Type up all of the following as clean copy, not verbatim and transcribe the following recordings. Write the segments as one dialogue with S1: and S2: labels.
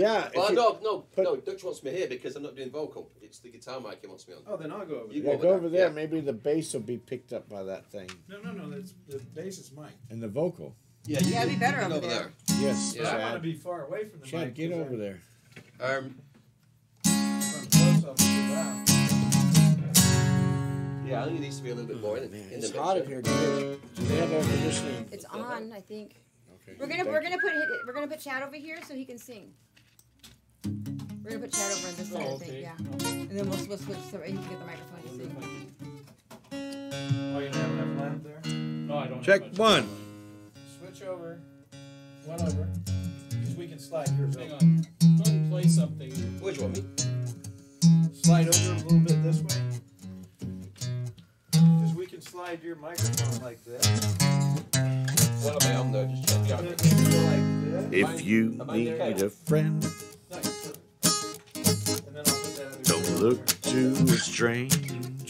S1: Yeah.
S2: Well, no. Dutch wants me here because I'm not doing vocal. It's the guitar mic he wants me on.
S3: Oh, then I'll go over
S2: You
S3: there.
S1: Go over there.
S2: Yeah.
S1: Maybe the bass will be picked up by that thing.
S3: No. That's, the bass is mine.
S1: And the vocal.
S2: Yeah,
S4: it'd be better over there.
S1: Yes,
S2: Yeah.
S3: But I want to
S1: Chad.
S3: be far away from the
S1: Chad,
S3: mic.
S1: get over there.
S3: If I'm close, I'll be loud.
S2: Yeah, I think it needs to be a little bit more in
S1: It's
S2: the
S1: hot in
S2: mixture.
S1: here. Do they have air conditioning?
S4: It's on, I think.
S1: Okay.
S4: We're gonna put Chad over here so he can sing. We're gonna put Chad over on this side, I think.
S3: okay.
S4: Yeah. And then we'll switch so he can get the microphone to sing.
S3: Oh, you don't have enough lamp there?
S5: No, I don't.
S1: Check
S5: have much.
S1: one.
S3: Switch over. One over. Because we can slide yours
S5: Hang
S3: over.
S5: on. Go ahead and play something.
S2: Which one, me?
S3: Slide over a little bit this way. Because we can slide your microphone like this.
S2: What am I on though? Just check me out.
S3: And then we can go like this.
S1: If you
S2: Am I
S1: need
S2: okay?
S1: a friend,
S3: Nice. And then I'll put that other
S1: don't
S3: chair
S1: look
S3: over
S1: to a stranger.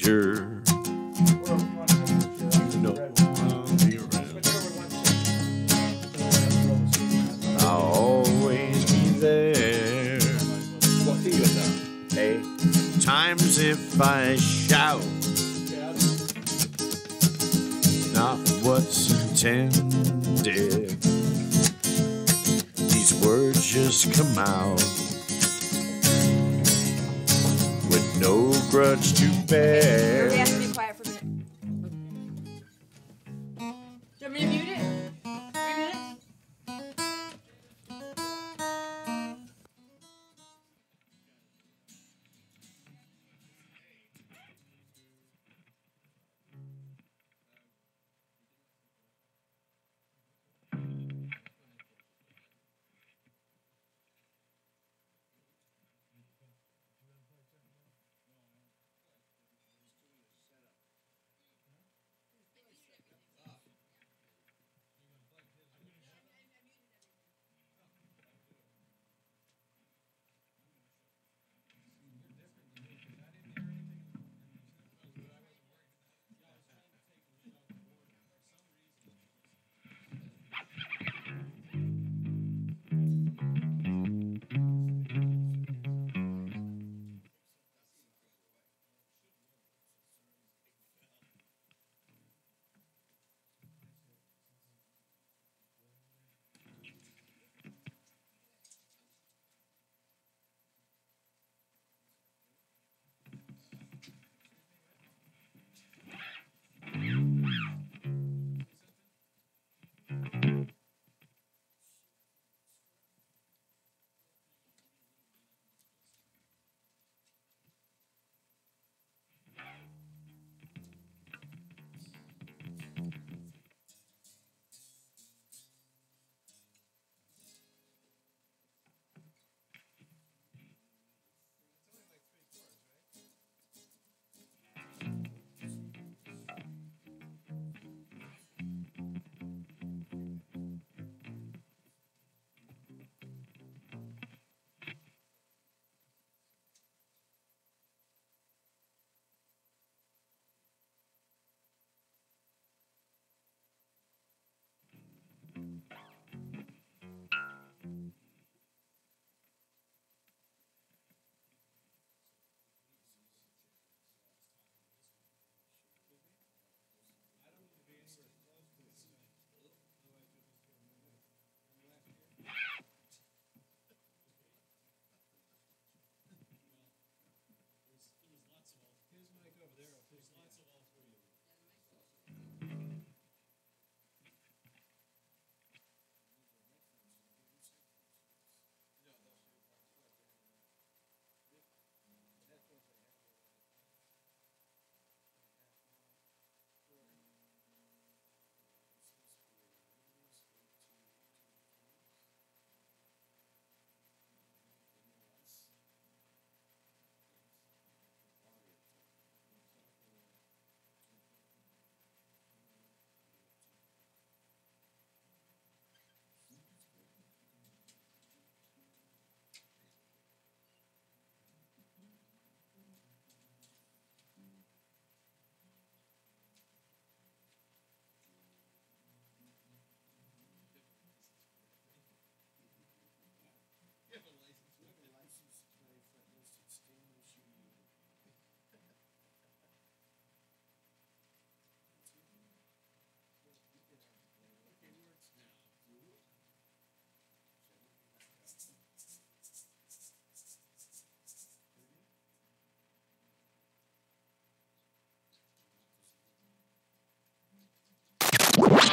S3: there. Or if you want to put the chair
S1: You know
S3: over the red one.
S1: I'll be around.
S3: Switch over one second.
S1: I'll always be there.
S2: What key is that?
S1: Hey, times if I shout, not what's intended. These words just come out with no grudge to bear.
S4: Everybody has to be quiet for a minute. Do you want me to mute it? 3 minutes?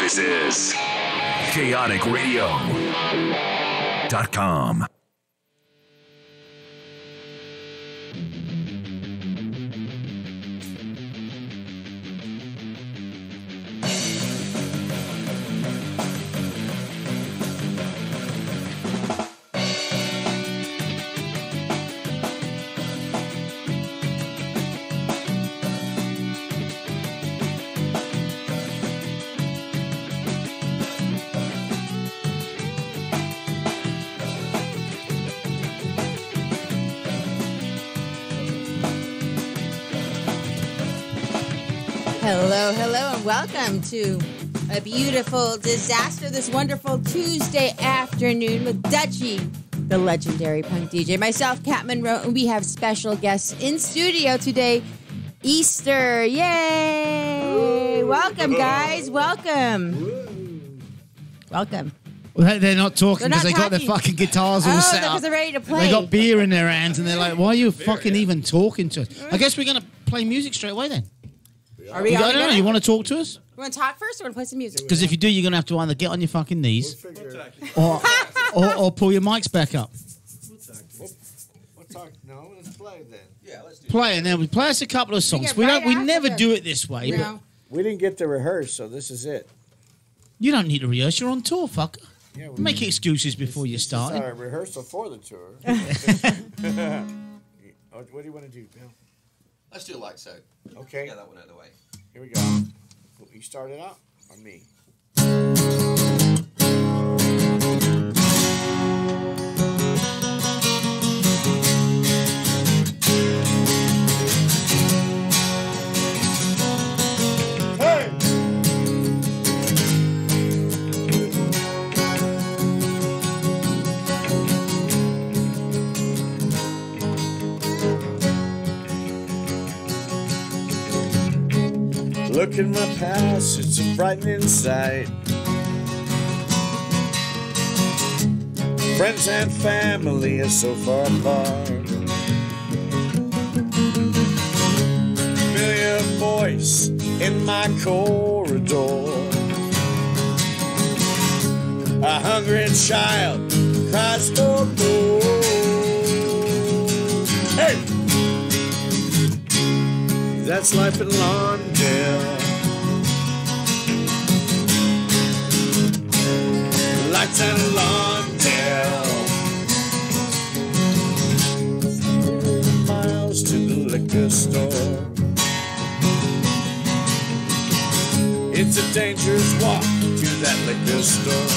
S6: This is chaoticradio.com.
S7: Hello, hello, and welcome to a beautiful disaster this wonderful Tuesday afternoon with Dutchie, the legendary punk DJ, myself, Kat Monroe, and we have special guests in studio today. Easter, yay! Welcome, guys, welcome. Welcome.
S8: Well, they're not talking
S7: They're
S8: because
S7: not
S8: they got their
S7: talking.
S8: fucking guitars all set
S7: because
S8: up.
S7: they're ready to play.
S8: They got beer in their hands, and they're like, "Why are you fucking even talking to us?" I guess we're gonna play music straight away then.
S7: Are we
S8: I
S7: all
S8: don't know.
S7: together?
S8: You want to talk to us?
S7: You want to talk first or want to play some music?
S8: Because if you do, you're gonna have to either get on your fucking knees or pull your mics back up.
S1: We'll talk. No, let's play then.
S2: Yeah, let's do
S8: Play, and then we play us a couple of songs.
S7: get
S8: We
S7: right
S8: don't. We
S7: after
S8: never
S7: the-
S8: do it this way. But
S7: No.
S1: We didn't get to rehearse, so this is it.
S8: you don't need to rehearse. You're on tour, fucker.
S1: Yeah,
S8: Make excuses before you
S1: This
S8: start.
S1: is our rehearsal for the tour. What do you want to do, Bill?
S2: Let's do it like so.
S1: Okay,
S2: Get that one out of the way.
S1: here we go. You start it out, or me? Hey! Look in my past, it's a frightening sight. Friends and family are so far apart. Familiar voice in my corridor. A hungry child cries for more. Hey! That's life in Lawndale. Lights in Lawndale. 30 miles to the liquor store. It's a dangerous walk to that liquor store.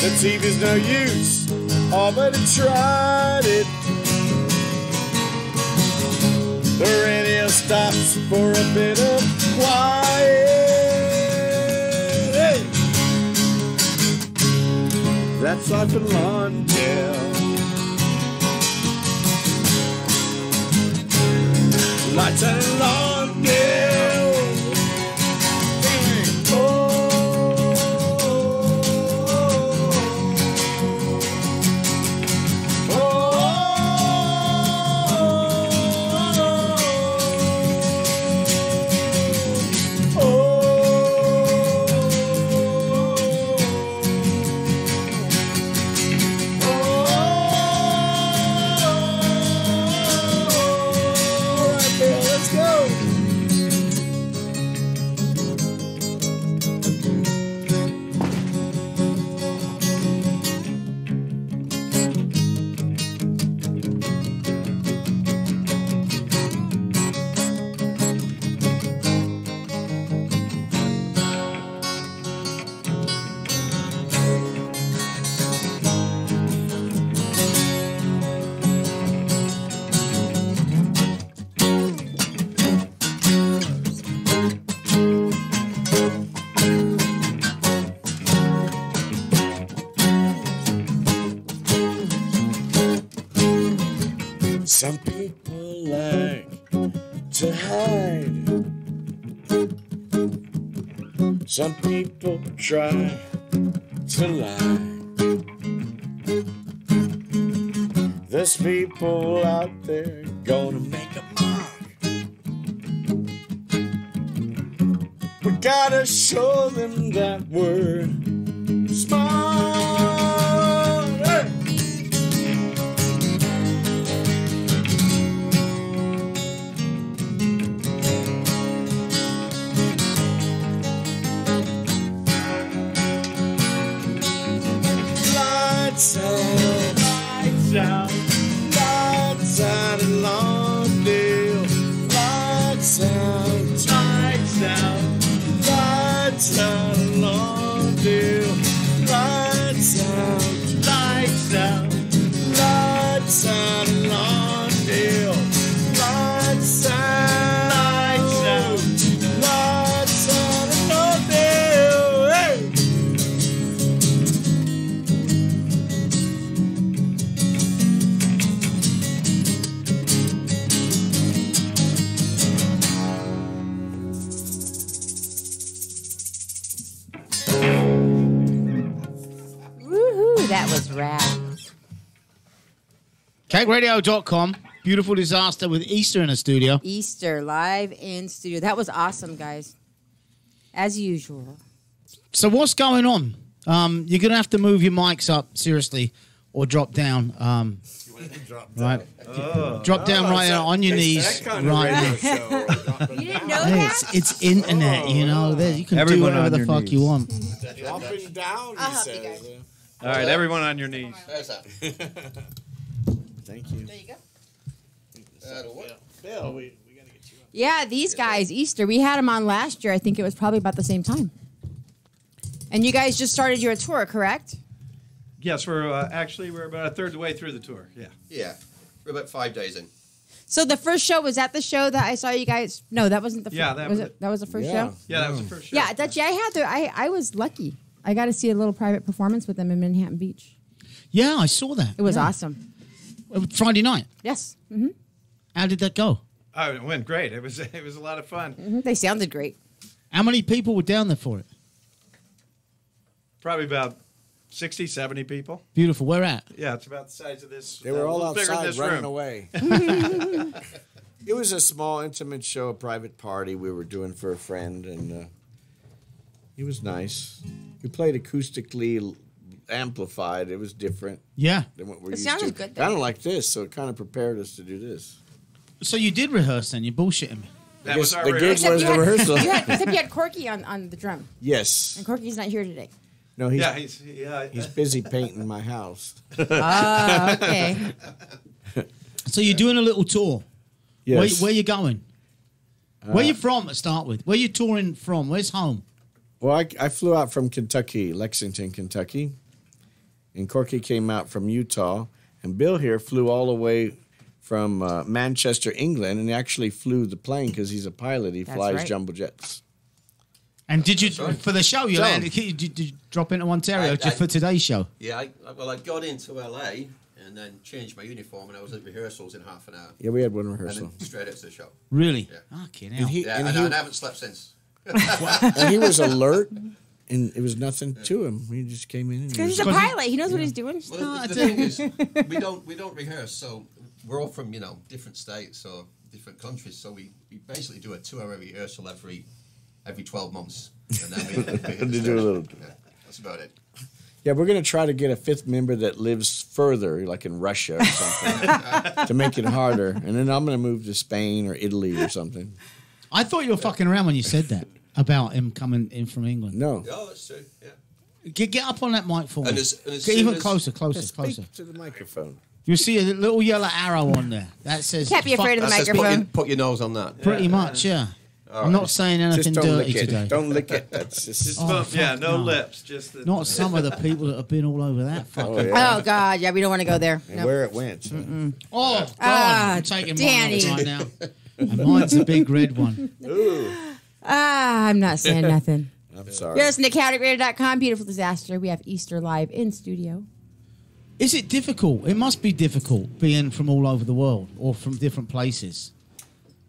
S1: The TV's no use, all but it tried it. The radio stops for a bit of quiet. Hey! That's life in Lawndale. Lights in Lawndale. Let's go. Some people like to hide. Some people try to lie. There's people out there gonna make a mark. We gotta show them that we're smart. Hey! Lights out, lights out, lights out in Lawndale. Lights out, lights out, lights out in Lawndale. Lights out, lights out, lights out in Lawndale. Lights out, lights out, lights out in Lawndale. Hey!
S7: Woohoo! That was rad.
S8: CakeRadio.com. Beautiful disaster with Easter in the studio.
S7: Easter live in studio. That was awesome, guys. As usual.
S8: So what's going on? You're going to have to move your mics up, seriously, or drop down. Right. Drop down right on your knees. Right.
S7: You didn't know
S8: Hey,
S7: that?
S8: it's internet, you know. You can
S5: Everyone
S8: do whatever
S5: on
S8: the
S5: your
S8: fuck
S5: knees.
S8: you want.
S1: Up and down, he
S7: I'll help you
S1: says.
S7: guys.
S5: All right, everyone on your knees.
S2: There's that.
S1: Thank you.
S7: There you go.
S2: That'll work.
S1: Bill, we gotta get you up.
S7: Yeah, these guys, Easter, we had them on last year. I think it was probably about the same time. And you guys just started your tour, correct?
S5: Yes, we're about a third of the way through the tour. Yeah.
S2: Yeah. We're about 5 days in.
S7: So the first show, was that the show that I saw you guys? No, that wasn't the first.
S5: Yeah, that was it.
S7: That was the first
S1: Yeah.
S7: show?
S5: Yeah, that was the first show.
S7: Yeah, Dutchie, I was lucky. I got to see a little private performance with them in Manhattan Beach.
S8: Yeah, I saw that.
S7: It was
S8: Yeah.
S7: awesome.
S8: Friday night.
S7: Yes. Mm-hmm.
S8: How did that go?
S5: Oh, it went great. It was a lot of fun.
S7: Mm-hmm. They sounded great.
S8: How many people were down there for it?
S5: Probably about 60, 70 people.
S8: Beautiful. Where at?
S5: Yeah, it's about the size of this.
S1: They were all
S5: a little bigger than
S1: outside
S5: this
S1: running
S5: room.
S1: away. It was a small, intimate show, a private party we were doing for a friend, and it was nice. We played acoustically amplified. It was different
S8: Yeah.
S1: than what we're
S7: It
S1: used
S7: sounded
S1: to.
S7: good, though.
S1: Kind of like this, so it kind of prepared us to do this.
S8: So you did rehearse then? You're bullshitting me.
S5: That was our
S1: the gig
S5: rehearsal.
S1: was the rehearsal.
S7: Except you had Corky on the drum.
S1: Yes.
S7: And Corky's not here today.
S1: No, he's,
S5: Yeah,
S1: he's busy painting my house.
S7: Oh, okay.
S8: So you're doing a little tour.
S1: Yes.
S8: Where you going? Where you from to start with? Where you touring from? Where's home?
S1: Well, I flew out from Kentucky, Lexington, Kentucky. And Corky came out from Utah. And Bill here flew all the way from Manchester, England. And he actually flew the plane because he's a pilot. He
S7: That's
S1: flies
S7: right.
S1: jumbo jets.
S8: And did you,
S2: right.
S8: for the show, you
S1: So-
S8: landed, did you drop into Ontario
S2: I-
S8: just for today's show?
S2: Yeah, I got into LA and then changed my uniform and I was at rehearsals in half an hour.
S1: Yeah, we had one
S2: And
S1: rehearsal.
S2: then straight up to the show.
S8: Really?
S2: Yeah.
S8: Okay,
S1: And
S8: now.
S1: he,
S2: Yeah,
S1: and
S2: and
S1: he,
S2: I haven't slept since.
S1: and he was alert. And it was nothing to him. He just came in. And he
S7: Because he's
S1: was,
S7: a pilot. He knows what he's doing.
S2: Well, the thing is, we don't rehearse. So we're all from different states or different countries. So we basically do a 2-hour rehearsal every 12 months, and then we hit the
S1: do a
S2: stage.
S1: little-
S2: Yeah, that's about it.
S1: yeah, we're going to try to get a fifth member that lives further, like in Russia or something, to make it harder. And then I'm going to move to Spain or Italy or something.
S8: I thought you were fucking around when you said that about him coming in from England.
S1: No.
S2: Oh, that's true. Yeah.
S8: Get up on that mic for me.
S2: And as
S8: Get
S2: soon
S8: even
S2: as-
S8: closer.
S1: Speak
S8: Closer.
S1: to the microphone.
S8: You see a little yellow arrow on there that says.
S7: Can't be afraid of the
S2: That says
S7: microphone.
S2: put your nose on that.
S8: Pretty much, yeah. I'm not saying
S1: Just
S8: anything
S1: don't
S8: dirty
S1: lick it.
S8: today.
S1: Don't lick it. That's just.
S8: Oh,
S5: yeah,
S8: fuck
S5: no
S8: no.
S5: lips. Just the,
S8: Not some of the people that have been all over that fucking.
S1: Oh, yeah.
S7: Oh, God. Yeah, we don't want to go there.
S1: And
S7: Nope.
S1: where it went.
S8: Oh, God.
S7: Ah,
S8: I'm taking
S7: Danny.
S8: mine off right now. And mine's a big red one.
S1: Ooh.
S7: I'm not saying nothing.
S1: I'm sorry.
S7: You're listening to CaoticRadio.com. Beautiful disaster. We have Easter live in studio.
S8: Is it difficult? It must be difficult being from all over the world or from different places.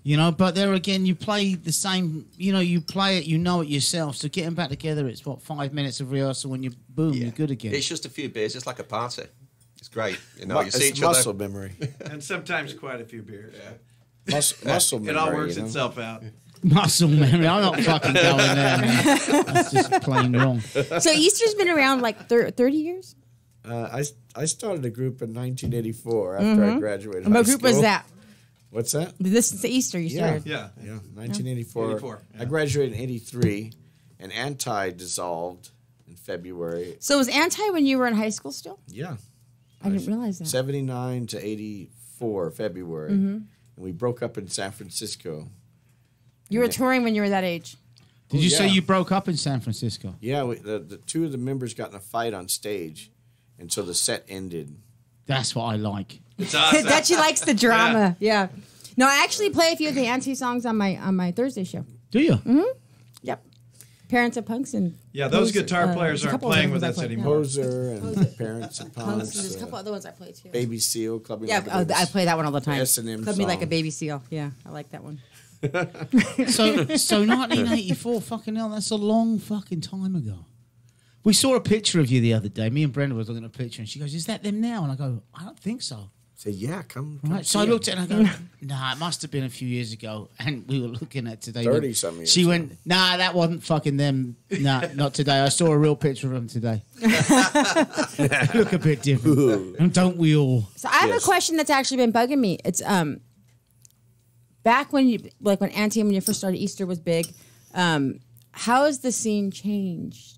S8: But there again, you play the same, you play it, you know it yourself. So getting back together, it's 5 minutes of rehearsal and boom, you're good again.
S2: It's just a few beers. It's like a party. It's great. You
S1: It's
S2: see each
S1: muscle
S2: other.
S1: memory.
S5: and sometimes quite a few beers.
S1: Muscle memory.
S5: It all works
S1: you know?
S5: itself out.
S8: Muscle memory. I'm not fucking going there, man. That's just plain wrong.
S7: So Easter's been around like 30 years?
S1: I started a group in 1984 after I graduated.
S7: And what
S1: high
S7: group was
S1: school.
S7: that?
S1: What's that?
S7: This is the Easter you started.
S5: Yeah.
S1: 1984.
S5: 84,
S1: I graduated in 83, and Anti dissolved in February.
S7: So was Anti when you were in high school still?
S1: Yeah.
S7: I didn't realize that.
S1: 79 to 84, February. And we broke up in San Francisco.
S7: You were touring when you were that age.
S8: Did you say
S1: yeah.
S8: you broke up in San Francisco?
S1: Yeah, the two of the members got in a fight on stage, and so the set ended.
S8: That's what I like.
S5: It's awesome.
S7: That she likes the drama. Yeah. No, I actually play a few of the Anti songs on my Thursday show.
S8: Do you?
S7: Yep. Parents of Punks and
S5: Yeah, those
S7: Poser,
S5: guitar players
S7: there's a
S5: aren't
S7: couple of
S5: playing
S7: ones
S5: with
S7: I
S5: us
S7: play,
S5: anymore.
S1: Poser and Parents and
S7: Punks.
S1: Punks.
S7: There's a couple other ones I play too.
S1: Baby Seal, Club Me
S7: Yeah,
S1: Like a Baby
S7: I play that one all the time.
S1: S&M
S7: Club Me Like a
S1: song.
S7: Baby Seal. Yeah, I like that one.
S8: So 1984, fucking hell, that's a long fucking time ago. We saw a picture of you the other day. Me and Brenda was looking at a picture, and she goes, "Is that them now?" And I go, "I don't think so."
S1: Say, yeah, come
S8: Right. So
S1: see
S8: I
S1: it.
S8: looked at it and I go, "Nah, it must have been a few years ago." And we were looking at today.
S1: 30-something years
S8: She
S1: ago.
S8: went, "Nah, that wasn't fucking them. Nah, not today. I saw a real picture of them today. They look a bit different, and don't we all?"
S7: So I have
S1: Yes.
S7: a question that's actually been bugging me. It's back when you when Auntie when you first started Easter was big. How has the scene changed?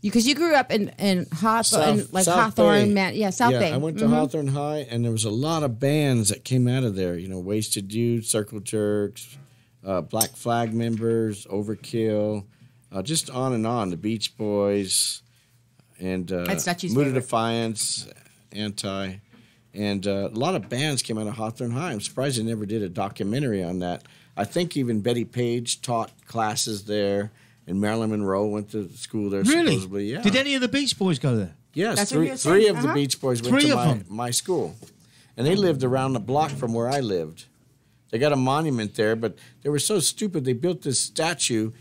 S7: Because you grew up in Hawthorne,
S1: South Bay.
S7: Hawthorne, South Bay.
S1: I went to Hawthorne High, and there was a lot of bands that came out of there. You know, Wasted Youth, Circle Jerks, Black Flag members, Overkill, just on and on. The Beach Boys, and
S7: That's Dutchie's
S1: Mood of
S7: favorite.
S1: Defiance, Anti, and a lot of bands came out of Hawthorne High. I'm surprised they never did a documentary on that. I think even Betty Page taught classes there. And Marilyn Monroe went to school there,
S8: Really?
S1: supposedly. Yeah.
S8: Did any of the Beach Boys go there?
S1: Yes,
S7: That's what you were
S1: three
S7: saying.
S1: of the Beach Boys went
S8: Three
S1: to
S8: of them.
S1: my school. And they lived around the block from where I lived. They got a monument there, but they were so stupid. They built this statue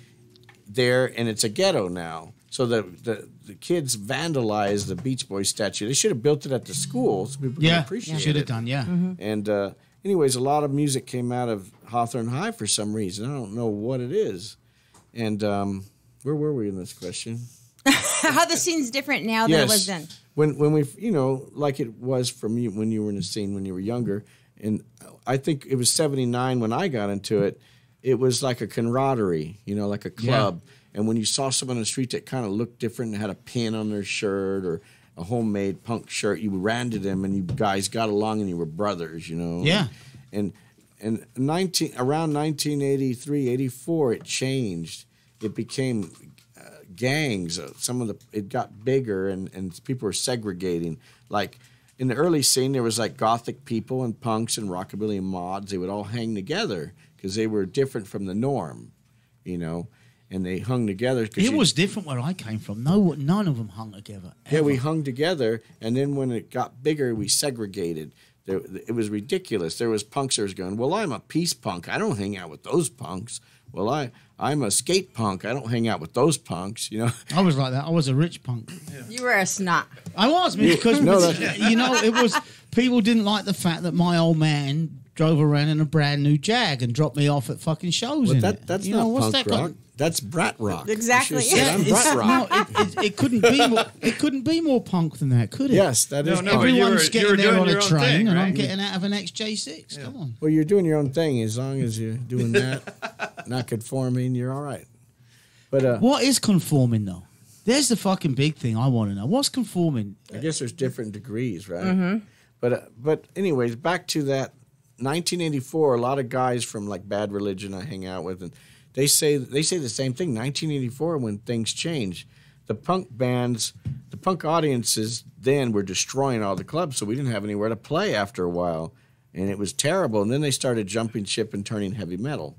S1: there, and it's a ghetto now. So the kids vandalized the Beach Boys statue. They should have built it at the school so people could appreciate
S8: should have
S1: it.
S8: done. Yeah.
S1: And anyways, a lot of music came out of Hawthorne High for some reason. I don't know what it is. And where were we in this question?
S7: How the scene's different now than it was then.
S1: When we, like it was from you when you were in the scene when you were younger, and I think it was 79 when I got into it. It was like a camaraderie, like a club. And when you saw someone on the street that kind of looked different and had a pin on their shirt or a homemade punk shirt, you ran to them and you guys got along and you were brothers,
S8: Yeah.
S1: And around 1983, 84, it changed. It became gangs. It got bigger and people were segregating. Like in the early scene, there was like gothic people and punks and rockabilly and mods. They would all hang together because they were different from the norm, and they hung together.
S8: It was different where I came from. No, none of them hung together.
S1: Yeah, we
S8: ever.
S1: hung together, and then when it got bigger, we segregated. It was ridiculous. There was punksters going, well, I'm a peace punk. I don't hang out with those punks. Well, I'm a skate punk. I don't hang out with those punks,
S8: I was like that. I was a rich punk.
S7: You were a snot.
S8: I was because
S1: No,
S8: it was people didn't like the fact that my old man drove around in a brand new Jag and dropped me off at fucking shows.
S1: But
S8: in it.
S1: that's
S8: You
S1: not
S8: know, what's
S1: punk
S8: that
S1: rock.
S8: got-
S1: That's brat rock.
S7: Exactly.
S1: You should have said, I'm
S8: It's-
S1: brat rock.
S8: no, it couldn't be more. It couldn't be more punk than that, could it?
S1: Yes, that is.
S5: No,
S1: punk.
S5: you
S8: Everyone's
S5: were
S8: getting there
S5: doing
S8: on a
S5: your own
S8: train,
S5: thing,
S8: and I'm
S5: right?
S8: getting out of an XJ6. Come on.
S1: Well, you're doing your own thing. As long as you're doing that, not conforming, you're all right. But
S8: What is conforming though? There's the fucking big thing I want to know. What's conforming?
S1: I guess there's different degrees, right? But anyways, back to that 1984. A lot of guys from like Bad Religion I hang out with, and they say the same thing. 1984, when things changed, the punk bands, the punk audiences then were destroying all the clubs, so we didn't have anywhere to play after a while, and it was terrible. And then they started jumping ship and turning heavy metal,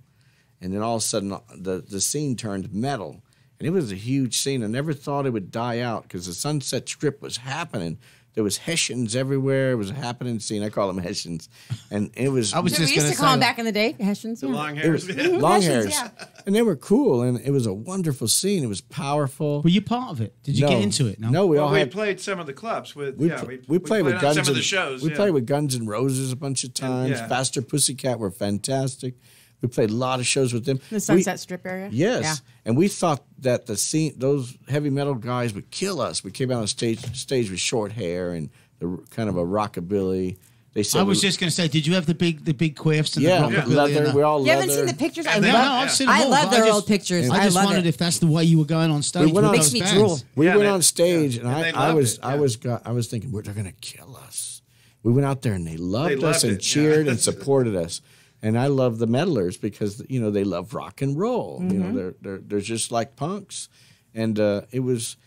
S1: and then all of a sudden the scene turned metal. And it was a huge scene. I never thought it would die out because the Sunset Strip was happening. There was Hessians everywhere. It was a happening scene. I call them Hessians. And it was...
S8: I was
S7: We
S8: just
S7: used
S8: going
S7: to call them back in the day, Hessians.
S5: The
S7: yeah.
S5: long
S1: it
S5: hairs.
S1: was
S5: Yeah.
S1: long
S7: Hessians,
S1: hairs.
S7: yeah.
S1: And they were cool. And it was a wonderful scene. It was powerful.
S8: Were you part of it? Did you
S1: No.
S8: get into it?
S1: No, we
S5: Well,
S1: all
S5: we
S1: had...
S5: played some of the clubs with.
S1: We,
S5: yeah,
S1: pl-
S5: we
S1: played with
S5: on
S1: Guns
S5: some of the
S1: and-
S5: shows.
S1: We
S5: yeah.
S1: played with Guns N' Roses a bunch of times.
S5: yeah.
S1: Faster Pussycat were fantastic. We played a lot of shows with them.
S7: The Sunset Strip area?
S1: Yes.
S7: Yeah.
S1: And we thought that those heavy metal guys would kill us. We came out on stage with short hair and kind of a rockabilly. They said
S8: I was just going to say, did you have the big quiffs and
S1: yeah,
S8: the rockabilly
S1: leather.
S8: and
S1: We're all
S7: You
S1: leather.
S7: haven't seen the pictures? I
S5: And then-
S7: love.
S5: No,
S8: I've seen them
S7: I
S8: all,
S7: love
S8: but
S7: their
S8: I
S7: old
S8: just-
S7: pictures.
S8: I just
S7: love
S8: wondered
S7: it.
S8: if that's the way you were going on stage.
S1: We went
S8: with
S1: on-
S8: those
S7: Makes me
S8: bands.
S7: drool.
S1: We
S5: Yeah,
S1: went
S5: they-
S1: on stage,
S5: yeah.
S1: and
S5: And they
S1: I
S5: loved
S1: was
S5: it,
S1: I was thinking they're going to kill us. We went out there and they loved
S5: loved
S1: us and
S5: it, yeah.
S1: cheered and supported us. And I love the metalers because they love rock and roll. They're just like punks, and it was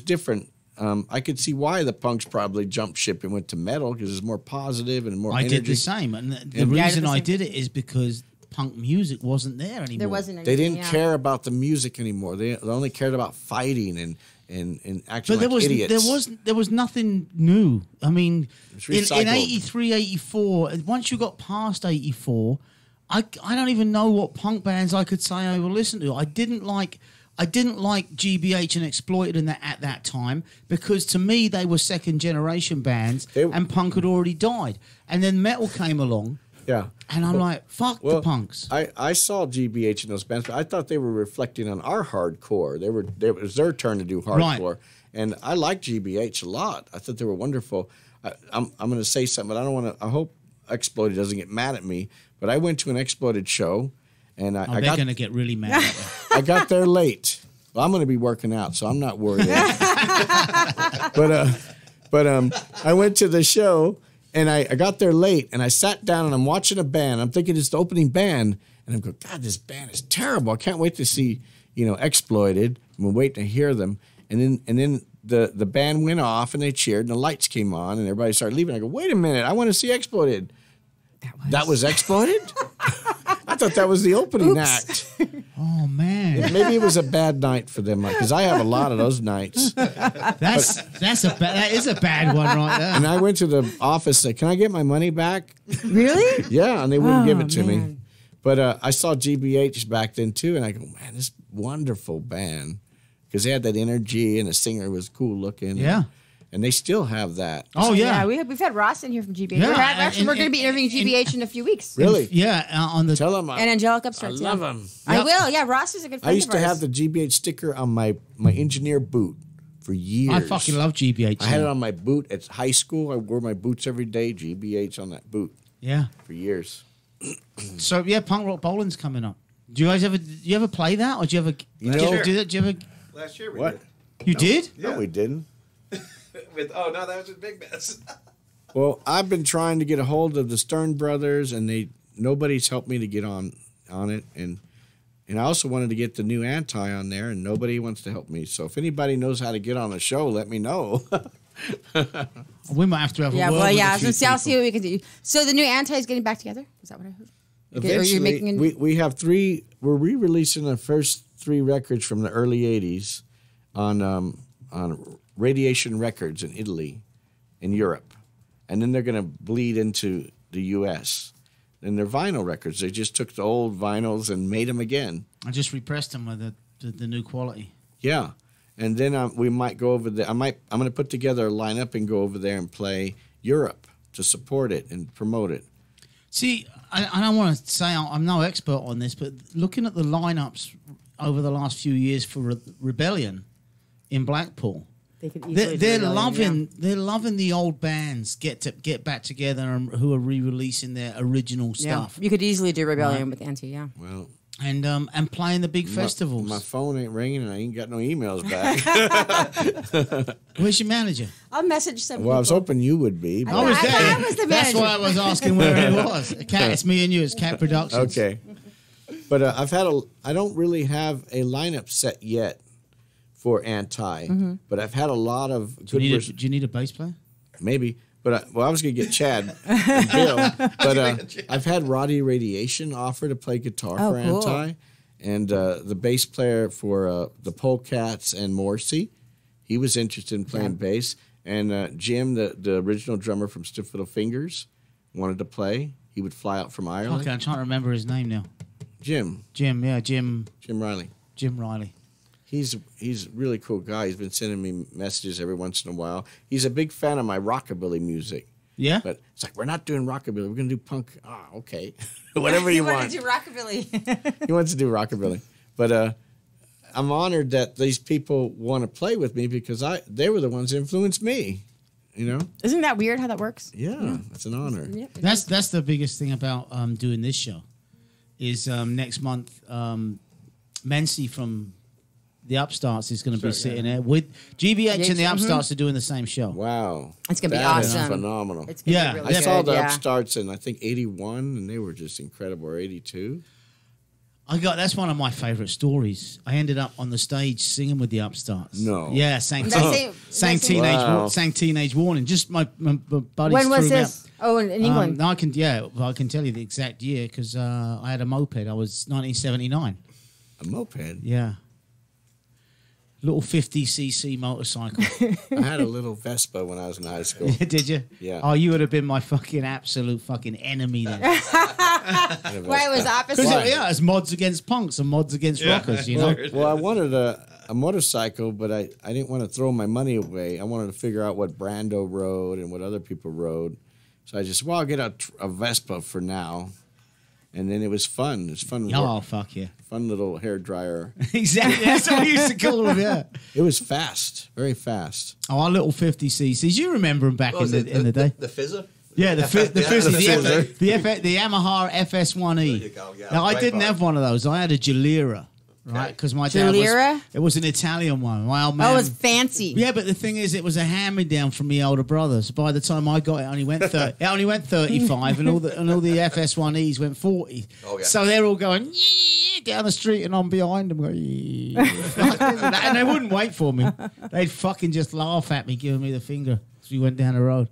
S1: different. I could see why the punks probably jumped ship and went to metal because it's more positive and more.
S8: I
S1: energy.
S8: did the same, and the
S1: And-
S7: Yeah, I
S8: reason
S7: did the
S8: I
S7: same.
S8: did it is because punk music wasn't there anymore.
S7: There wasn't.
S1: They
S7: anything,
S1: didn't
S7: yeah.
S1: care about the music anymore. They only cared about fighting and acting
S8: But there
S1: like
S8: was
S1: idiots.
S8: there was nothing new. I mean,
S1: It's
S8: in
S1: recycled.
S8: 83, 84, once you got past 84, I don't even know what punk bands I could say I would listen to. I didn't like GBH and Exploited at that time because to me they were second generation bands and punk had already died. And then metal came along.
S1: Yeah.
S8: And I'm like, fuck the punks.
S1: I saw GBH in those bands, but I thought they were reflecting on our hardcore. It was their turn to do hardcore.
S8: Right.
S1: And I liked GBH a lot. I thought they were wonderful. I'm going to say something, but I don't want to. I hope Exploited doesn't get mad at me. But I went to an Exploited show, and I
S8: they're
S1: got
S8: going to get really mad at me.
S1: I got there late. Well, I'm going to be working out, so I'm not worried. but I went to the show, and I got there late, and I sat down, and I'm watching a band. I'm thinking it's the opening band, and I'm going, God, this band is terrible. I can't wait to see, Exploited. I'm waiting to hear them. And then the band went off, and they cheered, and the lights came on, and everybody started leaving. I go, wait a minute, I want to see Exploited. That was Exploited? I thought that was the opening act.
S8: Oh, man.
S1: Maybe it was a bad night for them because I have a lot of those nights.
S8: That is a bad one right there.
S1: And I went to the office and said, can I get my money back?
S7: Really?
S1: Yeah, and they wouldn't
S7: Oh,
S1: give it to me.
S7: man.
S1: But I saw GBH back then too, and I go, man, this wonderful band. Because they had that energy and the singer was cool looking.
S8: Yeah.
S1: And they still have that.
S8: Oh, yeah.
S7: We've had Ross in here from GBH.
S8: Yeah,
S7: We're going to be interviewing GBH in a few weeks.
S1: Really?
S8: Yeah, on the...
S1: Tell them
S7: And Angelic
S1: I
S7: Upstarts.
S1: love
S7: yeah.
S1: them.
S7: I
S8: Yep.
S7: will. Yeah, Ross is a good friend
S1: I used
S7: of
S1: to
S7: ours.
S1: have the GBH sticker on my engineer boot for years.
S8: I fucking love GBH.
S1: I had it on my boot at high school. I wore my boots every day, GBH on that boot
S8: Yeah.
S1: for years.
S8: So, yeah, Punk Rock Bowling's coming up. Do you guys ever play that? Or do you ever
S1: know-
S8: do that? Do you ever...
S5: Last year we
S1: What?
S5: did.
S8: You did?
S1: No, we didn't.
S5: No, that was a big mess.
S1: Well, I've been trying to get a hold of the Stern brothers, and nobody's helped me to get on it. And I also wanted to get the new Anti on there, and nobody wants to help me. So if anybody knows how to get on a show, let me know.
S8: We might have to have a
S7: Yeah,
S8: word
S7: well,
S8: with
S7: yeah.
S8: a few
S7: I'll see
S8: people.
S7: what we can do. So the new Anti is getting back together? Is that what I heard?
S1: Eventually,
S7: Are you making
S1: we have three. We're re-releasing the first three records from the early '80s on Radiation Records in Italy, in Europe, and then they're going to bleed into the U.S. And they're vinyl records. They just took the old vinyls and made them again.
S8: I just repressed them with the new quality.
S1: Yeah, and then we might go over there. I'm going to put together a lineup and go over there and play Europe to support it and promote it.
S8: See, I don't want to say I'm no expert on this, but looking at the lineups over the last few years for Rebellion in Blackpool,
S7: They could easily
S8: they're
S7: do Rebellion,
S8: loving the old bands get back together and who are re-releasing their original
S7: yeah.
S8: stuff
S7: You could easily do Rebellion with Anti, yeah.
S1: Well,
S8: and playing the big festivals.
S1: my phone ain't ringing and I ain't got no emails back.
S8: Where's your manager?
S7: I'll message some
S1: Well, I was
S7: people.
S1: hoping you would be.
S7: I
S1: but-
S7: was there. I was the
S8: That's
S7: manager.
S8: why I was asking where he was. Cat, it's me and you. It's Cat Productions.
S1: Okay. But I don't really have a lineup set yet for Anti, but I've had a lot of
S8: Do
S1: good
S8: you need a bass player?
S1: maybe. But I was going to get Chad and Bill. But I've had Roddy Radiation offer to play guitar
S7: Oh,
S1: for
S7: cool.
S1: Anti. And the bass player for the Polecats and Morrissey, he was interested in playing bass. And Jim, the original drummer from Stiff Little Fingers, wanted to play. He would fly out from Ireland.
S8: Okay, I'm trying to remember his name now.
S1: Jim
S8: Jim
S1: Riley.
S8: Jim Riley.
S1: He's a really cool guy. He's been sending me messages every once in a while. He's a big fan of my rockabilly music.
S8: Yeah.
S1: But it's like, we're not doing rockabilly. We're going to do punk. Ah, okay. Whatever you want.
S7: to do rockabilly.
S1: He wants to do rockabilly. But I'm honored that these people want to play with me because they were the ones that influenced me. You know?
S4: Isn't that weird how that works?
S1: Yeah, it's an honor.
S4: Yeah.
S8: That's the biggest thing about doing this show is next month Mency from the Upstarts is going to be sitting there with GBH and the Upstarts are doing the same show.
S1: Wow.
S4: It's gonna be
S1: That is
S4: awesome.
S1: phenomenal.
S4: It's gonna
S8: Yeah,
S4: be really
S1: I saw
S4: good,
S1: the
S4: yeah.
S1: Upstarts in, I think, 81, and they were just incredible, or 82.
S8: That's one of my favorite stories. I ended up on the stage singing with the Upstarts.
S1: No.
S8: Yeah, sang
S4: That's
S8: Teenage Warning. Just my buddies.
S4: When was
S8: threw me
S4: this? Oh, in England.
S8: I can tell you the exact year because I had a moped. I was 1979.
S1: A moped.
S8: Yeah. Little 50cc motorcycle.
S1: I had a little Vespa when I was in high school.
S8: Did you?
S1: Yeah.
S8: Oh, you would have been my fucking absolute fucking enemy then.
S4: Why it was opposite?
S8: Because it's mods against punks and mods against rockers, you know?
S1: Well, I wanted a motorcycle, but I didn't want to throw my money away. I wanted to figure out what Brando rode and what other people rode. So I just, I'll get a Vespa for now. And then it was fun. It was fun.
S8: Oh, fuck yeah.
S1: Fun little hair dryer.
S8: Exactly. That's what we used to call them, yeah.
S1: It was fast. Very fast.
S8: Oh, our little 50cc's. You remember them back in the day?
S2: The fizzer?
S8: Yeah, the fizzy,
S2: fizzer.
S8: the Yamaha FS1E.
S2: There you go, yeah.
S8: Now, I
S2: Great
S8: didn't
S2: bike.
S8: have one of those. I had a Gilera, right? Because my dad
S4: Gilera?
S8: it was an Italian one. My old man.
S4: Oh, it was fancy.
S8: Yeah, but the thing is, it was a hand-me-down from my older brothers. By the time I got it, it only went 35, and all the FS1Es went 40.
S2: Oh, yeah.
S8: So they're all going down the street, and I'm behind them going, and they wouldn't wait for me. They'd fucking just laugh at me, giving me the finger as we went down the road.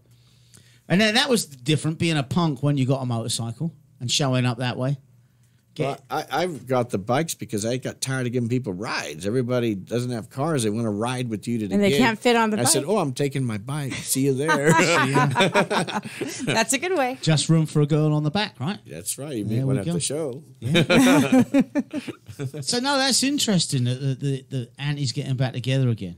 S8: And then that was different, being a punk when you got a motorcycle and showing up that way.
S1: Well, I've got the bikes because I got tired of giving people rides. Everybody doesn't have cars. They want to ride with you to the
S4: And they
S1: gig.
S4: can't fit on the
S1: I said,
S4: bike.
S1: I'm taking my bike. See you there.
S4: That's a good way.
S8: Just room for a girl on the back, right?
S1: That's right. You
S8: There
S1: meet one
S8: we
S1: at
S8: go.
S1: the show.
S8: So no, that's interesting that the Anti's getting back together again.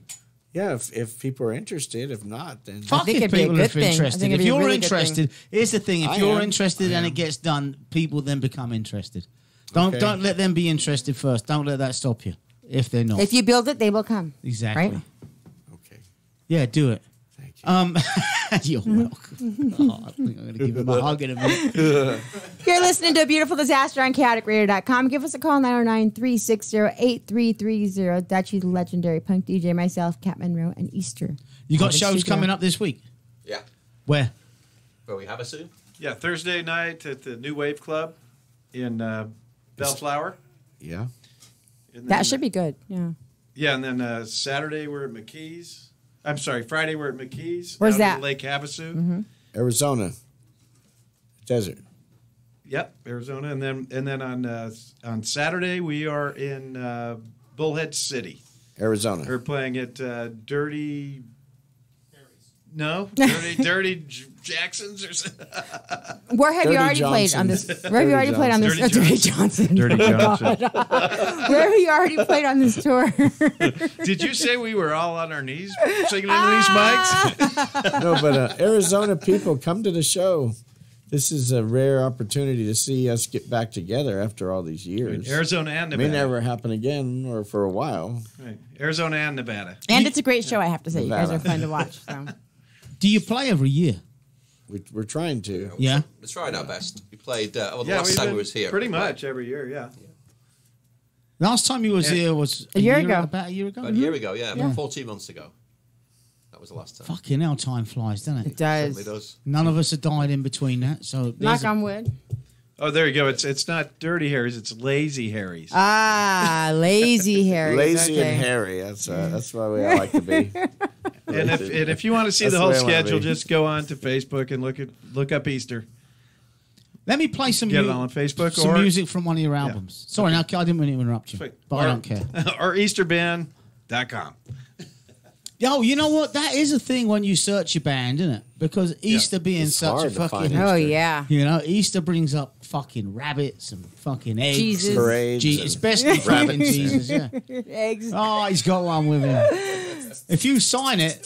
S1: Yeah, if people are interested. If not, then
S8: Fuck
S4: think
S8: if
S4: it'd be a
S8: people
S4: good
S8: are
S4: thing. I
S8: interested.
S4: think
S8: If
S4: it'd be a
S8: you're
S4: really good
S8: interested, here's the thing: if
S1: I
S8: you're
S1: am.
S8: interested
S1: I
S8: and
S1: am.
S8: it gets done, people then become interested. Don't let them be interested first. Don't let that stop you. If they're not,
S4: If you build it, they will come.
S8: exactly.
S4: Right?
S1: okay.
S8: Yeah, do it.
S1: Thank you.
S8: You're welcome. Oh, I think I'm going to give him a hug in a minute.
S4: You're listening to A Beautiful Disaster on ChaoticRadio.com. Give us a call, 909-360-8330. Dutchie, the legendary punk DJ, myself, Cat Monroe, and Easter.
S8: You got
S4: Kaotic
S8: shows
S4: Studio.
S8: coming up this week.
S2: Yeah.
S8: Where?
S2: Will we have it soon?
S5: Yeah, Thursday night at the New Wave Club in Bellflower.
S1: Yeah.
S5: And
S4: That
S5: then-
S4: should be good. Yeah.
S5: Yeah, and then Saturday we're at McKee's. I'm sorry, Friday we're at McKee's.
S4: Where's
S5: out
S4: that?
S5: in Lake Havasu.
S1: Arizona. Desert.
S5: Yep, Arizona, and then on Saturday we are in Bullhead City.
S1: Arizona.
S5: We're playing at Dirty Jackson's or something.
S4: Where have you
S1: Dirty
S4: already played on
S1: Johnson's.
S4: this? Where have you already played on this?
S5: Dirty
S4: Dirty Johnson.
S5: Dirty Johnson.
S4: Where have you already played on this tour?
S5: Did you say we were all on our knees singing into these mics?
S1: No, but Arizona people, come to the show. This is a rare opportunity to see us get back together after all these years.
S5: Arizona and
S1: May
S5: Nevada.
S1: never happen again or for a while.
S5: Right. Arizona and Nevada.
S4: And it's a great show, I have to say. You guys
S1: Nevada.
S4: are fun to watch. So.
S8: Do you play every year?
S1: We're trying to.
S8: Yeah.
S2: We're trying our best. We played the
S5: Yeah,
S2: last
S5: we've
S2: time
S5: been
S2: we was here.
S5: pretty
S2: we played
S5: much every year. Yeah.
S8: Last time you was here was
S4: A year ago.
S8: About a year ago.
S2: About a year ago, yeah. 14 months ago. That was the last time.
S8: Fucking hell, time flies, doesn't
S4: It
S8: it?
S4: does.
S2: Certainly does.
S8: None of us have died in between that, so there's
S4: Knock on wood.
S5: Oh, there you go. It's not Dirty Harry's. It's Lazy Harry's.
S4: Ah, lazy Harry.
S1: Lazy and hairy. That's the way I like to be.
S5: And if you want to see
S1: That's
S5: the
S1: the
S5: whole
S1: way I wanna
S5: schedule,
S1: be.
S5: just go on to Facebook and look up Easter.
S8: Let me play some,
S5: Get it on Facebook
S8: some
S5: or
S8: music from one of your albums. Sorry, now, I didn't mean to interrupt you,
S5: Sweet.
S8: but I don't care.
S5: or EasterBand.com.
S8: Yo, you know what? That is a thing when you search your band, isn't it? Because Easter being
S1: It's
S8: such a
S1: hard to
S8: fucking...
S1: find
S4: Oh,
S1: Easter.
S4: yeah.
S8: You know, Easter brings up fucking rabbits and fucking eggs.
S4: Jesus.
S1: Parades and
S8: especially fucking
S1: rabbits.
S8: Jesus, yeah.
S4: Eggs.
S8: Oh, he's got one with him. If you sign it,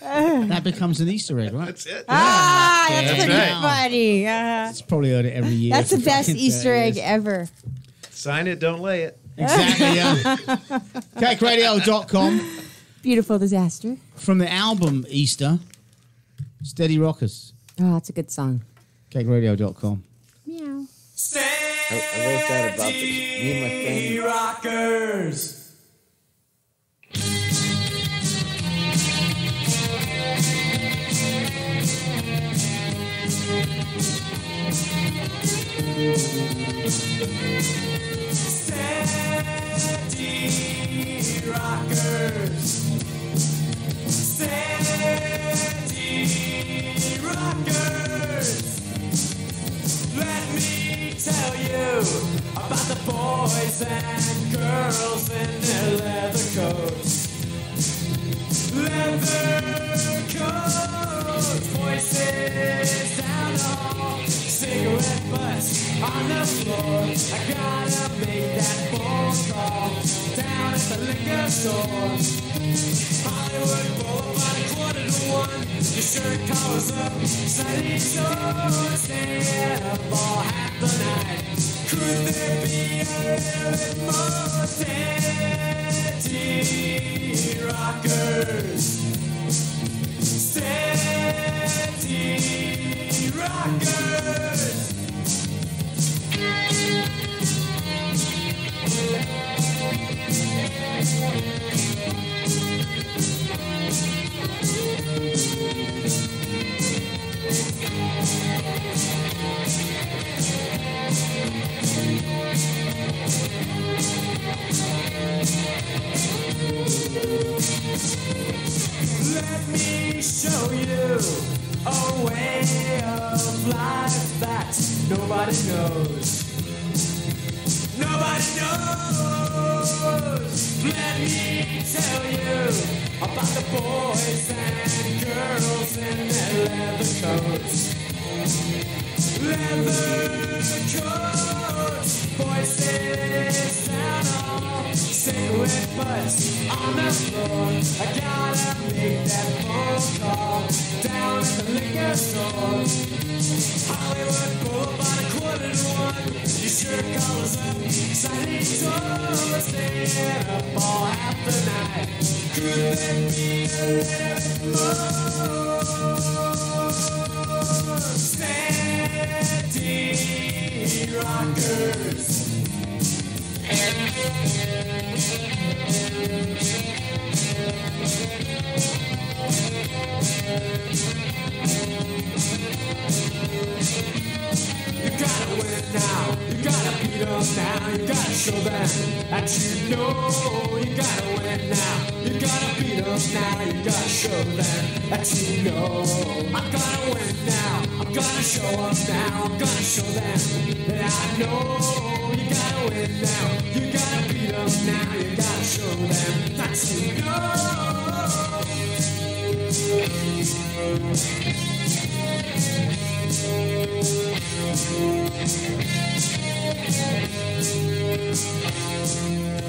S8: That becomes an Easter egg, right?
S5: That's it.
S7: Ah, that's
S8: Yeah,
S7: pretty
S8: that's right.
S7: funny.
S8: It's probably heard it every year.
S7: That's the
S8: for
S7: best
S8: fucking
S7: Easter
S8: 30
S7: egg
S8: years.
S7: ever.
S5: Sign it, don't lay it.
S8: Exactly, yeah. CakeRadio.com.
S7: Beautiful disaster.
S8: From the album Easter, Steady Rockers.
S7: Oh, that's a good song.
S8: CakeRadio.com.
S7: Meow.
S1: I wrote that about me and my friend.
S3: Rockers. Steady rockers. Steady rockers. Let me tell you about the boys and girls in their leather coats. Leather coats, voices down all, cigarette butts on the floor. I gotta make that phone call down at the liquor store. Hollywood Boulevard, 1:45. Your shirt collars up, slightly short, staying up all half the night. Could there be a little bit more steady rockers? Steady rockers. Let me show you a way of life that nobody knows. Nobody knows. Let me tell you about the boys and girls in their leather coats. Leather coats, voices down all, cigarette butts on the floor. I gotta make that phone call down at the liquor store. Hollywood Boulevard, 1:45. Your shirt collars up, slightly short, staying up all half the night. Could there be a little more steady rockers? You gotta win now, you gotta beat them now, you gotta show them that you know. You gotta win now, you gotta beat them now, you gotta show them that you know. I'm gonna win now, I'm gonna show them now, I'm gonna show them that I know. You gotta win now, you gotta beat them now, you gotta show them that you know.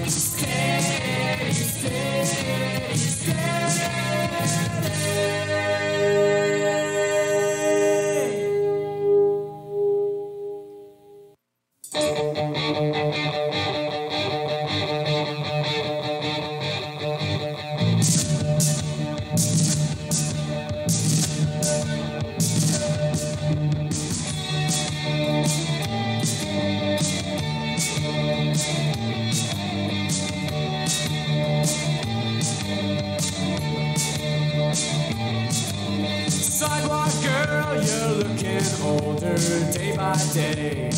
S3: Steady, steady, Sidewalk girl, you're looking older day by day.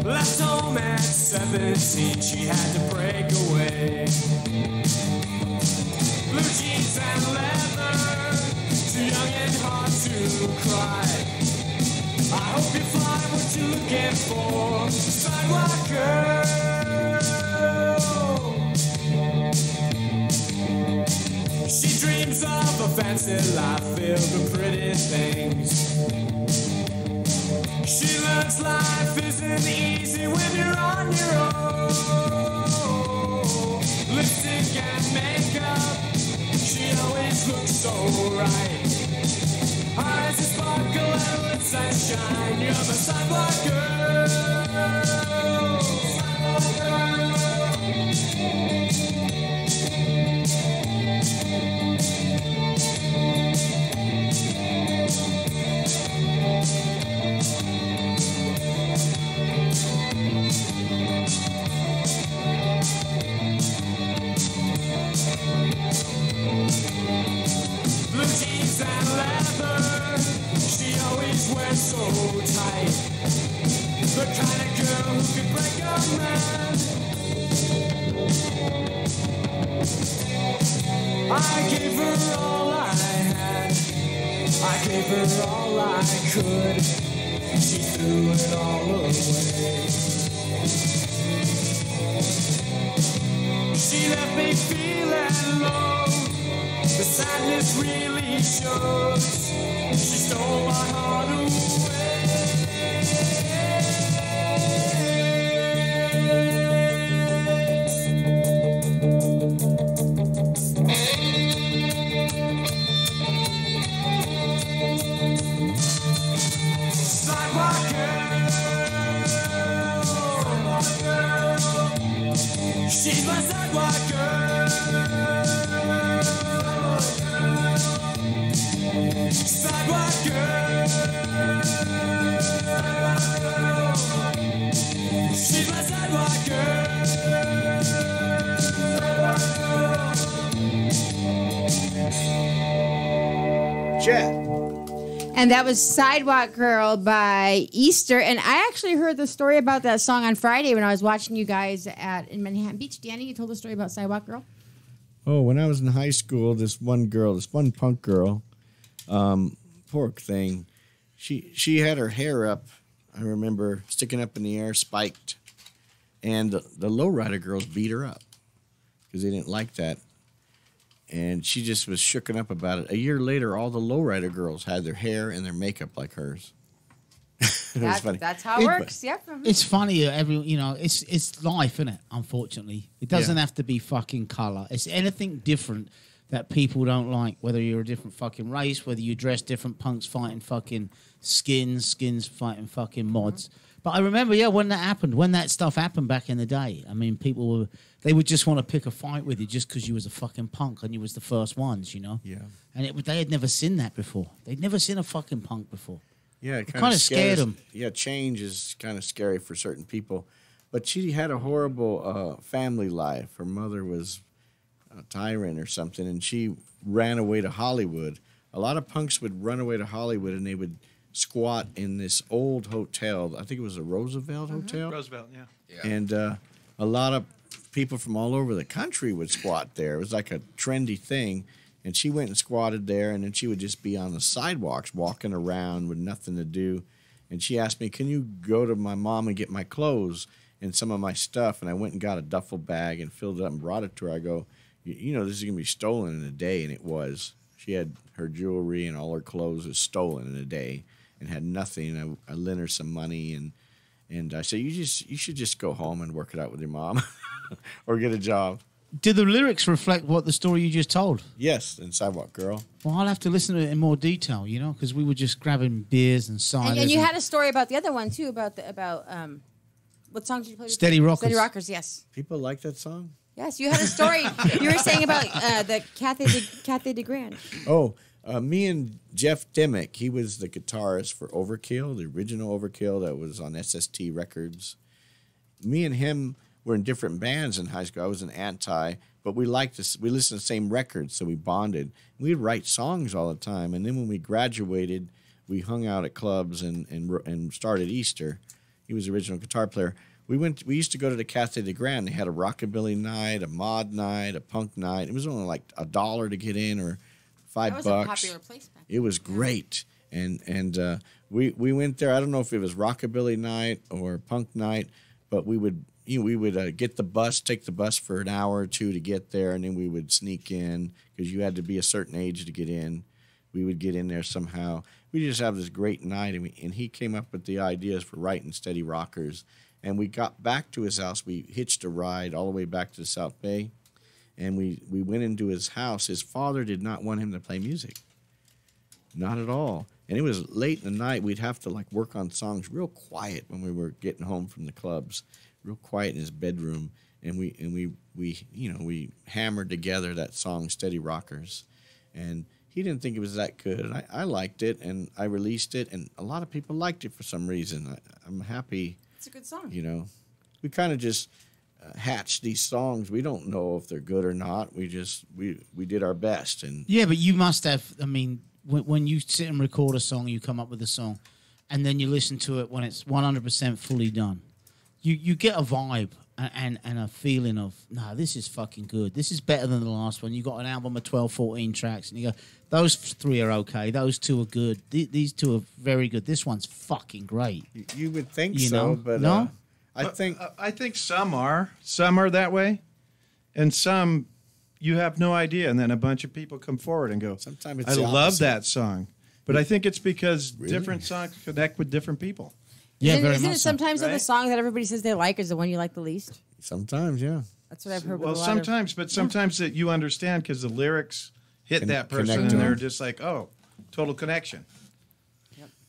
S3: Left home at 17, she had to break away. Blue jeans and leather, too young and hard to cry. I hope you find what you're looking for, sidewalk girl. She dreams of a fancy life filled with pretty things. She learns life isn't easy when you're on your own. Lipstick and makeup, she always right. Eyes that sparkle and let sunshine. You're my sidewalk girl. Blue jeans and leather, she always wears so tight. The kind of girl who could break a man. I gave her all I had. I gave her all I could. She threw it all away. She left me feeling low. The sadness really shows. She stole my heart away. Sidewalk girl. She's my sidewalk girl. Sidewalk girl. She's my sidewalk girl.
S1: Jet.
S7: And that was Sidewalk Girl by Easter. And I actually heard the story about that song on Friday when I was watching you guys in Manhattan Beach. Danny, you told the story about Sidewalk Girl?
S1: Oh, when I was in high school, this one punk girl, poor thing, she had her hair up, I remember, sticking up in the air, spiked. And the lowrider girls beat her up because they didn't like that. And she just was shooken up about it. A year later, all the lowrider girls had their hair and their makeup like hers. It was funny.
S7: That's how it works. Yep.
S8: It's funny. It's life, isn't it? Unfortunately, it doesn't have to be fucking color. It's anything different that people don't like. Whether you're a different fucking race, whether you dress different, punks fighting fucking skins fighting fucking mods. But I remember, when that happened, when that stuff happened back in the day. I mean, they would just want to pick a fight with you just because you was a fucking punk and you was the first ones, you know.
S1: Yeah.
S8: And they had never seen that before. They'd never seen a fucking punk before.
S1: Yeah, it
S8: kind of scared them.
S1: Yeah, change is kind of scary for certain people. But she had a horrible family life. Her mother was a tyrant or something, and she ran away to Hollywood. A lot of punks would run away to Hollywood, and they would squat in this old hotel. I think it was a Roosevelt Hotel.
S5: Roosevelt, yeah.
S1: And a lot of people from all over the country would squat there. It was like a trendy thing. And she went and squatted there, and then she would just be on the sidewalks walking around with nothing to do. And she asked me, can you go to my mom and get my clothes and some of my stuff? And I went and got a duffel bag and filled it up and brought it to her. I go, you know, this is going to be stolen in a day. And it was. She had her jewelry and all her clothes was stolen in a day and had nothing. I lent her some money, and I said, you should just go home and work it out with your mom or get a job.
S8: Did the lyrics reflect what the story you just told?
S1: Yes, in Sidewalk Girl.
S8: Well, I'll have to listen to it in more detail, you know, because we were just grabbing beers and ciders.
S7: And you had a story about the other one too, about what song did you play?
S8: Steady Rockers.
S7: Steady Rockers, yes.
S1: People like that song?
S7: Yes, you had a story. You were saying about the Cathay de Grand.
S1: Oh, me and Jeff Dimmick, he was the guitarist for Overkill, the original Overkill that was on SST Records. Me and him were in different bands in high school. I was an anti, but we liked this. We listened to the same records, so we bonded. We'd write songs all the time, and then when we graduated, we hung out at clubs and started Easter. He was the original guitar player. We used to go to the Cathay de Grand. They had a rockabilly night, a mod night, a punk night. It was only like $1 to get in or $5.
S7: That was a popular place back then.
S1: It was great, and we went there. I don't know if it was rockabilly night or punk night, but we would get the bus, take the bus for an hour or two to get there, and then we would sneak in because you had to be a certain age to get in. We would get in there somehow. We just have this great night, and he came up with the ideas for writing Steady Rockers. And we got back to his house. We hitched a ride all the way back to the South Bay, and we went into his house. His father did not want him to play music. Not at all. And it was late in the night. We'd have to like work on songs real quiet when we were getting home from the clubs, real quiet in his bedroom. And we hammered together that song "Steady Rockers," and he didn't think it was that good. And I liked it, and I released it, and a lot of people liked it for some reason. I'm happy.
S4: It's a good song.
S1: You know, we kind of just hatch these songs. We don't know if they're good or not. We did our best. And
S8: yeah, but you must have. I mean, when you sit and record a song, you come up with a song, and then you listen to it when it's 100% fully done. You get a vibe and a feeling of, no, this is fucking good. This is better than the last one. You got an album of 12, 14 tracks, and you go, those 3 are okay. Those 2 are good. These 2 are very good. This one's fucking great.
S1: you would think
S8: You
S1: so,
S8: know?
S1: but
S8: No?
S1: I think
S5: I think some are that way, and some you have no idea, and then a bunch of people come forward and go,
S1: Sometimes it's
S5: I
S1: the
S5: love
S1: opposite.
S5: that song. But I think it's because
S1: Really?
S5: different songs connect with different people.
S8: Yeah,
S7: Isn't,
S8: very
S7: isn't
S8: much
S7: it
S8: so.
S7: sometimes that the
S5: Right?
S7: song that everybody says they like is the one you like the least?
S1: sometimes, yeah.
S7: That's what I've heard.
S5: Well,
S7: with a lot
S5: sometimes, but sometimes that you understand because the lyrics hit that person,
S1: connect
S5: and
S1: to
S5: they're
S1: them.
S5: just like, oh, total connection.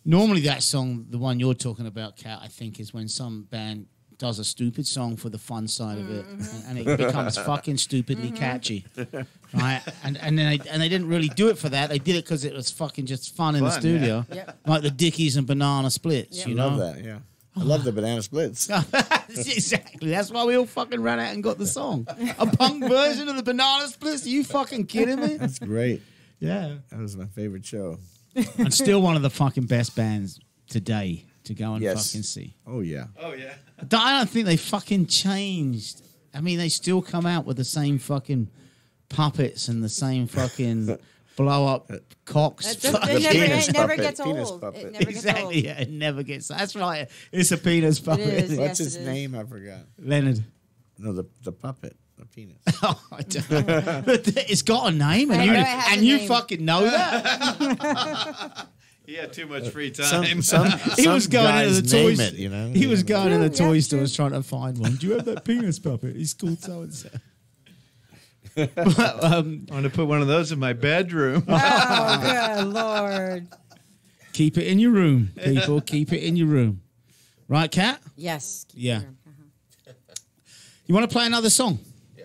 S8: Normally, that song, the one you're talking about, Kat, I think, is when some band does a stupid song for the fun side of it, and it becomes fucking stupidly catchy, right? And then they didn't really do it for that. They did it because it was fucking just fun in the
S5: Fun,
S8: studio,
S7: yeah. Yep.
S8: like the Dickies and Banana Splits.
S7: Yep.
S8: You
S1: I
S8: know,
S1: love that, yeah. I love the banana splits.
S8: exactly. That's why we all fucking ran out and got the song. A punk version of the Banana Splits? Are you fucking kidding me?
S1: That's great.
S8: Yeah.
S1: That was my favorite show.
S8: And still one of the fucking best bands today to go and
S1: Yes.
S8: fucking see.
S1: Oh, yeah.
S5: Oh, yeah.
S8: I don't think they fucking changed. I mean, they still come out with the same fucking puppets and the same fucking blow up cocks.
S7: It never,
S1: penis
S7: it never
S1: puppet,
S7: gets
S1: penis
S7: old.
S1: puppet.
S7: It never gets
S8: Exactly.
S7: old.
S8: Yeah, it never gets. That's right. It's a penis puppet.
S7: is.
S1: What's
S7: Yes,
S1: his
S7: it is.
S1: name? I forgot.
S8: Leonard.
S1: No, the puppet, the penis.
S8: Oh, I don't know. But it's got a name, and
S7: I
S8: you
S7: know it has
S8: and
S7: a
S8: you
S7: name.
S8: fucking know that.
S5: He had too much free time.
S8: He was going into the toy.
S1: It, you know?
S8: He was going in the toy
S7: Yeah,
S8: stores trying to find one. Do you have that penis puppet? He's called so and so.
S5: I want to put one of those in my bedroom.
S7: Oh, good Lord.
S8: Keep it in your room, people. Keep it in your room. Right, Kat?
S7: Yes.
S8: Yeah. You want to play another song?
S2: Yeah.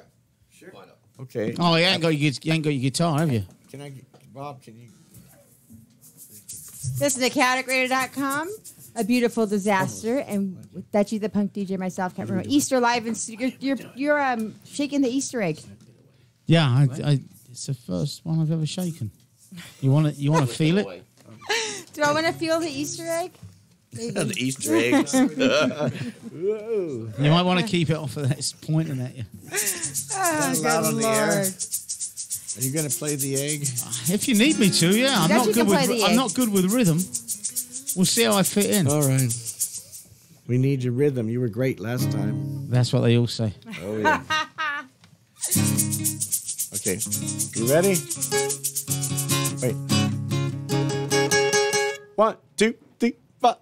S2: Sure. Why not?
S1: Okay.
S8: Oh, you ain't got your guitar, have you?
S1: Can I, Bob, can you?
S7: Listen to chaoticradio.com, A Beautiful Disaster, and with Dutchie the Punk DJ, myself, can't remember. Easter Live, and you're shaking the Easter egg.
S8: Yeah, it's the first one I've ever shaken. You want to feel it?
S7: Do I want to feel the Easter egg?
S1: The Easter eggs. Whoa.
S8: You might want to keep it off of that. It's pointing at you.
S7: Oh,
S1: Is that
S7: good
S1: on the air?
S7: Lord.
S1: Are you going to play the egg?
S8: If you need me to, yeah. I'm
S7: Yes,
S8: not
S7: you
S8: good
S7: can play
S8: with.
S7: the
S8: I'm
S7: egg.
S8: not good with rhythm. We'll see how I fit in.
S1: All right. We need your rhythm. You were great last time.
S8: That's what they all say.
S1: Oh, yeah. Okay. You ready? Wait. 1, 2, 3, 4.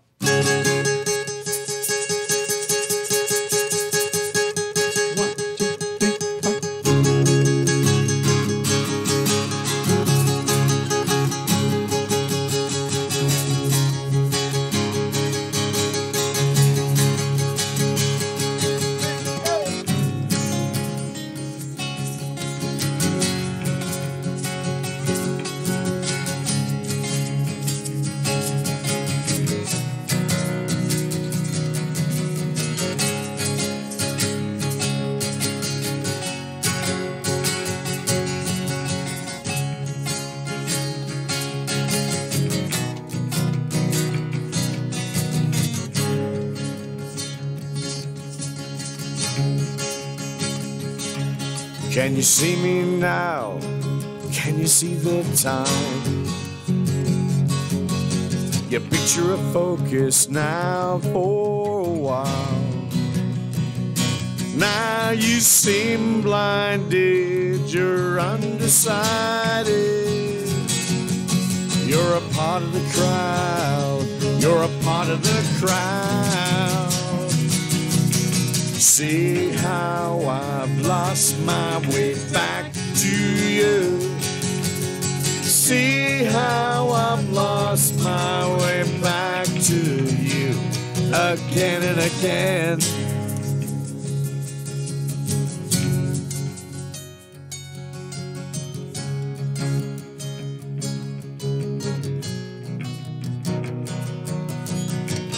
S1: Can you see me now? Can you see the time? Your picture of focus now for a while. Now you seem blinded, you're undecided. You're a part of the crowd, you're a part of the crowd. See how I've lost my way back to you. See how I've lost my way back to you again and again.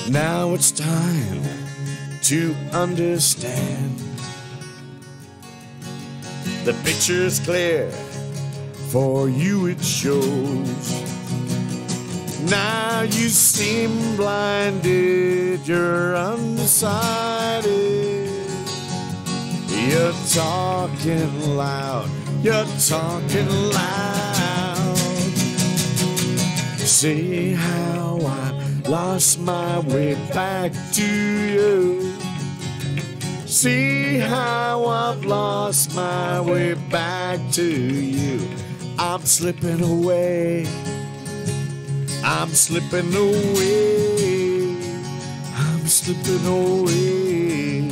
S1: Now it's time to understand. The picture's clear, for you it shows. Now you seem blinded, you're undecided. You're talking loud, you're talking loud. See how I lost my way back to you. See how I've lost my way back to you. I'm slipping away. I'm slipping away. I'm slipping away.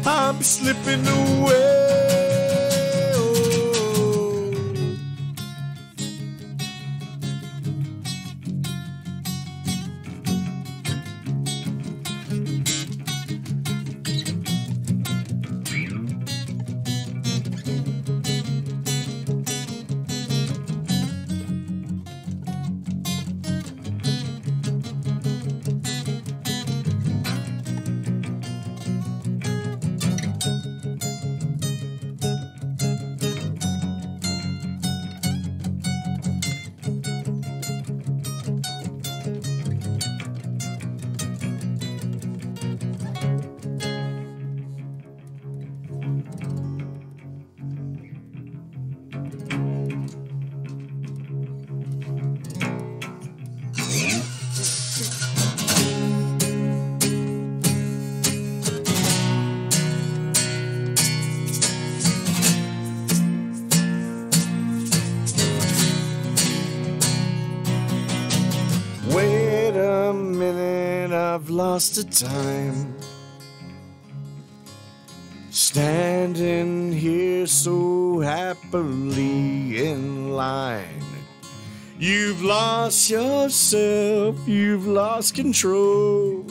S1: I'm slipping away. Wait a minute, I've lost the time. Standing here so happily in line. You've lost yourself, you've lost control.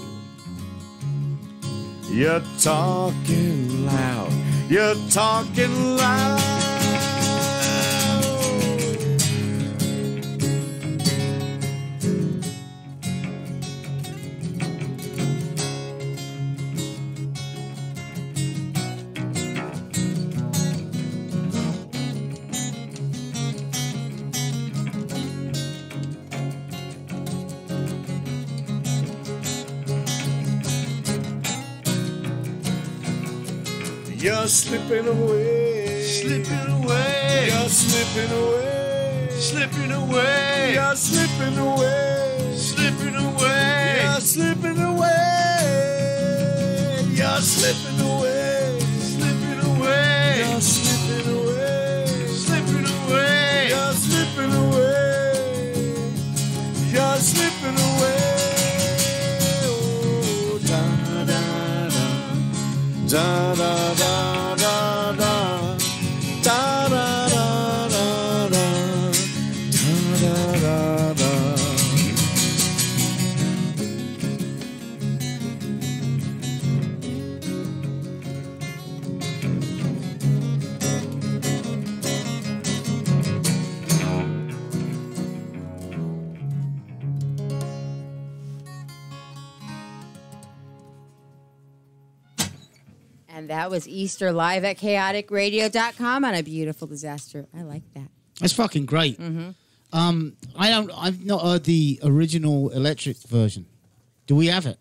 S1: You're talking loud, you're talking loud. You're slipping away,
S5: Slipping away,
S1: you're slipping away,
S5: slipping away,
S1: you're slipping away,
S5: slipping away.
S1: you're slipping away, you're slipping away,
S5: Slipping away,
S1: you're slipping away,
S5: slipping away.
S1: you're slipping away, you're slipping away. Oh, da da da da da da da da da da da da da da da da.
S7: And that was Easter live at chaoticradio.com on a beautiful disaster. I like that.
S8: That's fucking great. I've not heard the original electric version. Do we have it?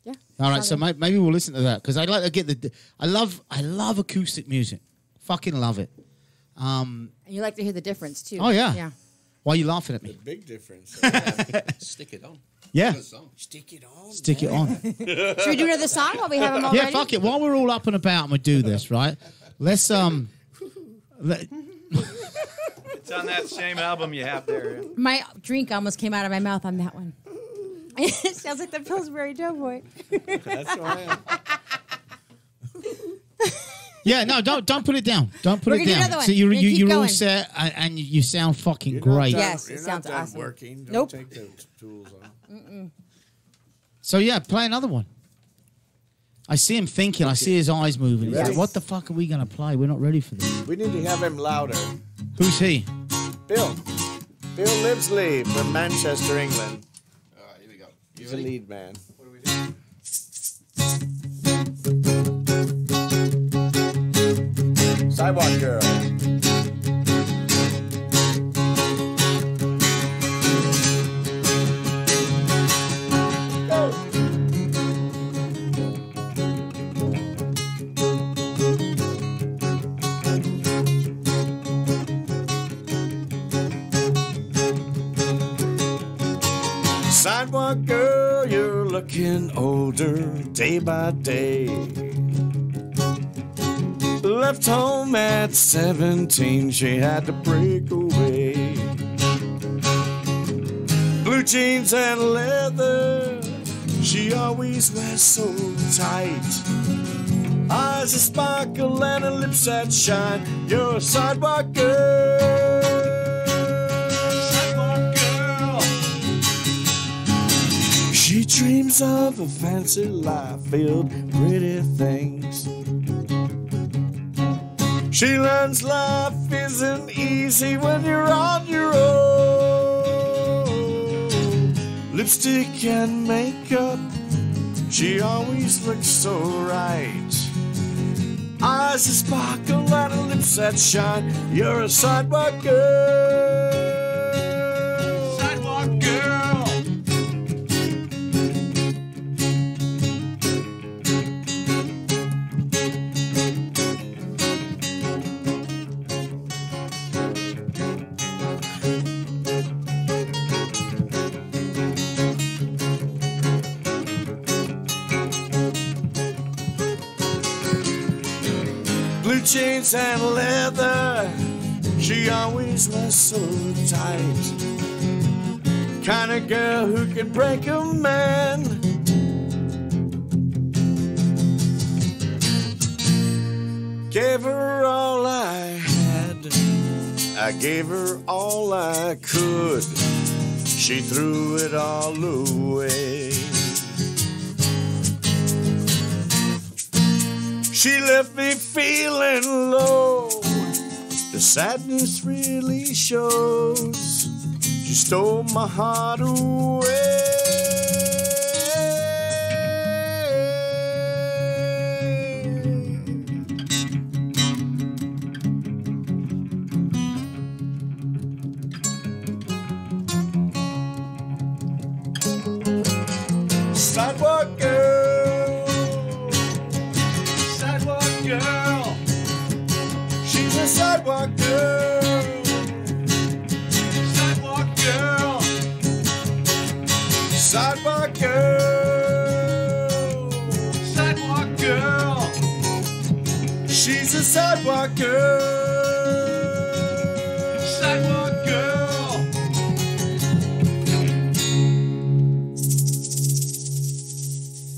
S7: Yeah.
S8: All right, so maybe we'll listen to that because I'd like to get the. I love acoustic music. Fucking love it.
S7: And you like to hear the difference too.
S8: Oh yeah.
S7: Yeah.
S8: Why are you laughing at me?
S1: Big difference.
S2: Stick it on.
S8: Yeah.
S2: Good song.
S1: Stick it on.
S8: Stick it on.
S7: Should we do another song while we have them all
S8: Yeah,
S7: ready?
S8: fuck it. While we're all up and about and we do this, right? Let's
S5: It's on that same album you have there.
S7: My drink almost came out of my mouth on that one. It sounds like the Pillsbury Doughboy.
S1: That's why.
S8: Yeah, no, don't put it down. Don't put
S7: We're
S8: it
S7: gonna do
S8: down.
S7: another one.
S8: So
S7: We're gonna keep
S8: you're all
S7: going.
S8: set, and you sound fucking
S1: You're not
S8: great.
S1: done-
S7: Yes, it
S1: you're
S7: sounds
S1: not done
S7: awesome.
S1: working. Don't
S7: Nope.
S1: take the tools off.
S8: So yeah, play another one. I see him thinking. I see his eyes moving. He's
S1: Ready?
S8: like, what the fuck are we gonna play? We're not ready for this.
S1: We need to have him louder.
S8: Who's he?
S1: Bill. Bill Livesley from Manchester, England.
S2: All right, here we go. You
S1: He's the
S2: ready?
S1: lead man.
S2: What do we do?
S1: Sidewalk Girl. Go. Sidewalk girl, you're looking older day by day. Left home at 17, she had to break away. Blue jeans and leather, she always wears so tight. Eyes that sparkle and her lips that shine. You're a sidewalk girl. Sidewalk girl. She dreams of a fancy life filled with pretty things. She learns life isn't easy when you're on your own. Lipstick and makeup, she always looks so right. Eyes that sparkle and her lips that shine. You're a sidewalk girl. Sidewalk girl. Blue jeans and leather, she always wears so tight. Kind of girl who can break a man. Gave her all I had, I gave her all I could. She threw it all away. She left me feeling low. The sadness really shows. She stole my heart away. Sidewalk girl. Sidewalk girl. She's a sidewalk girl. Sidewalk girl. Sidewalk girl. Sidewalk girl. She's a sidewalk girl. Sidewalk girl.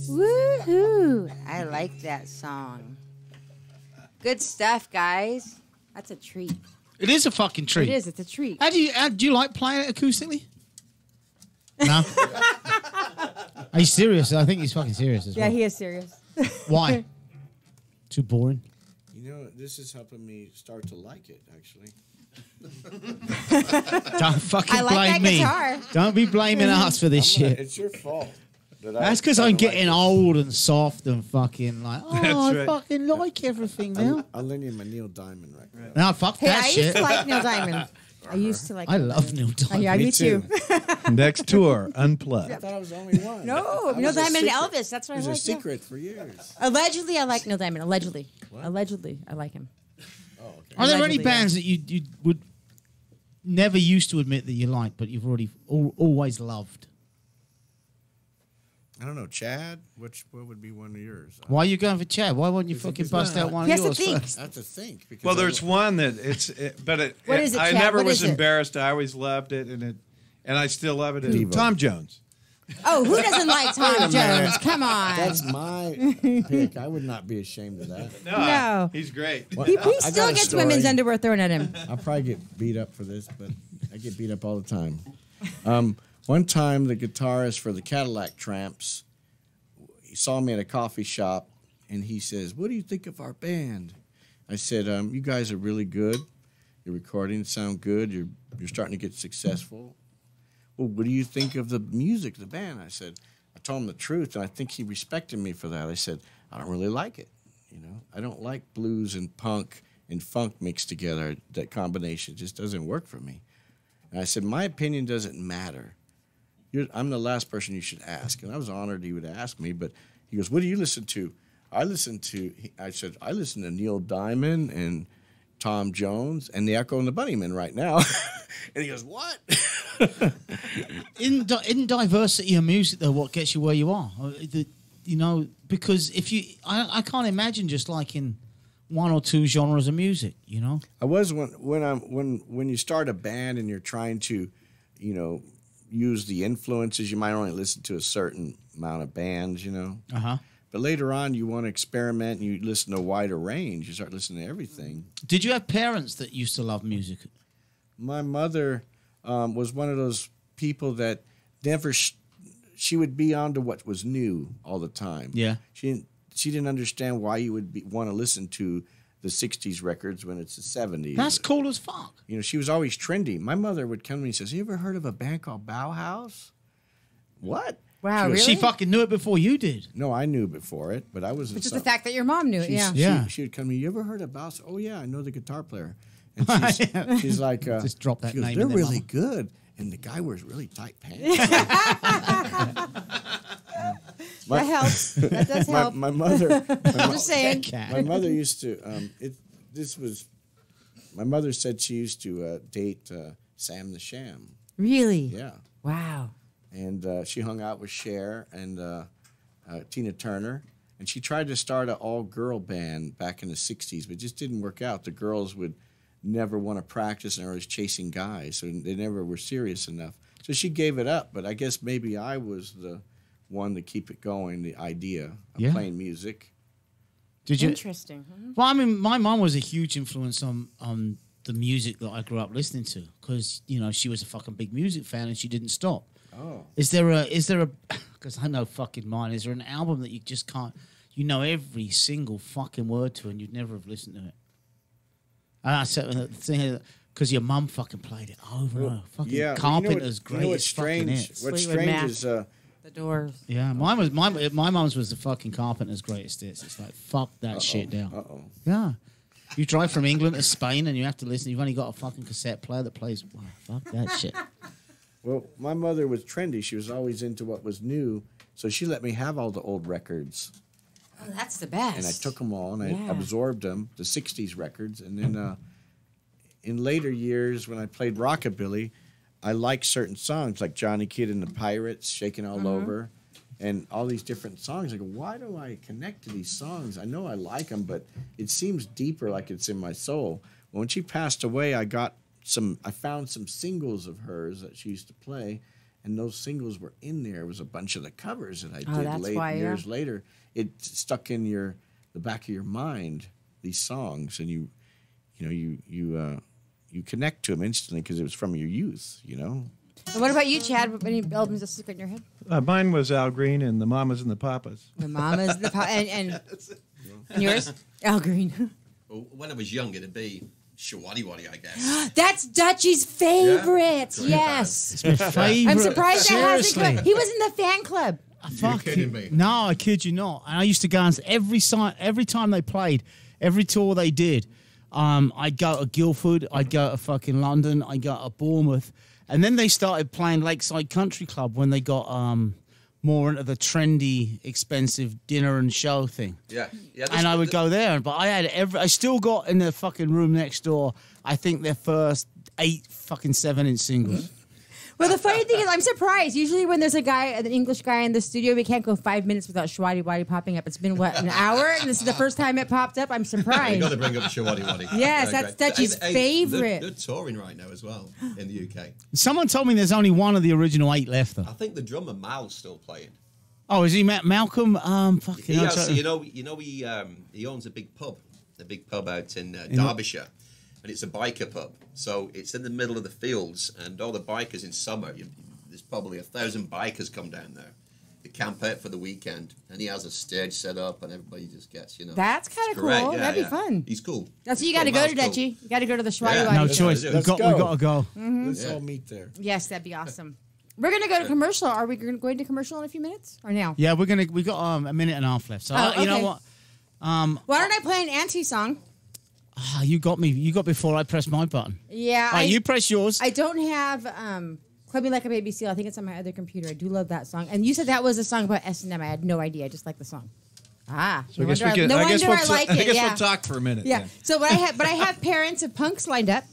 S7: Woohoo! I like that song. Good stuff, guys. That's a treat.
S8: It is a fucking treat.
S7: It is. It's a treat.
S8: How do you like playing it acoustically? No. Are you serious? I think he's fucking serious as
S7: Yeah,
S8: well.
S7: he is serious.
S8: Why? Too boring.
S1: You know, this is helping me start to like it, actually.
S8: Don't fucking
S7: I like
S8: blame
S7: that
S8: me.
S7: guitar.
S8: Don't be blaming us for this shit.
S1: It's your fault.
S8: That's because I'm getting old and soft and fucking like, oh,
S5: That's
S8: I
S5: right.
S8: fucking like everything now.
S1: I'll lend you my Neil Diamond record.
S8: No, fuck
S7: Hey,
S8: that
S7: I
S8: shit.
S7: used to like Neil Diamond. I used to like.
S8: I
S7: Neil
S8: love
S7: Diamond.
S8: Neil
S7: Oh,
S8: Diamond.
S7: yeah, me too.
S5: Next tour, Unplugged.
S1: I thought I was the only one.
S7: No,
S1: That
S7: Neil
S1: was a
S7: Diamond and
S1: secret.
S7: Elvis. That's what
S1: It was
S7: I
S1: a
S7: like. yeah.
S1: secret for years.
S7: Allegedly, I like Neil Diamond. Allegedly. Allegedly, I like him.
S1: Oh, okay.
S8: Are there any
S7: Allegedly,
S8: bands that you would never used to admit that you liked, but you've already always loved?
S1: I don't know, Chad. What would be one of yours?
S8: Why are you going for Chad? Why won't you fucking bust out one
S7: He
S8: of
S7: has to
S8: yours
S7: think.
S8: first?
S1: I have to think. Because
S5: Well,
S1: I
S5: there's
S1: don't-
S5: one that
S7: What is it,
S5: I
S7: Chad?
S5: never
S7: What
S5: was
S7: is it?
S5: embarrassed. I always loved it, and I still love it.
S1: Devo.
S5: Tom Jones.
S7: Oh, who doesn't like Tom Jones? Come on.
S1: That's my pick. I would not be ashamed of that.
S7: No.
S5: He's great.
S1: Well,
S7: He
S1: I got
S7: still
S1: a
S7: gets
S1: story.
S7: women's underwear thrown at him.
S1: I'll probably get beat up for this, but I get beat up all the time. One time, the guitarist for the Cadillac Tramps, he saw me at a coffee shop, and he says, "What do you think of our band?" I said, "You guys are really good. Your recordings sound good. You're starting to get successful. Well, what do you think of the music, the band?" I said, I told him the truth, and I think he respected me for that. I said, "I don't really like it. I don't like blues and punk and funk mixed together. That combination just doesn't work for me." And I said, "My opinion doesn't matter. I'm the last person you should ask." And I was honored he would ask me, but he goes, "What do you listen to?" I said, "I listen to Neil Diamond and Tom Jones and the Echo and the Bunnymen right now." And he goes, "What?"
S8: In diversity of music, though, what gets you where you are? Because I can't imagine just liking one or two genres of music.
S1: I was when you start a band and you're trying to, use the influences. You might only listen to a certain amount of bands, But later on, you want to experiment and you listen to a wider range. You start listening to everything.
S8: Did you have parents that used to love music?
S1: My mother was one of those people that never. She would be on to what was new all the time.
S8: Yeah.
S1: She didn't understand why you would want to listen to the 60s records when it's the 70s.
S8: That's cool as fuck.
S1: She was always trendy. My mother would come to me and says, "You ever heard of a band called Bauhaus?" What?
S7: Wow,
S1: She
S7: really?
S1: goes,
S8: She fucking knew it before you did.
S1: No, I knew before it, but I was.
S4: Which is the fact that your mom knew it, yeah.
S8: Yeah.
S1: She would come to me, "You ever heard of Bauhaus?" "Oh, yeah, I know the guitar player." And she's like,
S8: Just drop that
S1: she goes,
S8: name
S1: "They're
S8: in there,
S1: really
S8: Mama."
S1: good. And the guy wears really tight pants.
S4: That helps. That does help.
S1: My mother.
S4: I'm just saying.
S1: My mother used to. My mother said she used to date Sam the Sham.
S7: Really?
S1: Yeah,
S7: Wow.
S1: and she hung out with Cher and Tina Turner, and she tried to start an all-girl band back in the '60s, but it just didn't work out. The girls would never want to practice, and they were always chasing guys, so they never were serious enough. So she gave it up. But I guess maybe I was the one to keep it going. The idea of playing music.
S8: Did you?
S4: Interesting. Mhm.
S8: Well, I mean, my mom was a huge influence on the music that I grew up listening to because she was a fucking big music fan and she didn't stop.
S1: Oh.
S8: Is there a because I know fucking mine. Is there an album that you just can't? You know every single fucking word to and you'd never have listened to it. And I said the thing because your mum fucking played it over and over. Fucking Carpenter's greatest
S1: what's
S8: fucking
S1: strange?
S8: hits.
S1: What's
S4: Fleetwood
S1: strange
S4: Mac.
S1: is
S4: The Doors.
S8: Yeah, mine was my mum's was the fucking Carpenter's greatest hits. It's like fuck that shit down.
S1: Uh-oh.
S8: Yeah. You drive from England to Spain and you have to listen. You've only got a fucking cassette player that plays. Wow, fuck that shit.
S1: Well, my mother was trendy. She was always into what was new, so she let me have all the old records,
S4: Oh, that's the best.
S1: and I took them all and I
S4: Yeah.
S1: absorbed them, the '60s records, and then in later years when I played rockabilly, I liked certain songs like Johnny Kidd and the Pirates, Shaking All Over, and all these different songs. I go, why do I connect to these songs? I know I like them, but it seems deeper, like it's in my soul. When she passed away, I found some singles of hers that she used to play, and those singles were in there. It was a bunch of the covers that I
S4: Oh,
S1: did
S4: that's why,
S1: years later. It stuck in the back of your mind, these songs, and you connect to them instantly because it was from your youth,
S4: And what about you, Chad? Any albums that stick in your head?
S5: Mine was Al Green and the Mamas and the Papas.
S4: The Mamas, and yours? Al Green.
S2: Well, when I was young, it'd be Shawadi Waddy, I guess.
S4: That's Dutchie's favorite.
S2: Great
S4: Yes.
S8: My favorite.
S4: I'm surprised that hasn't
S8: Seriously.
S4: come. He was in the fan club.
S2: Kidding me?
S8: No, I kid you not. And I used to go and every time they played, every tour they did, I'd go to Guildford, I'd go to fucking London, I'd go to Bournemouth, and then they started playing Lakeside Country Club when they got more into the trendy, expensive dinner and show thing.
S2: Yeah.
S8: And I would go there, but I still got in the fucking room next door, I think their first 8 fucking 7-inch singles.
S7: Well, the funny thing is, I'm surprised. Usually, when there's an English guy in the studio, we can't go 5 minutes without Shwadi Wadi popping up. It's been, what, an hour? And this is the first time it popped up. I'm surprised.
S2: You've got to bring up Shawadi Wadi.
S7: Yes, that's Dutchie's favorite.
S2: They're touring right now as well in the UK.
S8: Someone told me there's only one of the original 8 left, though.
S2: I think the drummer Mal's still playing.
S8: Oh, is he Malcolm? Fucking
S2: He
S8: hell,
S2: has,
S8: so-
S2: he owns a big pub out in Derbyshire, and it's a biker pub. So it's in the middle of the fields, and all the bikers in summer, there's probably 1,000 bikers come down there. They camp out for the weekend, and he has a stage set up, and everybody just gets,
S7: That's kind of
S2: it's
S7: cool.
S2: great. Yeah,
S7: That'd be fun.
S2: He's cool.
S7: That's what you
S2: He's
S7: got to
S2: cool.
S7: go to,
S2: Mal's cool.
S7: Dutchie. You got to go to the Shwadi
S2: Yeah.
S7: Wadi.
S8: No
S2: Let's
S8: choice.
S2: do it.
S8: We got to go.
S1: Let's all meet there.
S7: Yes, that'd be awesome. We're going to go to commercial. Are we going to commercial in a few minutes or now?
S8: Yeah, we got a minute and a half left. So you know
S7: okay.
S8: what?
S7: Why don't I play an anti song?
S8: You got me. You got before I pressed my button.
S7: Yeah.
S8: All right, you press yours.
S7: I don't have Club Me Like a Baby Seal. I think it's on my other computer. I do love that song. And you said that was a song about S&M. I had no idea. I just like the song.
S5: So I guess we could.
S7: no
S5: I guess,
S7: wonder
S5: we'll,
S7: I like
S5: I
S7: it.
S5: guess
S7: Yeah.
S5: we'll talk for a minute.
S7: Yeah.
S5: then.
S7: So but I have Parents of Punks lined up.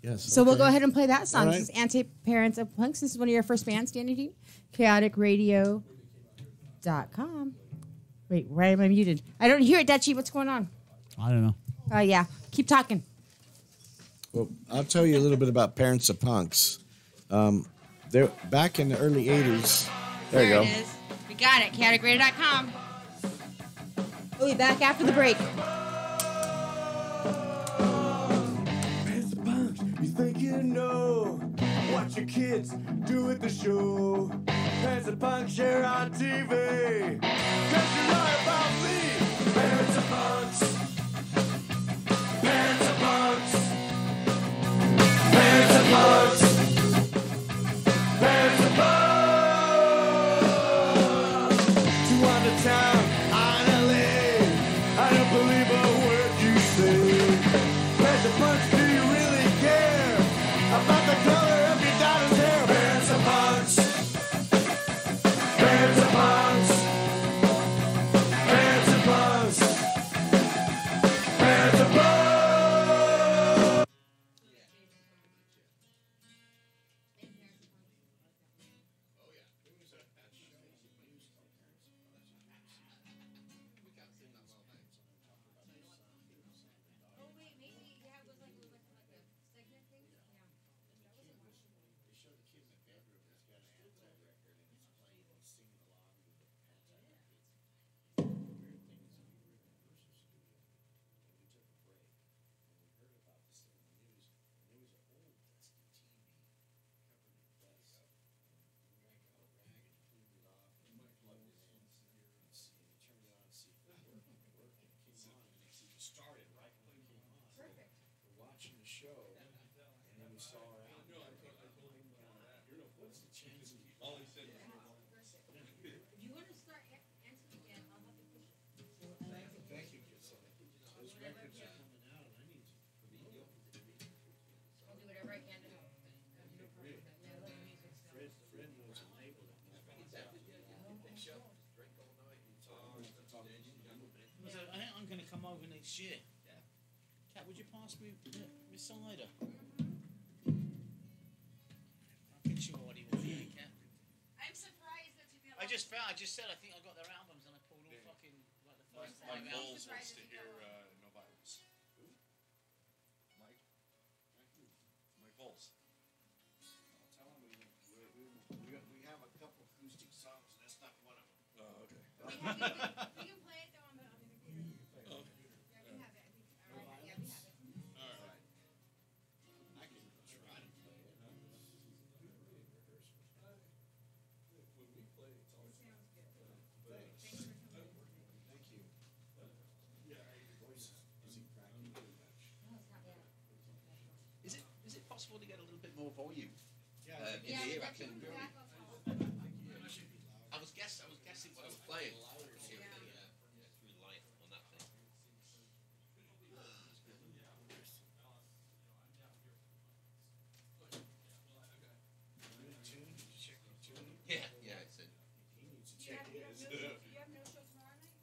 S1: Yes.
S7: So we'll go ahead and play that song.
S1: All right.
S7: This is Anti-Parents of Punks. This is one of your first bands, Danny Dean. Chaoticradio.com. Wait, why am I muted? I don't hear it, Dutchie. What's going on?
S8: I don't know.
S7: Oh, yeah. Keep talking.
S1: Well, I'll tell you a little bit about Parents of Punks. They're back in the early 80s. There you go.
S7: it is. We got it. Chaoticradio.com. We'll be back after the break.
S3: Parents of punks, you think you know what your kids do at the show. Parents of punks share on TV. Cause you lie about me. Parents of punks. Parents of punks. Parents of punks. Parents of punks. Two on the town, on LA. I don't believe a word you say. Parents of punks, do you really care about the color of your daughter's hair? Parents of punks. Parents of punks. Parents of punks. Parents of punks.
S8: I think I'm going to come over next year. Kat, would you pass me my cider? I'll get you what he was here, Kat.
S7: I'm surprised that you
S8: I just said I think I got their albums and I pulled all fucking like the first time out.
S6: Bowles wants to hear No Virus. Mike? Mike Bowles. Tell him we have a couple acoustic songs, and that's not one of them. Oh, okay.
S7: We can play it though on the computer. Yeah, we have it. All right. Yeah, we have it.
S6: All right. I can try to play it.
S2: Is it possible to get a little bit more volume? In
S7: Yeah,
S2: here, I
S7: that's
S2: can.
S7: back off.
S2: I was guessing what I was playing. Through light on that thing. Yeah, it's in.
S7: You have no show tomorrow night?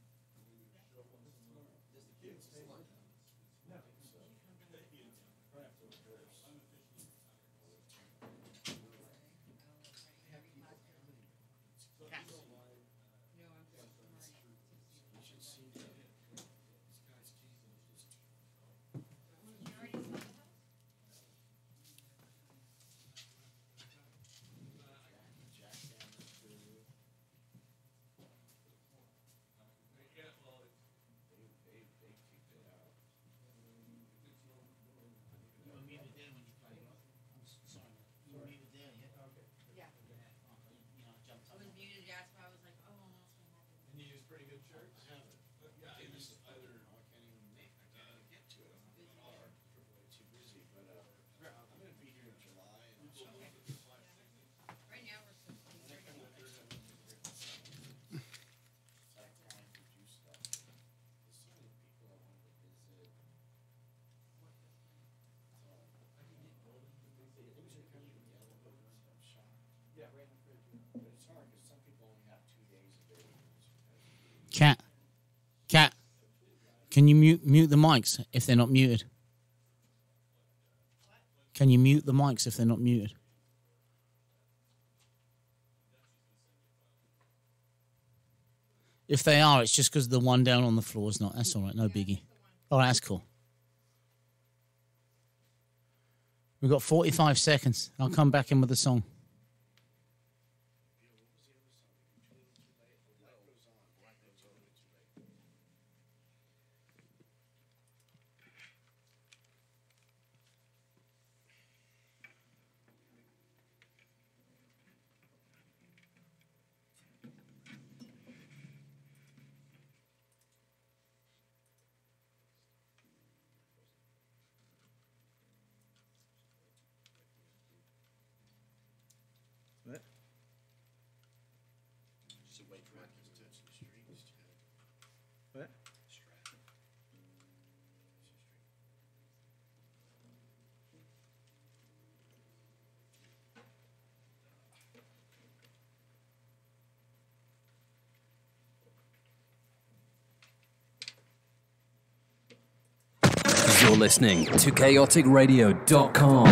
S8: Cat, can you mute the mics if they're not muted? Can you mute the mics if they're not muted? If they are, it's just because the one down on the floor is not. That's all right, no biggie. Oh, that's cool. We've got 45 seconds. I'll come back in with the song.
S9: You're listening to chaoticradio.com.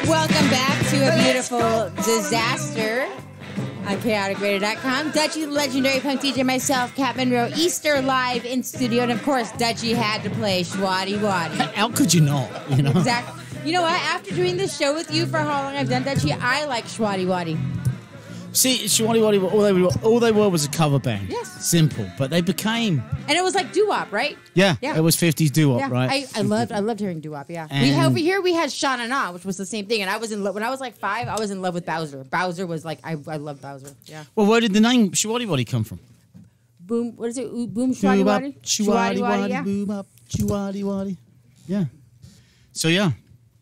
S7: Welcome back to a beautiful disaster on chaoticradio.com. Dutchy, the legendary punk DJ, myself, Cat Monroe, Easter live in studio, and of course, Dutchy had to play Schwaddy Waddy.
S8: How could you not? You know.
S7: Exactly. You know what? After doing this show with you for how long I've done Dutchy, I like Schwaddy Waddy.
S8: See, Shawty Waddy, all they were was a cover band.
S7: Yes.
S8: Simple, but they became.
S7: And it was like doo-wop, right?
S8: Yeah,
S7: Yeah.
S8: it was 50s doo-wop,
S7: Yeah,
S8: right?
S7: I loved hearing doo-wop. Yeah,
S8: And-
S7: over here we had Sha Na Na, which was the same thing. And I was in love when I was like 5. I was in love with Bowser. Bowser was like I loved Bowser. Yeah.
S8: Well, where did the name Shawty Waddy come from?
S7: Boom. What is it? Boom Schwaddy Waddy.
S8: Shwaddy Waddy,
S7: Yeah.
S8: boom up, Shwaddy Waddy. Yeah. So yeah,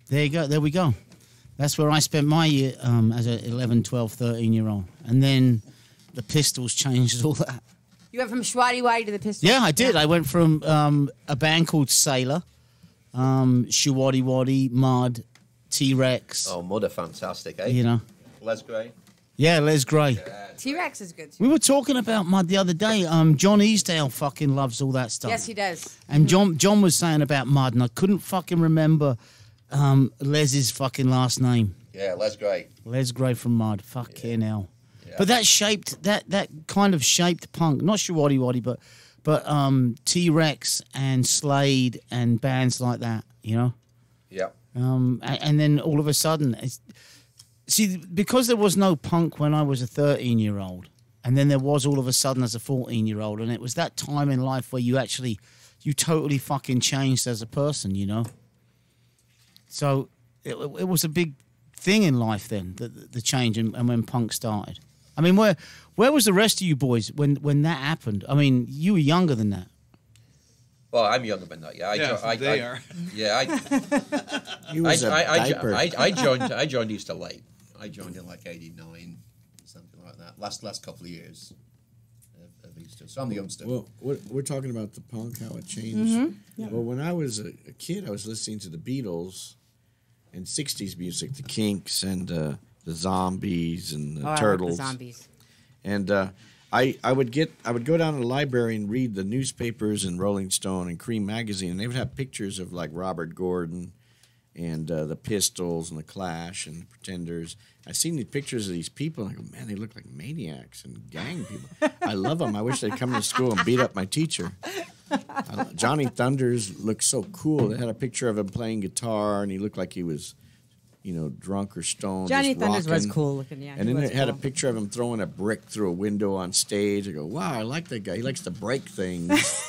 S8: there you go. There we go. That's where I spent my year as an 11, 12, 13-year-old. And then the Pistols changed all that.
S7: You went from Schwaddy Waddy to the Pistols.
S8: Yeah, I did. I went from a band called Sailor, Shwaddy Waddy, Mud, T-Rex.
S2: Oh, Mud are fantastic, eh?
S8: You know.
S2: Les Gray.
S8: Yeah, Les Gray.
S7: T-Rex is good too.
S8: We were talking about Mud the other day. John Easdale fucking loves all that stuff.
S7: Yes, he does.
S8: And John was saying about Mud, and I couldn't fucking remember Les's fucking last name.
S2: Yeah, Les Gray.
S8: Les Gray from Mud. Fucking hell.
S2: Yeah.
S8: But that shaped that kind of shaped punk. Not Shwaddy Waddy, but T-Rex and Slade and bands like that. You know.
S2: Yeah.
S8: And then all of a sudden, because there was no punk when I was a 13-year-old, and then there was all of a sudden as a 14-year-old, and it was that time in life where you totally fucking changed as a person, you know. So it was a big thing in life then, the change, and when punk started. I mean, where was the rest of you boys when that happened? I mean, you were younger than that.
S2: Well, I'm younger than that. Yeah,
S5: They are.
S2: Yeah,
S1: He was a diaper.
S2: I joined Easter late. I joined in like '89, something like that. Last couple of years of Easter. So I'm the youngster.
S1: Well, we're talking about the punk, how it changed.
S7: Mm-hmm. Yeah.
S1: Well, when I was a kid, I was listening to the Beatles and 60s music, the Kinks and the Zombies and the
S7: I like
S1: Turtles.
S7: the Zombies.
S1: And I would go down to the library and read the newspapers and Rolling Stone and Cream magazine, and they would have pictures of like Robert Gordon and the Pistols and the Clash and the Pretenders. I seen the pictures of these people, and I go, man, they look like maniacs and gang people. I love them. I wish they'd come to school and beat up my teacher. Johnny Thunders looked so cool. They had a picture of him playing guitar, and he looked like he was, drunk or stoned.
S7: Johnny
S1: just
S7: Thunders was
S1: rocking.
S7: cool looking. Yeah.
S1: And
S7: he
S1: then
S7: was
S1: they had a
S7: cool.
S1: picture of him throwing a brick through a window on stage. I go, wow, I like that guy. He likes to break things.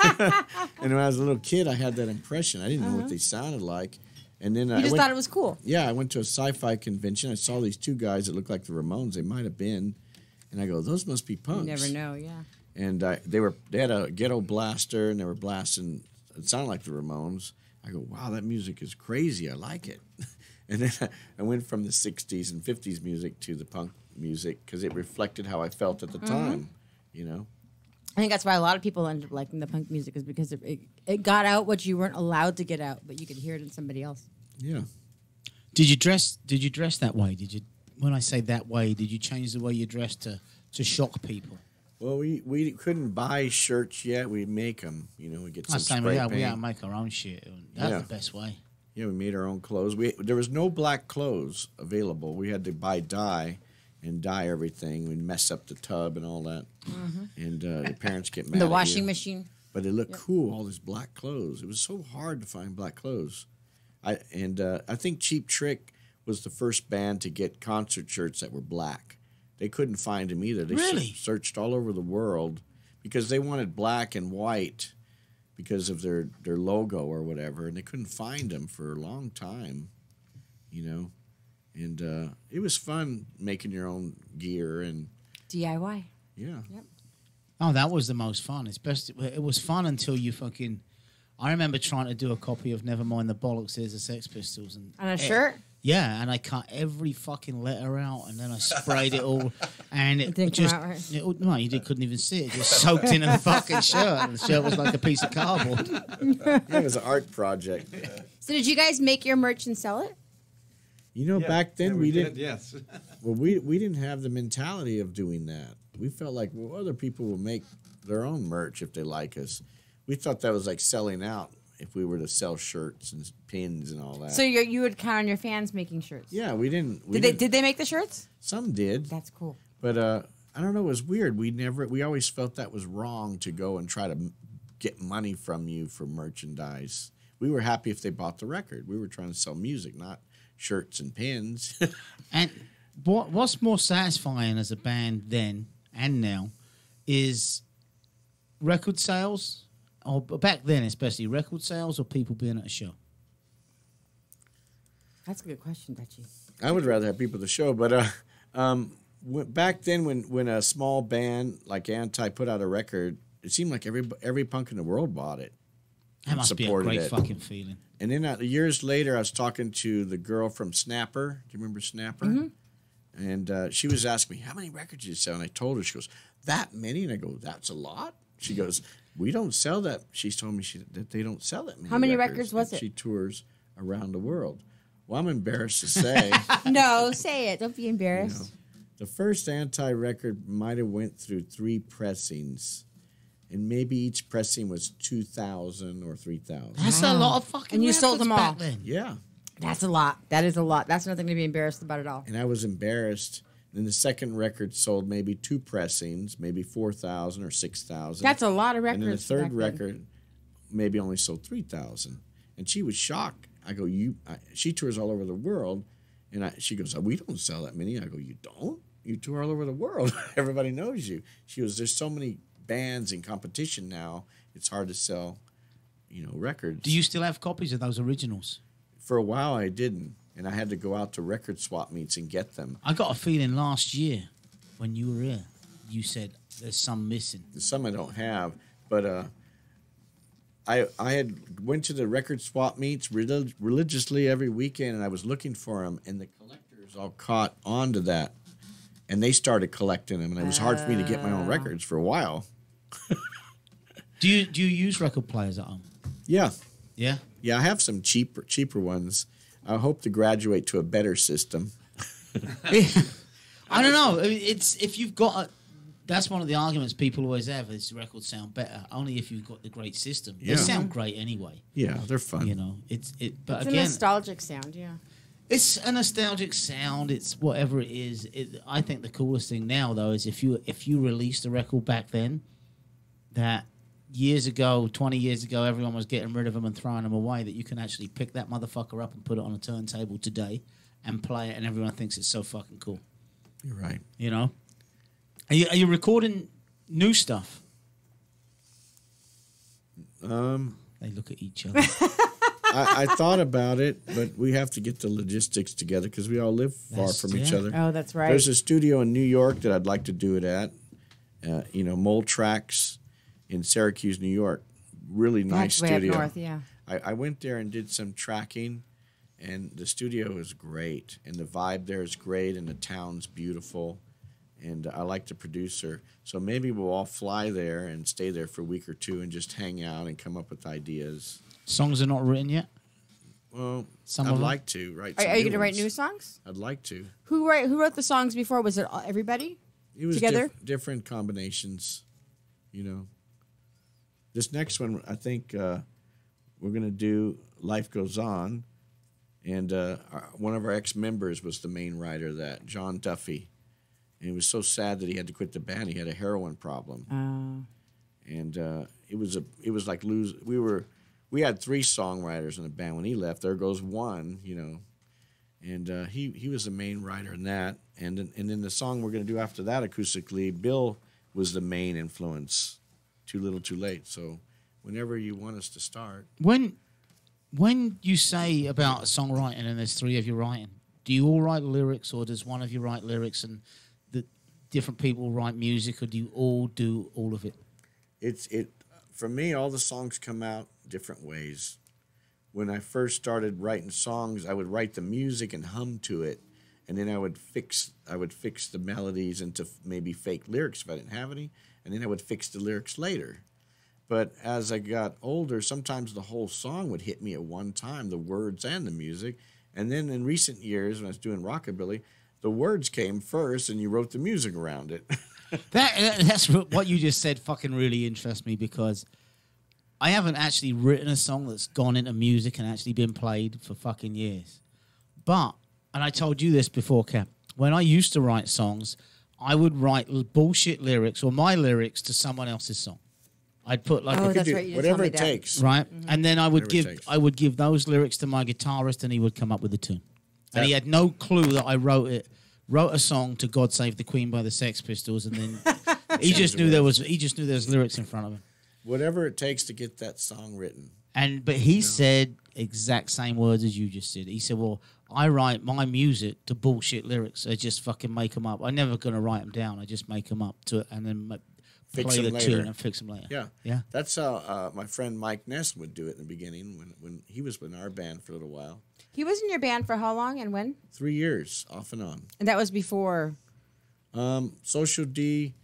S1: And when I was a little kid, I had that impression. I didn't know what they sounded like. And then
S7: You just thought it was cool.
S1: Yeah, I went to a sci-fi convention. I saw these two guys that looked like the Ramones. They might have been. And I go, those must be punks.
S7: You never know. Yeah.
S1: And they had a ghetto blaster, and they were blasting. It sounded like the Ramones. I go, wow, that music is crazy. I like it. And then I went from the 60s and 50s music to the punk music because it reflected how I felt at the time, you know?
S7: I think that's why a lot of people end up liking the punk music is because it got out what you weren't allowed to get out, but you could hear it in somebody else.
S1: Yeah.
S8: Did you dress that way? Did you? When I say that way, did you change the way you dressed to shock people?
S1: Well, we couldn't buy shirts yet. We make them, you know, we get some
S8: Same,
S1: spray
S8: we
S1: paint.
S8: gotta make our own shit. That's the best way.
S1: Yeah, we made our own clothes. There was no black clothes available. We had to buy dye and dye everything. We'd mess up the tub and all that. And your parents get mad
S7: The
S1: at
S7: washing
S1: you.
S7: machine.
S1: But it looked cool, all these black clothes. It was so hard to find black clothes. I think Cheap Trick was the first band to get concert shirts that were black. They couldn't find them either. They
S8: Really?
S1: searched all over the world because they wanted black and white because of their logo or whatever, and they couldn't find them for a long time, you know. And it was fun making your own gear and
S7: DIY.
S1: yeah.
S7: Yep.
S8: Oh, that was the most fun. It was fun until you fucking. I remember trying to do a copy of Nevermind the Bollocks There's the Sex Pistols and
S7: On a shirt?
S8: Yeah, and I cut every fucking letter out, and then I sprayed it all, and it
S7: didn't
S8: just
S7: come out right.
S8: no, you couldn't even see it. It just soaked into the fucking shirt. And the shirt was like a piece of cardboard.
S1: Yeah, it was an art project.
S7: So did you guys make your merch and sell it?
S1: You know, back then
S5: Yeah,
S1: we
S5: did,
S1: didn't.
S5: Yes.
S1: Well, we didn't have the mentality of doing that. We felt like, well, other people will make their own merch if they like us. We thought that was like selling out if we were to sell shirts and pins and all that.
S7: So you would count on your fans making shirts?
S1: yeah, we didn't. We
S7: Did they make the shirts?
S1: Some did,
S7: That's cool.
S1: but I don't know. It was weird. We always felt that was wrong to go and try to get money from you for merchandise. We were happy if they bought the record. We were trying to sell music, not shirts and pins.
S8: And what's more satisfying as a band then and now is record sales, or back then especially, record sales or people being at a show?
S7: That's a good question, Dutchie.
S1: I would rather have people at the show, but back then when a small band like Anti put out a record, it seemed like every punk in the world bought it.
S8: That
S1: and
S8: must be a
S1: supported
S8: great
S1: it.
S8: fucking feeling.
S1: And then years later, I was talking to the girl from Snapper. Do you remember Snapper? And she was asking me, how many records did you sell? And I told her, she goes, that many? And I go, that's a lot? She goes, we don't sell that. She's told me that they don't sell that many
S7: How many records was
S1: and
S7: it?
S1: She tours around the world. Well, I'm embarrassed to say.
S7: No, say it. Don't be embarrassed.
S1: The first Anti record might have went through 3 pressings. And maybe each pressing was 2,000 or 3,000.
S8: That's a lot of fucking
S7: And you sold them
S8: records
S7: all.
S8: back then.
S1: Yeah.
S7: That's a lot. That is a lot. That's nothing to be embarrassed about at all.
S1: And I was embarrassed. Then the second record sold maybe 2 pressings, maybe 4,000 or 6,000.
S7: That's a lot of records.
S1: And then the third
S7: back then.
S1: record maybe only sold 3,000. And she was shocked. I go, she tours all over the world. And she goes, we don't sell that many. I go, you don't? You tour all over the world. Everybody knows you. She goes, there's so many bands in competition now, it's hard to sell, records.
S8: Do you still have copies of those originals?
S1: For a while, I didn't. And I had to go out to record swap meets and get them.
S8: I got a feeling last year when you were here, you said there's some missing.
S1: Some I don't have, but I had went to the record swap meets religiously every weekend, and I was looking for them, and the collectors all caught on to that, and they started collecting them, and it was hard for me to get my own records for a while.
S8: Do you use record players at home?
S1: Yeah,
S8: Yeah.
S1: I have some cheaper ones. I hope to graduate to a better system.
S8: I don't know. It's if you've got that's one of the arguments people always have is records sound better only if you've got the great system. They
S1: Yeah.
S8: sound great anyway.
S1: Yeah, they're fun.
S8: But
S7: It's
S8: again,
S7: a nostalgic sound, yeah.
S8: it's a nostalgic sound. It's whatever it is. I think the coolest thing now though is if you released a record back then that years ago, 20 years ago, everyone was getting rid of them and throwing them away, that you can actually pick that motherfucker up and put it on a turntable today and play it, and everyone thinks it's so fucking cool.
S1: You're right.
S8: You know? Are you recording new stuff? They look at each other.
S1: I thought about it, but we have to get the logistics together because we all live far
S8: That's-
S1: from each
S8: yeah.
S1: other.
S7: Oh, that's right.
S1: There's a studio in New York that I'd like to do it at. Mole Tracks in Syracuse, New York. Really nice
S7: That's way
S1: studio.
S7: up north, yeah.
S1: I went there and did some tracking, And the studio is great, and the vibe there is great, and the town's beautiful, and I like the producer. So maybe we'll all fly there and stay there for a week or two and just hang out and come up with ideas.
S8: Songs are not written yet?
S1: Well,
S8: Some
S1: I'd
S8: of them?
S1: like to write.
S4: Are you
S1: going to
S4: write new songs?
S1: I'd like to.
S4: Who wrote the songs before? Was it everybody?
S1: It was
S4: together?
S1: Different combinations, you know. This next one, I think we're going to do Life Goes On. And one of our ex-members was the main writer of that, John Duffy. And it was so sad that he had to quit the band. He had a heroin problem. And it was like we had 3 songwriters in the band. When he left, there goes one, you know. And he was the main writer in that. And then the song we're going to do after that acoustically, Bill was the main influence. Too Little Too Late. So whenever you want us to start.
S8: When you say about songwriting and there's 3 of you writing, do you all write lyrics or does one of you write lyrics and the different people write music, or do you all do all of it?
S1: For me, all the songs come out different ways. When I first started writing songs, I would write the music and hum to it, and then I would fix the melodies into maybe fake lyrics if I didn't have any, and then I would fix the lyrics later. But as I got older, sometimes the whole song would hit me at one time, the words and the music. And then in recent years, when I was doing rockabilly, the words came first, and you wrote the music around it.
S8: That's what you just said. Fucking really interests me, because I haven't actually written a song that's gone into music and actually been played for fucking years. But, and I told you this before, Cap, when I used to write songs, I would write bullshit lyrics or my lyrics to someone else's song. I'd put like
S4: That's right. You just
S1: whatever
S4: told me
S1: it
S4: that.
S1: takes.
S8: right, and then I would
S1: Whatever it
S8: give
S1: takes.
S8: those lyrics to my guitarist, and he would come up with a tune. And he had no clue that I wrote a song to "God Save the Queen" by the Sex Pistols, and then he just knew there was lyrics in front of him.
S1: Whatever it takes to get that song written.
S8: But he said exact same words as you just said. He said, "Well, I write my music to bullshit lyrics. I just fucking make them up. I'm never gonna write them down. I just make them up to it, and then
S1: Fix
S8: play
S1: them
S8: the
S1: later.
S8: tune and fix them later."
S1: Yeah. That's how my friend Mike Ness would do it in the beginning when he was in our band for a little while.
S4: He was in your band for how long and when?
S1: 3 years, off and on.
S4: And that was before.
S1: Social D,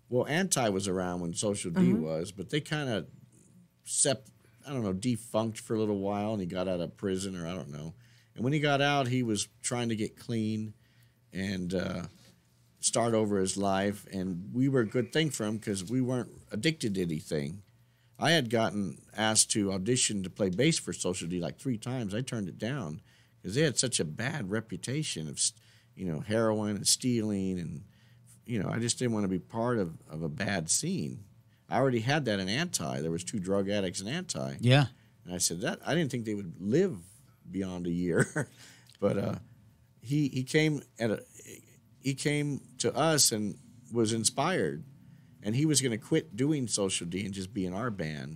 S1: well, Anti was around when Social D was, but they kind of defunct for a little while, and he got out of prison, or I don't know. And when he got out, he was trying to get clean and start over his life, and we were a good thing for him because we weren't addicted to anything. I had gotten asked to audition to play bass for Social D like 3 times. I turned it down because they had such a bad reputation of, heroin and stealing, and I just didn't want to be part of a bad scene. I already had that in Anti. There was 2 drug addicts in Anti.
S8: Yeah.
S1: And I said that I didn't think they would live beyond a year, but he came to us and was inspired, and he was going to quit doing Social D and just be in our band.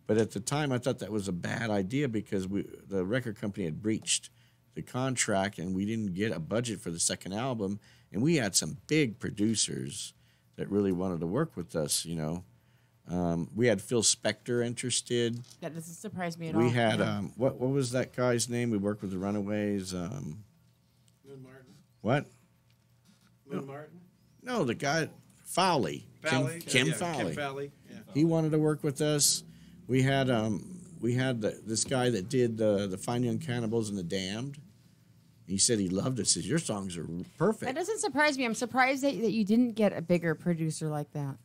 S1: But at the time, I thought that was a bad idea because the record company had breached the contract, and we didn't get a budget for the second album. And we had some big producers that really wanted to work with us. We had Phil Spector interested.
S4: That doesn't surprise me at all.
S1: We had what was that guy's name? We worked with the Runaways.
S6: Lynn Martin.
S1: What?
S6: Lynn Martin.
S1: No, the guy Fowley.
S6: Fowley.
S1: Kim
S6: Yeah,
S1: Fowley.
S6: Kim Fowley. Yeah.
S1: He wanted to work with us. We had this guy that did the Fine Young Cannibals and the Damned. He said he loved it. Says your songs are perfect.
S4: That doesn't surprise me. I'm surprised that you didn't get a bigger producer like that.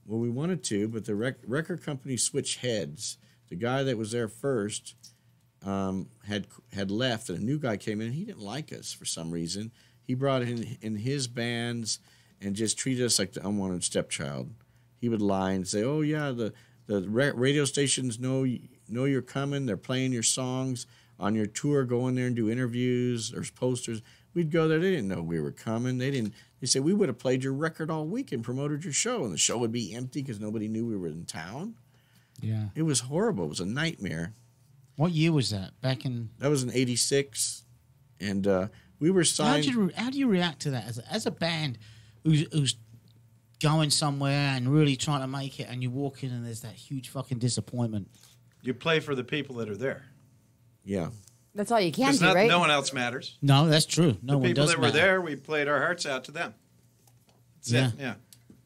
S1: Well, we wanted to, but the record company switched heads. The guy that was there first had left, and a new guy came in. And he didn't like us for some reason. He brought in his bands and just treated us like the unwanted stepchild. He would lie and say, "Oh yeah, the radio stations know you're coming. They're playing your songs on your tour. Go in there and do interviews. There's posters." We'd go there. They didn't know we were coming. They said, "We would have played your record all week and promoted your show," and the show would be empty because nobody knew we were in town.
S8: Yeah.
S1: It was horrible. It was a nightmare.
S8: What year was that? Back in.
S1: That was in '86, and we were signed.
S8: How do you react to that as a band who's going somewhere and really trying to make it, and you walk in and there's that huge fucking disappointment?
S5: You play for the people that are there.
S1: Yeah.
S4: That's all you can
S5: Because
S4: do, right?
S5: no one else matters.
S8: No, that's true. No
S5: The
S8: one
S5: people
S8: does
S5: that were
S8: matter.
S5: there, we played our hearts out to them. That's
S8: Yeah.
S5: it. Yeah.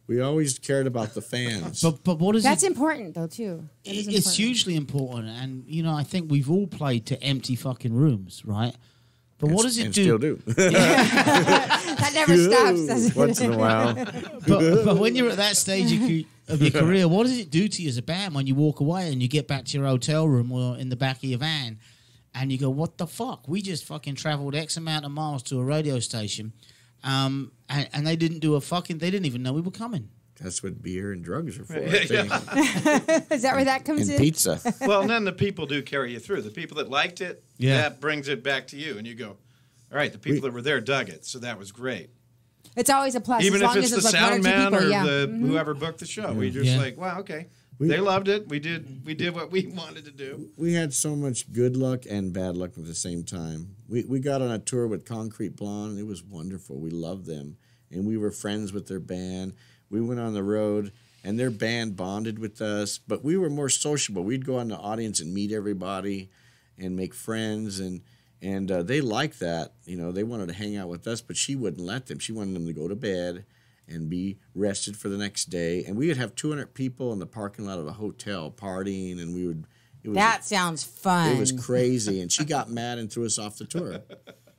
S1: We always cared about the fans.
S8: But what is
S4: That's
S8: it?
S4: important, though, too. That is
S8: It's
S4: important.
S8: hugely important, and I think we've all played to empty fucking rooms, right? But what does it
S1: and
S8: do?
S1: still do.
S4: That never stops, does it?
S1: Once in a while.
S8: But when you're at that stage of your career, what does it do to you as a band when you walk away and you get back to your hotel room or in the back of your van and you go, what the fuck? We just fucking traveled X amount of miles to a radio station, and they didn't do they didn't even know we were coming.
S1: That's what beer and drugs are for, I think.
S4: Is that where that comes
S1: And
S4: in?
S1: pizza.
S5: Well, and then the people do carry you through. The people that liked it,
S8: Yeah.
S5: that brings it back to you. And you go, all right, the people that were there dug it. So that was great.
S4: It's always a plus.
S5: Even
S4: as
S5: if
S4: long
S5: it's
S4: as
S5: the
S4: it's like one or
S5: sound
S4: two
S5: man
S4: people,
S5: or
S4: yeah.
S5: the whoever booked the show. We just
S8: Yeah.
S5: like, wow, okay. They loved it. We did what we wanted to do.
S1: We had so much good luck and bad luck at the same time. We got on a tour with Concrete Blonde. It was wonderful. We loved them. And we were friends with their band. We went on the road, and their band bonded with us. But we were more sociable. We'd go in the audience and meet everybody and make friends. And they liked that. You know, they wanted to hang out with us, but she wouldn't let them. She wanted them to go to bed and be rested for the next day. And we would have 200 people in the parking lot of the hotel partying, and we would...
S4: That sounds fun.
S1: It was crazy, and she got mad and threw us off the tour.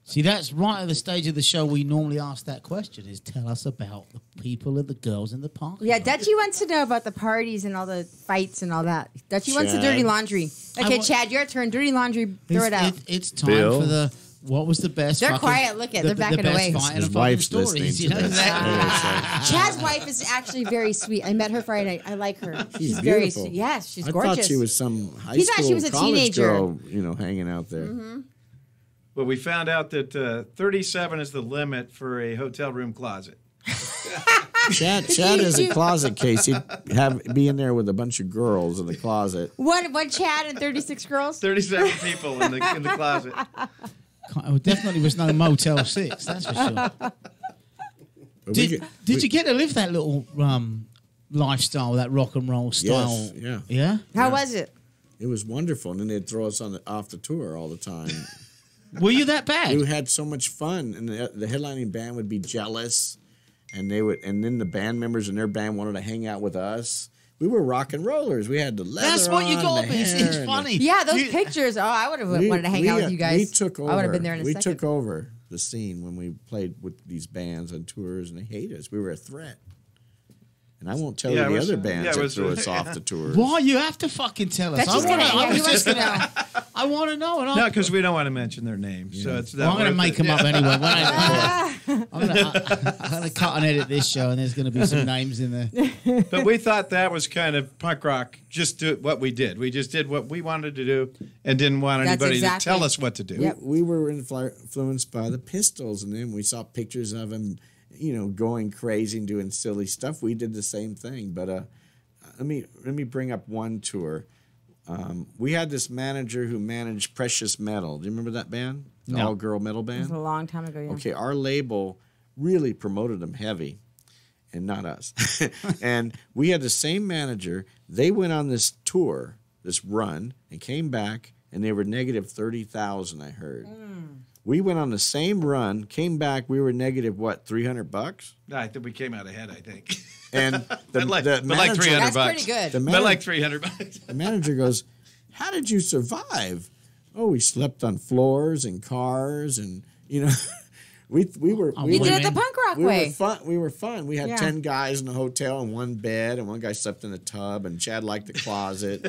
S8: See, that's right at the stage of the show we normally ask that question, is tell us about the people and the girls in the park.
S4: Yeah, Dutchie wants to know about the parties and all the fights and all that. Dutchie wants the
S1: Chad.
S4: dirty laundry. Okay, Chad, your turn. Dirty laundry. Throw it out.
S8: It's time
S1: Bill.
S8: for the what was the best.
S4: They're
S8: fucking-
S4: quiet. Look at- they're backing
S8: the best
S4: away.
S8: fight in
S1: His
S8: a fucking
S1: wife's
S8: stories,
S1: listening
S8: you
S1: to
S8: know
S1: this.
S8: that?
S4: Chad's wife is actually very sweet. I met her Friday. I like her.
S1: She's
S4: very
S1: beautiful.
S4: sweet. Yes, she's
S1: I
S4: gorgeous.
S1: thought she was some high
S4: He thought
S1: school
S4: she was a
S1: college
S4: teenager.
S1: girl, hanging out there.
S5: But we found out that 37 is the limit for a hotel room closet.
S1: Chad is a closet case. He'd be in there with a bunch of girls in the closet.
S4: One Chad and 36 girls.
S5: 37 people in the closet.
S8: It definitely was no Motel 6, that's for sure.
S1: But we
S8: Did you get to live that little lifestyle, that rock and roll style?
S1: yeah.
S8: Yeah?
S4: How was it?
S1: It was wonderful, and then they'd throw us off the tour all the time.
S8: Were you that bad?
S1: We had so much fun, and the headlining band would be jealous, and then the band members in their band wanted to hang out with us. We were rock and rollers. We had the leather
S8: That's what you
S1: on,
S8: got
S1: the
S8: to be.
S1: hair
S8: It's
S1: and
S8: funny.
S4: Yeah, those pictures. Oh, I would have wanted to hang out with you guys.
S1: We took over.
S4: I would have been there in a
S1: we
S4: second.
S1: took over the scene when we played with these bands on tours, and they hate us. We were a threat. And I won't tell
S5: Yeah,
S1: you
S5: it
S1: the
S5: was-
S1: other bands
S5: yeah, it
S1: that
S5: was-
S1: threw us off the tours.
S8: Why? You have to fucking tell us.
S4: That's just gonna. Yeah, he wants to know.
S8: I want to know. And
S5: No, because we don't want to mention their names. So it's
S8: I'm going to make them up anyway. I'm going to cut and edit this show, and there's going to be some names in there.
S5: But we thought that was kind of punk rock, just do what we did. We just did what we wanted to do and didn't want
S4: That's
S5: anybody
S4: exactly-
S5: to tell us what to do.
S4: Yep.
S1: We were influenced by the Pistols, and then we saw pictures of them, going crazy and doing silly stuff. We did the same thing. But let me bring up one tour. We had this manager who managed Precious Metal. Do you remember that band? The
S8: No.
S1: all-girl metal
S4: It
S1: band?
S4: was a long time ago. Yeah.
S1: Okay, our label really promoted them heavy, and not us. And we had the same manager. They went on this tour, this run, and came back, and they were negative 30,000, I heard. We went on the same run, came back, we were negative, $300?
S5: I think we came out ahead, I think.
S1: And the,
S5: But like
S1: the
S5: 300
S4: That's
S5: bucks.
S4: pretty good.
S1: The,
S5: But
S1: manag-
S5: like $300.
S1: the manager goes, "How did you survive?" "Oh, we slept on floors and cars, and we were
S8: Oh,
S1: we
S4: You
S1: were-
S4: did it the punk rock
S1: we
S4: way.
S1: were fun. We were fun. We had
S4: Yeah.
S1: 10 guys in a hotel in one bed, and one guy slept in a tub, and Chad liked the closet.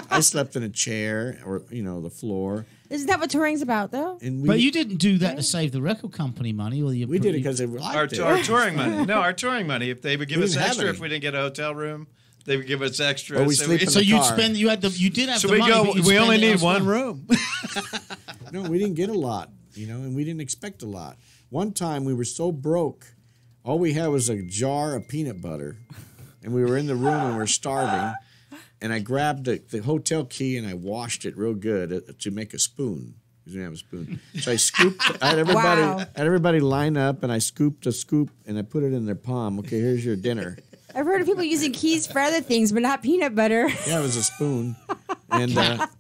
S1: I slept in a chair or the floor.
S4: Isn't that what touring's about, though?
S1: And we
S8: But you didn't do that to save the record company money, or
S1: we did it because they liked
S5: Our
S1: it.
S5: touring money. No, our touring money. If they would give
S1: We
S5: us
S1: didn't have
S5: extra,
S1: any.
S5: if we didn't get a hotel room, they would give us extra.
S1: Or we sleep in
S8: So
S1: the
S8: you'd
S1: car.
S8: spend. You did have
S5: So
S8: the
S5: we
S8: money.
S5: go.
S8: but you'd
S5: We
S8: spend
S5: only
S8: it
S5: need
S8: elsewhere.
S5: one room.
S1: No, we didn't get a lot, and we didn't expect a lot. One time we were so broke, all we had was a jar of peanut butter, and we were in the room and we were starving. And I grabbed the hotel key and I washed it real good to make a spoon. We didn't have a spoon, so I scooped. I had everybody,
S4: Wow.
S1: I had everybody line up, and I scooped a scoop and I put it in their palm. Okay, here's your dinner.
S4: I've heard of people using keys for other things, but not peanut butter.
S1: Yeah, it was a spoon. And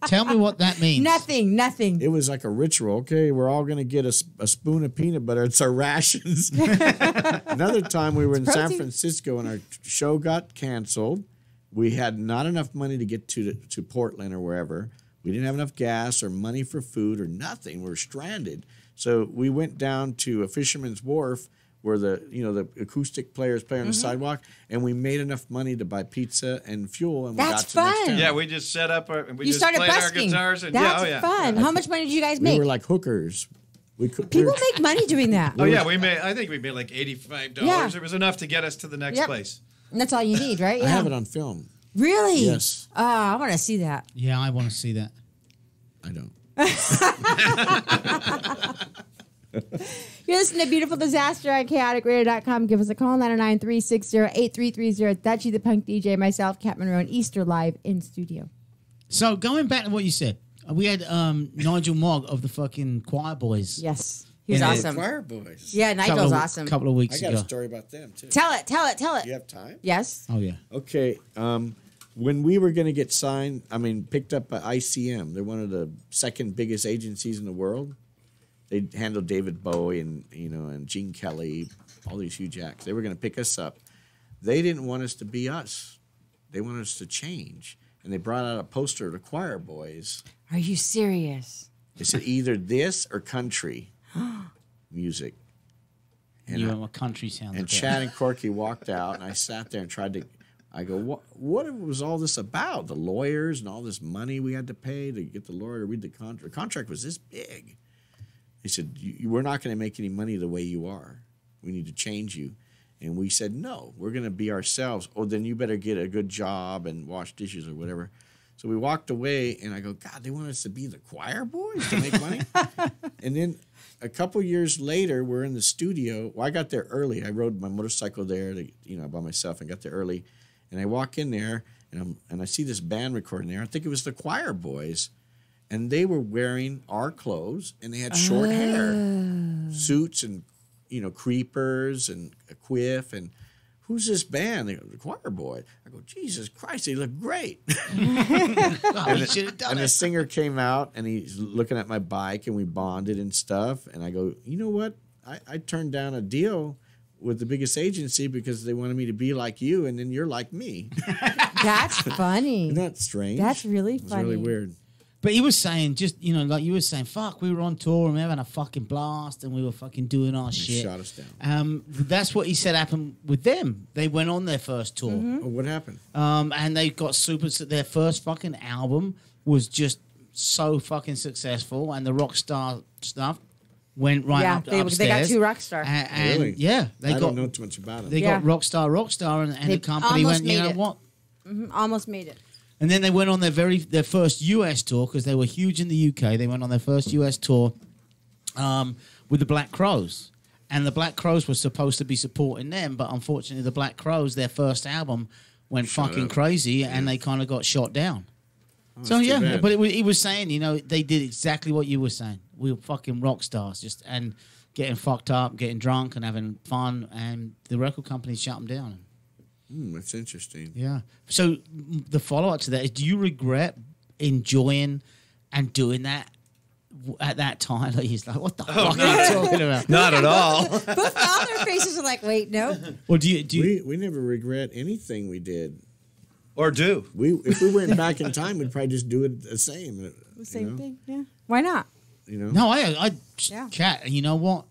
S8: Tell me what that means.
S7: Nothing.
S1: it was like a ritual. Okay, we're all going to get a spoon of peanut butter. It's our rations. Another time we were in San
S7: protein.
S1: Francisco and our show got canceled. We had not enough money to get to Portland or wherever. We didn't have enough gas or money for food or nothing. We were stranded. So we went down to a Fisherman's Wharf where the acoustic players play on the sidewalk, and we made enough money to buy pizza and fuel, and we
S7: That's
S1: got to the next
S7: fun.
S1: town.
S5: Yeah, we just set up and we
S7: You
S5: just
S7: started
S5: played our
S7: busking.
S5: guitars and
S7: That's fun. How much money did you guys
S1: We
S7: make?
S1: were like hookers. We could
S7: People make money doing that.
S5: Oh yeah, I think we made like $85.
S7: Yeah.
S5: It was enough to get us to the next
S7: Yep.
S5: place.
S7: And that's all you need, right?
S1: I have it on film.
S7: Really?
S1: Yes.
S7: Oh, I want to see that.
S8: Yeah, I want to see that.
S1: I don't.
S7: You're listening to Beautiful Disaster on chaoticradio.com. Give us a call, 909-360-8330. Dutchie the Punk DJ, myself, Cat Monroe, and Easter live in studio.
S8: So going back to what you said, we had Nigel Mogg of the fucking Choir Boys.
S7: Yes. He was
S8: And
S7: awesome.
S1: Choir boys.
S7: Yeah, Nigel's
S8: couple
S7: awesome.
S8: Couple of
S1: I
S8: weeks
S1: got
S8: ago.
S1: a story about them too.
S7: Tell it.
S1: You have time?
S7: Yes.
S8: Oh yeah.
S1: Okay. When we were going to get signed, picked up by ICM. They're one of the second biggest agencies in the world. They handled David Bowie and Gene Kelly, all these huge acts. They were going to pick us up. They didn't want us to be us. They wanted us to change. And they brought out a poster of the Choir Boys.
S7: Are you serious?
S1: They said either this or country music. And
S8: You
S1: I-
S8: know what country sounds
S1: And
S8: like.
S1: Chad and Corky walked out, and I sat there and tried to. I go, what was all this about? The lawyers and all this money we had to pay to get the lawyer to read the contract. The contract was this big. He said, we're not going to make any money the way you are. We need to change you. And we said, no, we're going to be ourselves. Oh, then you better get a good job and wash dishes or whatever. So we walked away, and I go, God, they want us to be the Choir Boys to make money? And then a couple years later, we're in the studio. Well, I got there early. I rode my motorcycle there by myself and got there early. And I walk in there, and I see this band recording there. I think it was the Choir Boys. And they were wearing our clothes, and they had short hair, suits and, creepers and a quiff. And who's this band? They go, the Choir Boy. I go, Jesus Christ, they look great.
S8: Oh, you should have done
S1: And the
S8: it.
S1: singer came out, and he's looking at my bike, and we bonded and stuff. And I go, you know what? I turned down a deal with the biggest agency because they wanted me to be like you, and then you're like me.
S7: That's funny.
S1: Isn't that strange?
S7: That's really
S1: It's
S7: funny.
S1: really weird.
S8: But he was saying, like you were saying, fuck, we were on tour and we were having a fucking blast and we were fucking doing our
S1: They
S8: shit.
S1: shot us down.
S8: That's what he said happened with them. They went on their first tour.
S1: Oh, what happened?
S8: And they got their first fucking album was just so fucking successful, and the rock star stuff went right
S7: Yeah,
S8: up
S7: they got
S8: upstairs.
S7: too rock star.
S8: And
S1: Really?
S8: yeah, they
S1: I
S8: got
S1: don't know too much about it.
S8: they
S7: Yeah.
S8: got Rockstar, and
S7: They
S8: the company
S7: almost
S8: went, you
S7: made
S8: know
S7: it.
S8: what?
S7: Almost made it.
S8: And then they went on their first US tour because they were huge in the UK. They went on their first US tour with the Black Crowes. And the Black Crowes were supposed to be supporting them, but unfortunately the Black Crowes, their first album, went fucking
S1: up.
S8: crazy and they kind of got shot down. So
S1: that's too
S8: yeah,
S1: bad.
S8: but he was saying, they did exactly what you were saying. We were fucking rock stars, and getting fucked up, getting drunk and having fun, and the record company shut them down.
S1: That's interesting.
S8: Yeah. So the follow up to that is: do you regret enjoying and doing that at that time? Like, he's like, "What the fuck are you talking about?"
S5: Not at all.
S7: Both all their faces are like, wait, no.
S8: Or do you?
S1: We never regret anything we did.
S5: Or do.
S1: If we went back in time, we'd probably just do it the same.
S7: The same thing, yeah. Why not?
S8: No, I
S7: Yeah.
S8: Cat. And you know what?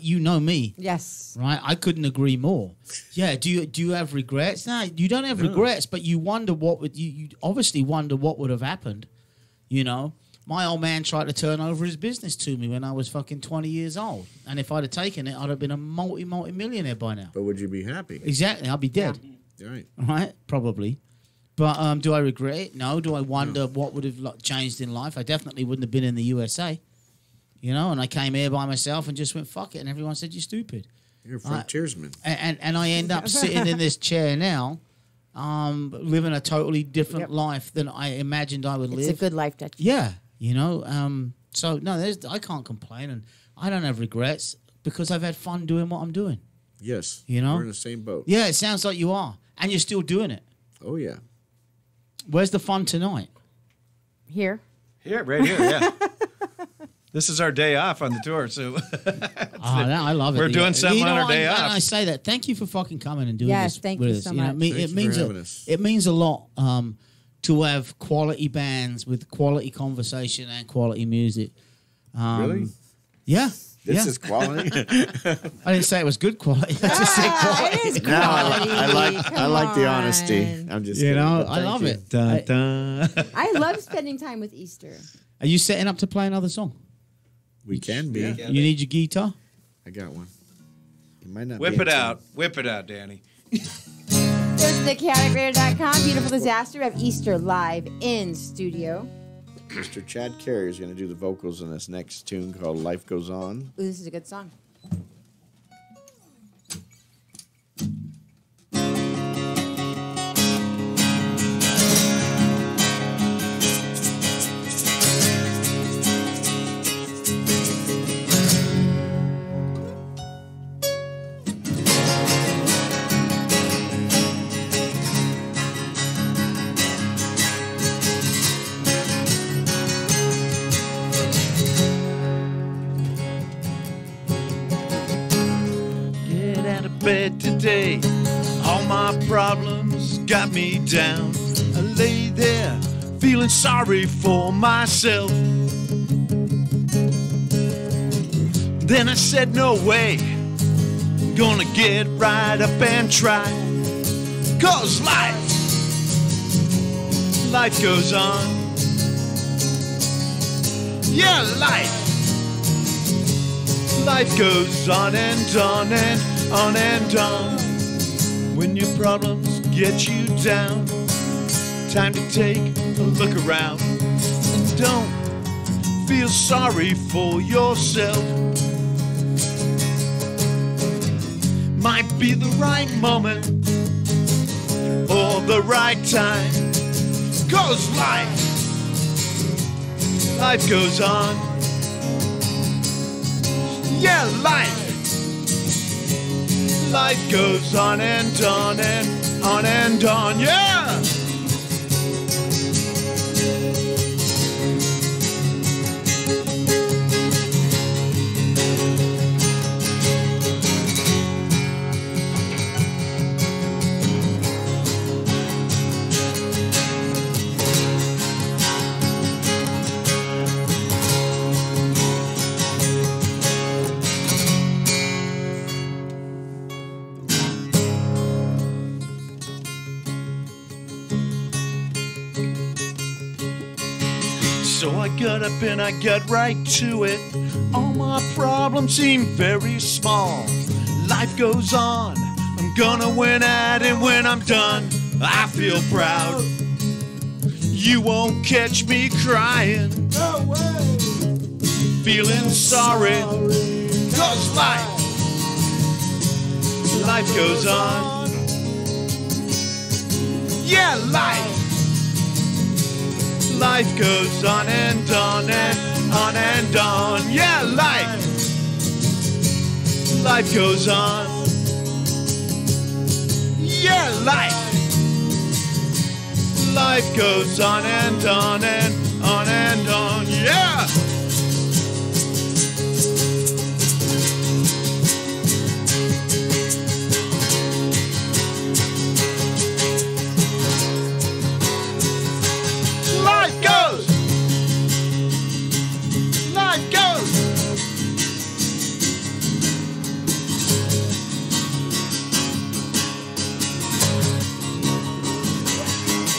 S8: You know me,
S7: Yes.
S8: right? I couldn't agree more. Yeah. Do you have regrets? No, you don't have regrets, but you wonder what would you obviously wonder what would have happened. My old man tried to turn over his business to me when I was fucking 20 years old. And if I'd have taken it, I'd have been a multi-millionaire by now.
S1: But would you be happy?
S8: Exactly. I'd be dead.
S1: Right.
S8: Right? Probably. But do I regret it? No. Do I wonder what would have changed in life? I definitely wouldn't have been in the USA. And I came here by myself and just went, fuck it. And everyone said, you're stupid.
S1: You're a frontiersman.
S8: And I end up sitting in this chair now, living a totally different life than I imagined I would live.
S7: It's a good life, Dutch.
S8: Yeah. So, no, I can't complain. And I don't have regrets because I've had fun doing what I'm doing.
S1: Yes.
S8: We're
S1: in the same boat.
S8: Yeah, it sounds like you are. And you're still doing it.
S1: Oh, yeah.
S8: Where's the fun tonight?
S7: Here.
S5: Here, right here, yeah. This is our day off on the tour, so
S8: I love it.
S5: We're doing something on our day off.
S8: I say that. Thank you for fucking coming and doing
S7: Yes,
S8: this.
S7: thank
S8: with
S7: you
S8: us.
S7: so
S8: know,
S7: much.
S1: Thanks for having us.
S8: It means a lot to have quality bands with quality conversation and quality music.
S1: Really?
S8: Yeah.
S1: This is quality.
S8: I didn't say it was good quality. I just said quality.
S7: It is
S1: No,
S7: quality.
S1: I like the
S7: Come
S1: honesty.
S7: on.
S1: I'm just
S8: You
S1: kidding,
S8: know,
S1: but
S8: I
S1: thank
S8: love
S1: you.
S8: it.
S5: Dun, dun.
S4: I love spending time with Easter.
S8: Are you setting up to play another song?
S1: We can be.
S2: Yeah.
S8: You need your guitar?
S1: I got one. It might not
S5: Whip
S1: be
S5: it out. Whip it out, Danny.
S4: There's the chaoticradio.com. Beautiful Disaster. We have Easter live in studio.
S1: Mr. Chad Carey is going to do the vocals in this next tune called Life Goes On.
S4: Ooh, this is a good song.
S5: Get out of bed today. All my problems got me down. I lay there feeling sorry for myself. Then I said, no way. I'm gonna get right up and try. 'Cause life goes on. Yeah, life goes on and on and on and on. When your problems get you down, time to take a look around. And don't feel sorry for yourself. Might be the right moment or the right time. 'Cause life goes on. Yeah, life goes on and on and on and on, yeah! So I got up and I got right to it. All my problems seem very small. Life goes on. I'm gonna win at it when I'm done. I feel proud. You won't catch me crying. No way. Feeling sorry. 'Cause life goes on. Yeah, life goes on and on and on and on. Yeah, life goes on. Yeah, life goes on and on and on and on. Yeah.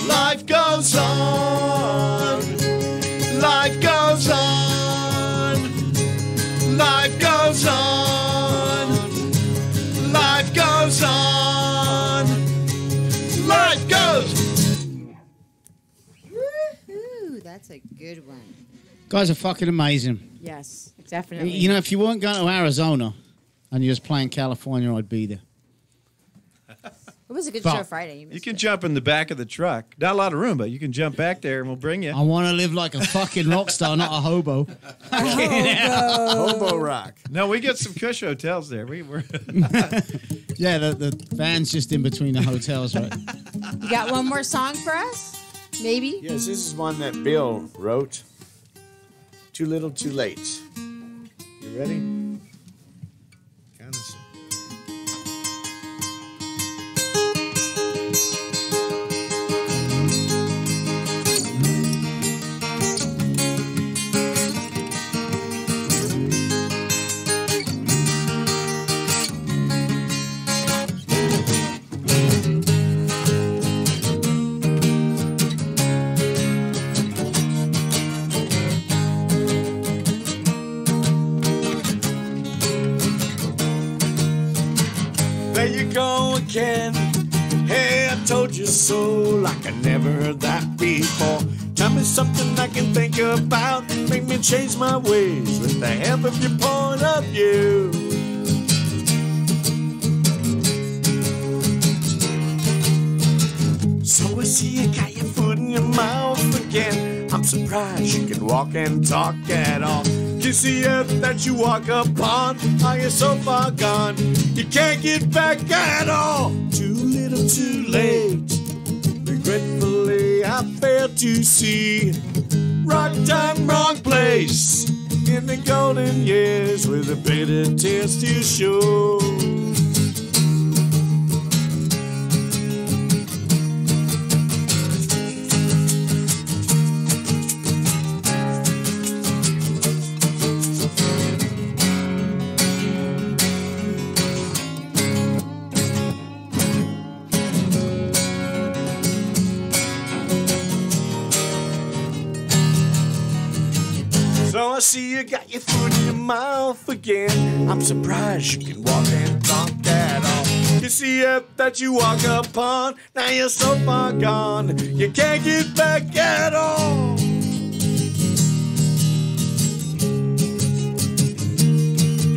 S5: Life goes on. Life goes on. Life goes on. Life goes on. Life goes.
S7: Woohoo! That's a good one.
S8: Guys are fucking amazing.
S7: Yes, definitely.
S8: You know, if you weren't going to Arizona and you're just playing California, I'd be there.
S4: It was a good
S8: Fuck.
S4: show Friday.
S5: You
S4: missed
S5: can
S4: it.
S5: jump in the back of the truck. Not a lot of room, but you can jump back there and we'll bring you.
S8: I want to live like a fucking rock star, not a hobo.
S1: Hobo Rock.
S5: No, we get some cush hotels there. We're
S8: Yeah, the van's just in between the hotels, right?
S7: You got one more song for us? Maybe?
S1: Yes, this is one that Bill wrote. Too Little, Too Late. You ready? Kind of. There you go again. Hey, I told you so, like I never heard that before. Tell me something I can think about, make me change my ways with the help of your point of view. So I see you got your foot in your mouth again. I'm surprised you can walk and talk at all. Kiss the earth that you walk upon. Are you so far gone? You can't get back at all. Too little, too late. Regretfully, I failed to see. Right time, wrong place. In the golden years, with a bitter tears to show. So I see you got your foot in your mouth again. I'm surprised you can walk and talk at all. You see it that you walk upon. Now you're so far gone, you can't get back at all.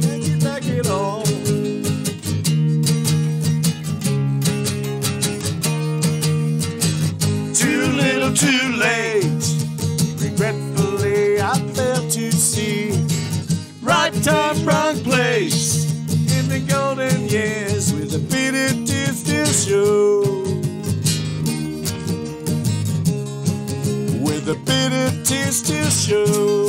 S1: Can't get back at all. Too little, too late. Regretfully, I failed to see. Right time, wrong place. In the golden years, with a bitter tears still show. With a bitter tears still show.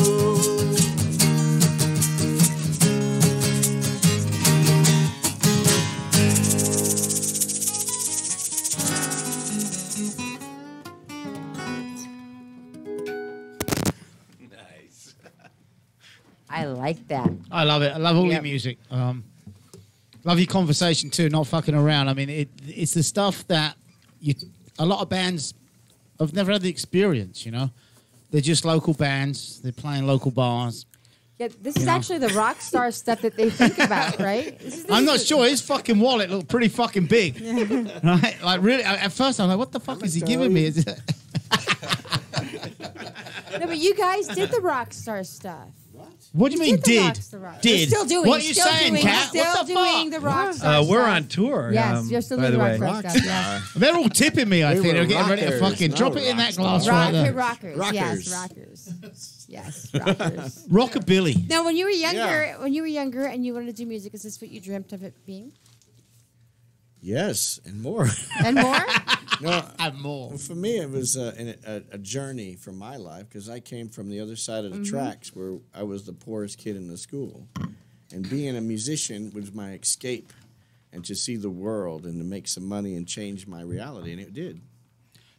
S7: I like that.
S8: I love it. I love all your music. Love your conversation too, not fucking around. I mean, it's the stuff that a lot of bands have never had the experience, you know? They're just local bands. They're playing local bars.
S7: Yeah, this is actually the rock star stuff that they think about, right?
S8: I'm not sure. His fucking wallet looked pretty fucking big. Right? Like, really, at first I'm like, what the fuck is he giving me?
S7: No, but you guys did the rock star stuff.
S8: What do you mean did? Did.
S7: You're still doing.
S8: What are you saying, Kat?
S7: Still
S8: What the
S7: doing
S8: fuck?
S7: the rock star
S10: We're
S7: stuff.
S10: on tour.
S7: Yes, you're still
S10: by
S7: doing
S10: the
S7: the
S10: way.
S7: rock star stuff. Yes.
S8: They're all tipping me, I think. They're getting ready to
S1: rockers,
S8: fucking
S1: not
S8: drop it in that glass
S1: rock
S8: right there.
S7: Rockers. Yes,
S1: Rockers.
S7: rockers. Yes, rockers.
S8: Rockabilly.
S7: Now, when you were younger,
S1: Yeah.
S7: and you wanted to do music, is this what you dreamt of it being?
S1: Yes, and more.
S7: And more?
S1: No,
S8: And more.
S1: for me, it was a journey for my life because I came from the other side of the tracks where I was the poorest kid in the school. And being a musician was my escape and to see the world and to make some money and change my reality. And it did.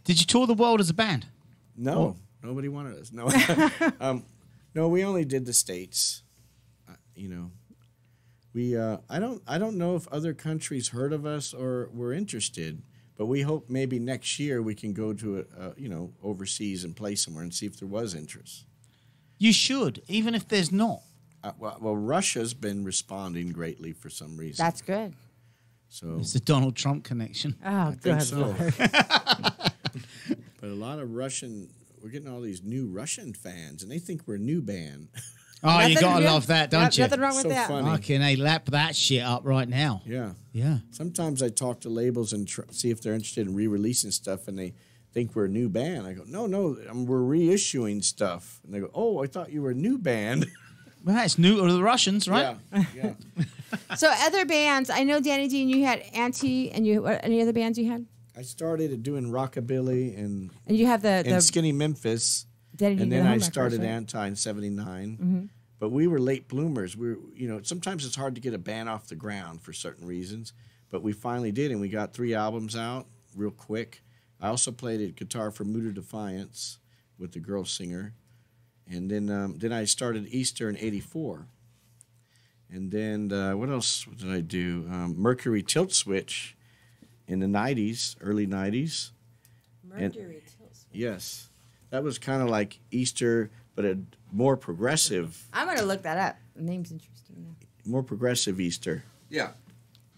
S8: Did you tour the world as a band?
S1: No, nobody wanted us. No, no, we only did the States. You know, we. I don't know if other countries heard of us or were interested, but we hope maybe next year we can go to overseas and play somewhere and see if there was interest.
S8: You should, even if there's not.
S1: Well, Russia's been responding greatly for some reason.
S7: That's good.
S1: So
S8: It's the Donald Trump connection.
S7: Oh,
S1: I think
S7: good.
S1: so. But a lot of we're getting all these new Russian fans, and they think we're a new band.
S8: Oh, you
S7: Nothing
S8: gotta
S7: wrong-
S8: love that, don't you?
S7: Nothing wrong with
S1: So
S7: that.
S1: funny.
S8: Fucking, they lap that shit up right now.
S1: Yeah.
S8: Yeah.
S1: Sometimes I talk to labels and see if they're interested in re-releasing stuff, and they think we're a new band. I go, no, we're reissuing stuff. And they go, oh, I thought you were a new band.
S8: Well, that's new to the Russians, right?
S1: Yeah.
S7: So other bands, I know Danny D and you had Auntie, and you what, any other bands you had?
S1: I started doing rockabilly and
S7: And you have the
S1: Skinny Memphis,
S7: Dedicated
S1: and
S7: to
S1: then
S7: the
S1: I
S7: home
S1: started
S7: records, right?
S1: Anti in '79.
S7: Mm-hmm.
S1: But we were late bloomers. Sometimes it's hard to get a band off the ground for certain reasons, but we finally did, and we got 3 albums out real quick. I also played a guitar for Muter Defiance with the girl singer, and then I started Easter in '84. And then what else did I do? Mercury Tilt Switch in the '90s, early '90s.
S7: Mercury Tilt Switch.
S1: Yes, that was kind of like Easter, but a more progressive.
S7: I'm gonna look that up. The name's interesting.
S1: More progressive Easter.
S2: Yeah.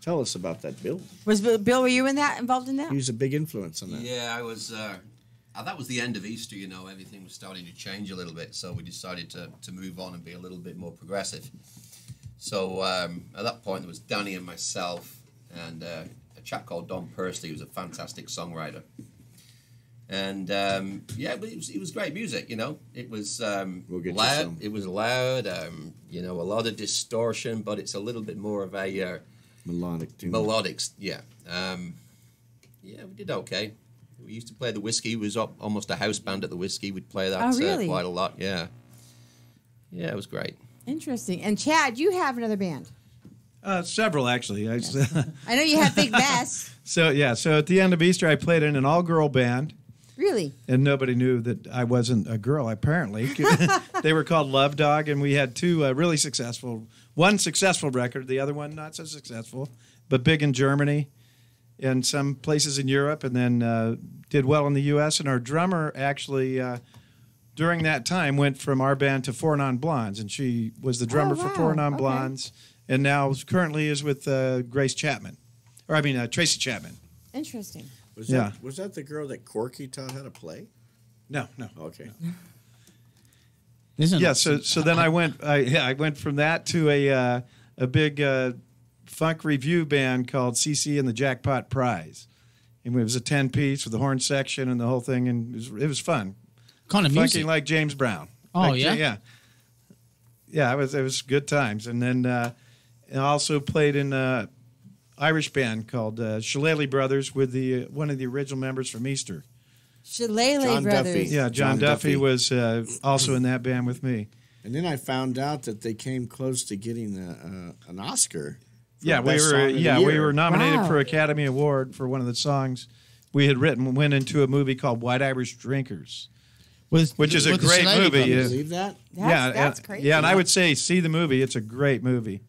S1: Tell us about that, Bill.
S7: Was Bill? Were you involved in that?
S1: He was a big influence on that.
S2: Yeah, I was. That was the end of Easter. Everything was starting to change a little bit, so we decided to move on and be a little bit more progressive. So at that point, there was Danny and myself, and a chap called Don Pursley, who was a fantastic songwriter. And but it was great music. It was
S1: We'll get you
S2: loud.
S1: some.
S2: It was loud. A lot of distortion, but it's a little bit more of a
S1: Melodic tune.
S2: melodics. Yeah, we did okay. We used to play the Whiskey. It was almost a house band at the Whiskey. We'd play that
S7: Oh, really?
S2: quite a lot. Yeah, it was great.
S7: Interesting. And Chad, you have another band.
S6: Several, actually.
S7: I know you have Big Mess.
S6: So at the end of Easter, I played in an all-girl band,
S7: Really?
S6: and nobody knew that I wasn't a girl, apparently. They were called Love Dog, and we had 2 really successful, one successful record, the other one not so successful, but big in Germany and some places in Europe, and then did well in the U.S. And our drummer actually, during that time, went from our band to Four Non Blondes, and she was the drummer for
S7: wow.
S6: Four Non
S7: Okay.
S6: Blondes, and now currently is with Tracy Chapman.
S7: Interesting.
S1: Was that the girl that Corky taught how to play?
S6: No.
S1: Okay.
S6: Yeah, so then I went from that to a big funk review band called CC and the Jackpot Prize, and it was a 10-piece with the horn section and the whole thing, and it was fun.
S8: Kind of music.
S6: Funky like James Brown.
S8: Oh,
S6: Like,
S8: yeah?
S6: Yeah. It was good times, and then I also played in an Irish band called Shillelagh Brothers with one of the original members from Easter.
S7: Shillelagh
S1: John
S7: Brothers.
S1: Duffy.
S6: Yeah, John Duffy
S1: Duffy.
S6: was also in that band with me.
S1: And then I found out that they came close to getting an Oscar. for
S6: Yeah,
S1: Best Song of the
S6: we
S1: Year.
S6: were nominated
S7: Wow.
S6: for Academy Award for one of the songs we had written. Went into a movie called White Irish Drinkers, which is a
S8: with the
S6: great
S8: Shillelagh
S6: movie.
S1: Can you
S8: Brothers.
S1: believe that?
S7: That's crazy.
S6: Yeah, and I would say see the movie. It's a great movie.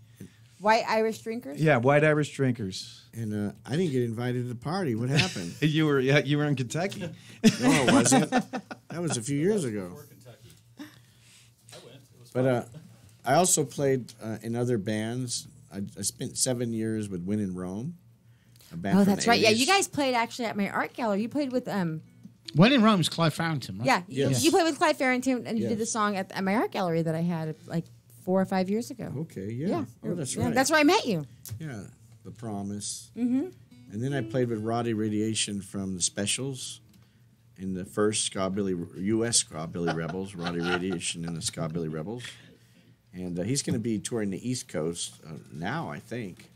S7: White Irish drinkers?
S6: Yeah, White Irish Drinkers.
S1: And I didn't get invited to the party. What happened?
S6: You were in Kentucky.
S1: No, it wasn't. That was a few years ago.
S6: Kentucky. I went. It was
S1: But I also played in other bands. I spent 7 years with Win in Rome. A band
S7: Oh,
S1: from
S7: that's
S1: the
S7: right. Yeah,
S1: 80s.
S7: you guys played actually at my art gallery. You played with
S8: When in Rome's Clive Farrington, right?
S7: yeah,
S1: Yes.
S7: you played with Clive Farrington, and you did
S1: Yes.
S7: the song at my art gallery that I had like 4 or 5 years ago.
S1: Okay, yeah. Oh, that's
S7: Yeah,
S1: right.
S7: that's where I met you.
S1: Yeah, The Promise. Mm-hmm. And then I played with Roddy Radiation from the Specials in the first U.S. Ska-Billy Rebels, Roddy Radiation and the Ska-Billy Rebels. And he's going to be touring the East Coast now, I think.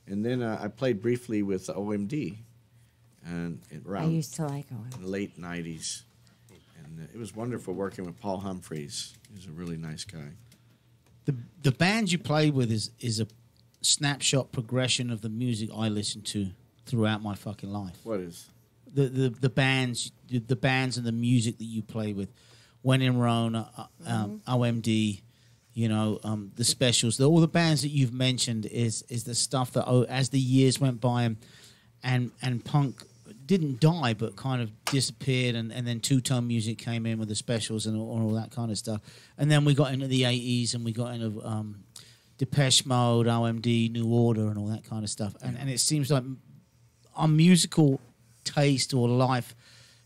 S1: And then I played briefly with OMD and
S7: I
S1: around
S7: used to like Owen.
S1: the late 90s. And it was wonderful working with Paul Humphreys. He's a really nice guy.
S8: The band you play with is a snapshot progression of the music I listened to throughout my fucking life.
S1: What is?
S8: The bands and the music that you play with, When in Rome, OMD, the Specials, all the bands that you've mentioned is the stuff that as the years went by and punk didn't die but kind of disappeared, and then two-tone music came in with the Specials and all that kind of stuff, and then we got into the 80s and we got into Depeche Mode, OMD, New Order, and all that kind of stuff, and it seems like our musical taste or life,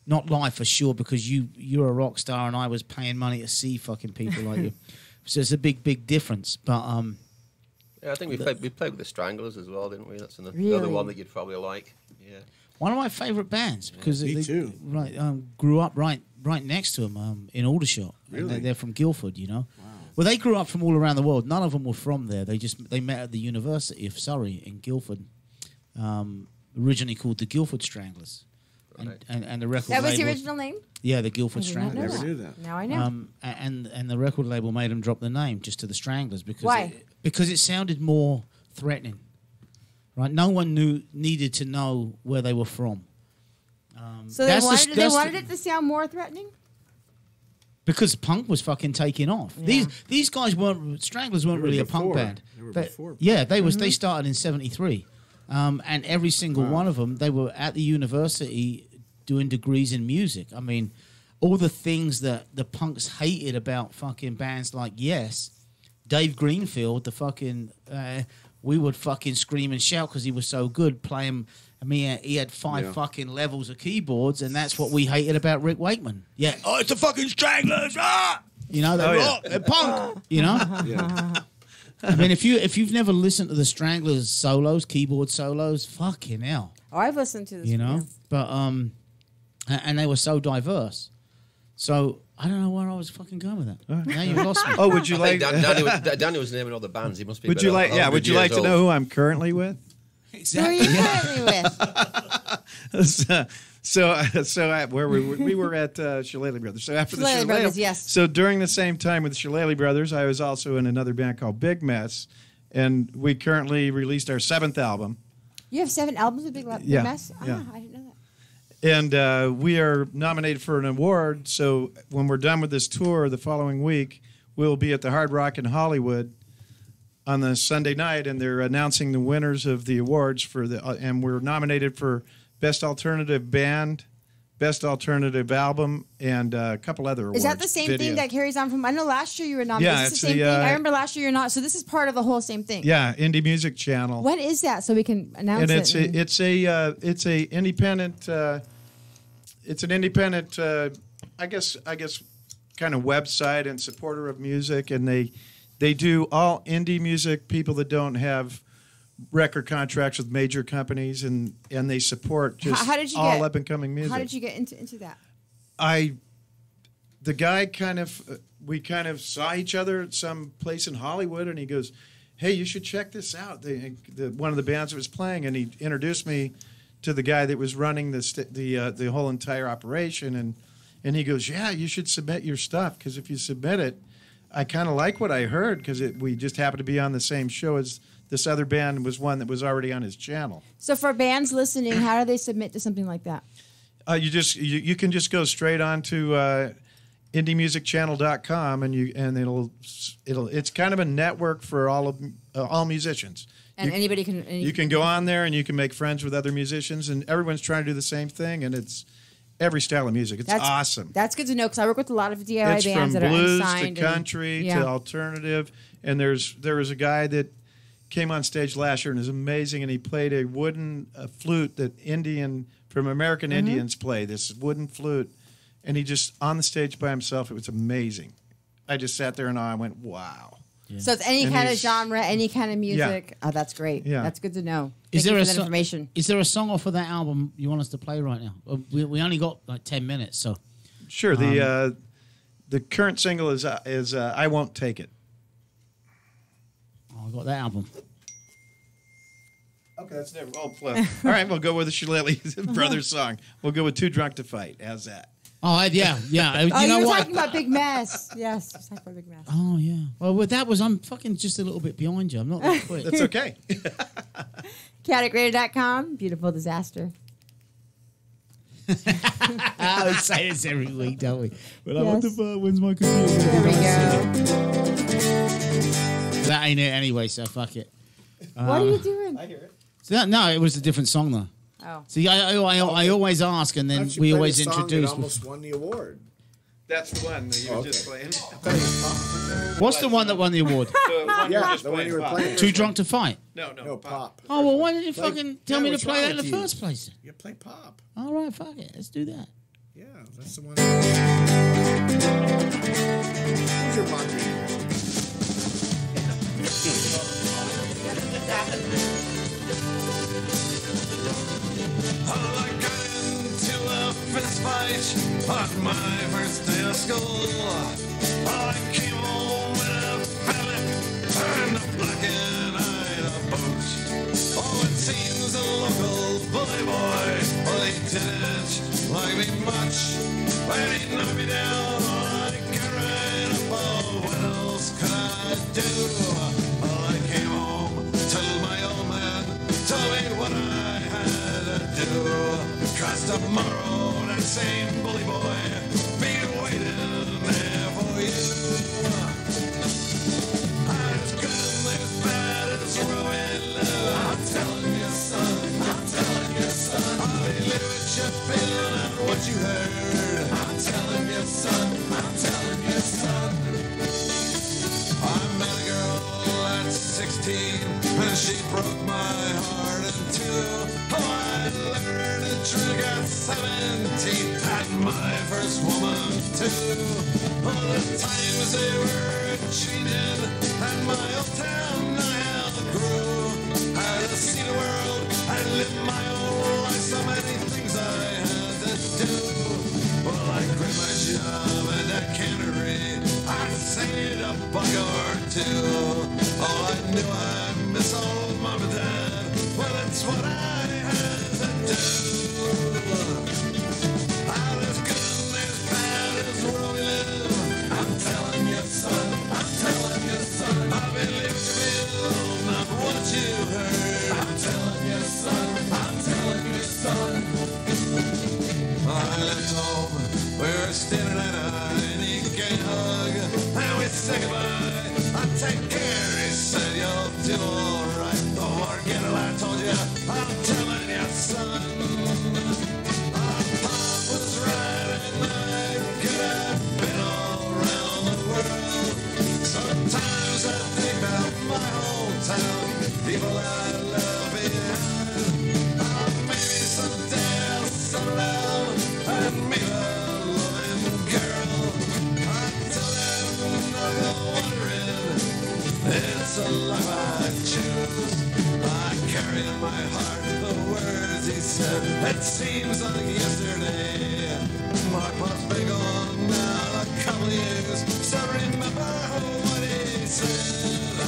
S8: not life for sure, because you're a rock star and I was paying money to see fucking people like you, so it's a big difference. But
S2: Yeah, I think we played with the Stranglers as well, didn't we? That's another
S7: Really?
S2: one that you'd probably like. Yeah.
S8: one of my favourite bands because
S1: Me
S8: they
S1: too.
S8: Right, grew up right next to them in Aldershot. And
S1: Really?
S8: they're from Guildford, Wow. Well, they grew up from all around the world. None of them were from there. They met at the University of Surrey in Guildford. originally called the Guildford Stranglers. And the record
S4: That was the
S8: label-
S4: original name?
S8: Yeah, the Guildford
S4: I did not know
S8: Stranglers.
S1: Never knew that.
S4: Now I know.
S8: And the record label made them drop the name just to the Stranglers because
S4: Why?
S8: because it sounded more threatening. Right? No one needed to know where they were from.
S4: So they
S8: that's the-
S4: wanted,
S8: that's the-
S4: it to sound more threatening?
S8: Because punk was fucking taking off.
S4: Yeah.
S8: These guys weren't Stranglers weren't
S1: They were
S8: really a
S1: before.
S8: punk band.
S1: They were before.
S8: Yeah, they
S4: Mm-hmm.
S8: started in '73, and every single one of them they were at the university doing degrees in music. I mean, all the things that the punks hated about fucking bands like Yes, Dave Greenfield, the fucking we would fucking scream and shout because he was so good playing. I mean, he had 5
S1: Yeah.
S8: fucking levels of keyboards, and that's what we hated about Rick Wakeman. Yeah, oh, it's the fucking Stranglers, ah! You know, they're punk. You know,
S1: Yeah.
S8: I mean, if you've never listened to the Stranglers solos, keyboard solos, fucking hell,
S4: Oh, I've listened to this.
S8: you know.
S4: yeah.
S8: But and they were so diverse. So I don't know where I was fucking going with that. Now you've lost me.
S5: Oh, would you
S2: I think
S5: like?
S2: Danny was naming all the bands. He must be.
S5: Would you like? Yeah. Would you like to know who I'm currently with?
S4: Who are you currently with?
S5: Where we were at Shillelagh Brothers. So after
S4: Shillelagh
S5: the
S4: Brothers, yes.
S5: So during the same time with the Shillelagh Brothers, I was also in another band called Big Mess, and we currently released our 7th album.
S4: You have 7 albums with Big
S5: Yeah,
S4: Mess? Ah,
S5: yeah.
S4: I didn't know that.
S5: And we are nominated for an award. So when we're done with this tour the following week, we'll be at the Hard Rock in Hollywood on the Sunday night, and they're announcing the winners of the awards for the. And we're nominated for Best Alternative Band, Best Alternative Album, and a couple other awards.
S4: Is that the same
S5: Video.
S4: thing that carries on from? I know last year you were nominated.
S5: Yeah,
S4: Is this
S5: it's
S4: the same
S5: the,
S4: thing? I remember last year you're not. So this is part of the whole same thing.
S5: Yeah, Indie Music Channel.
S4: When is that? So we can announce
S5: And
S4: it.
S5: it's a independent. It's an independent. I guess kind of website and supporter of music, and they do all indie music. People that don't have record contracts with major companies, and they support just
S4: How did you
S5: all
S4: get-
S5: up and coming music.
S4: How did you get into that?
S5: The guy we kind of saw each other at some place in Hollywood, and he goes, "Hey, you should check this out." One of the bands that was playing, and he introduced me to the guy that was running the whole entire operation, and he goes, "Yeah, you should submit your stuff, because if you submit it, I kind of like what I heard, because we just happened to be on the same show as this other band was one that was already on his channel."
S4: So for bands listening, how do they submit to something like that?
S5: You can just go straight on to indiemusicchannel.com, and it's kind of a network for all musicians.
S4: And anybody can.
S5: You can go on there and you can make friends with other musicians, and everyone's trying to do the same thing, and it's every style of music. It's awesome.
S4: That's good to know, because I work with a lot of DIY
S5: It's from
S4: bands that are
S5: blues to
S4: unsigned.
S5: country to alternative, and there was a guy that came on stage last year and is amazing, and he played a wooden flute that from American Indians play, this wooden flute, and he just on the stage by himself. It was amazing. I just sat there and I went, wow.
S4: So it's any
S5: And
S4: kind of
S5: he's-
S4: genre, any kind of music. Oh, that's great.
S5: Yeah.
S4: That's good to know.
S8: Is
S4: Thank
S8: there
S4: you
S8: a
S4: for that information?
S8: Is there a song off of that album you want us to play right now? We only got like 10 minutes, so
S5: Sure. The current single is I Won't Take It.
S8: I got that album.
S5: Okay, that's never. All right, we'll go with the Shillelagh Brothers song. We'll go with Too Drunk to Fight. How's that?
S8: Oh yeah. You
S4: Oh,
S8: know
S4: you were
S8: what?
S4: talking about Big Mess. Yes, talking about Big Mess.
S8: Oh yeah. Well, with that I'm fucking just a little bit behind you. I'm not that quick.
S5: That's okay.
S4: Chaoticradio.com. Beautiful disaster.
S8: We say this every week, don't we? But
S4: Yes.
S8: what the fuck? When's my computer?
S4: There we go.
S8: That ain't it anyway, so fuck it.
S4: What are you doing?
S5: I hear it.
S8: So no, it was a different song though.
S4: Oh.
S8: See, I always ask, and then we always introduce.
S1: Almost won the award.
S5: That's the one that you were just playing.
S8: What's the one that won the award?
S5: The one you were
S1: Yeah,
S5: just
S1: the one you were
S5: Pop.
S1: playing.
S8: Too Drunk to Fight.
S5: No,
S1: No, pop.
S8: Oh well, why didn't you
S1: Play-
S8: fucking tell
S1: Yeah,
S8: me to
S1: what's
S8: play
S1: wrong
S8: that in the
S1: with you?
S8: first place?
S1: You play pop.
S8: All right, fuck it, let's do that.
S1: Yeah, that's the one. Who's your mom?
S3: I got into a fist fight on my first day of school. I came home with a pellet and a black and eyed boot. Oh, it seems the local bully
S5: Well, I came home, told my old man, told me what I had to do. 'Cause tomorrow that same bully boy be waiting there for you. As good and as bad as where we live. I'm telling you, son, I'm telling you, son. I believe what you feel and what you heard. I'm telling you, son, I'm telling you, son. I met a girl at 16 and she broke my heart in two. Oh, I learned to drink at 17 and my first woman too. All the times they were changing and my old town I grew. Had to see the world and live my own life. So many things I had to do. Well, I quit my job at that cannery. I saved a buck or two. Oh, I knew I miss old mom and dad. Well, that's what I had to do. All as good and as bad as where we live. I'm telling you, son, I'm telling you, son. I believe you feel, not what you heard. I'm telling you, son, I'm telling you, son. I left home, we were standing at a Heineken hug, and we said goodbye. I take care, he said, you'll do all right. Oh, forget it, I told you, I'm telling you, son. Our pop was right, and I could have been all around the world. Sometimes I think about my hometown, people I love behind. Maybe someday I'll settle down and meet a loving girl. Until then, I'll go wandering. It's a life I choose. I carry in my heart the words he said. It seems like yesterday. My pop's been gone now a couple of years. So remember what he said.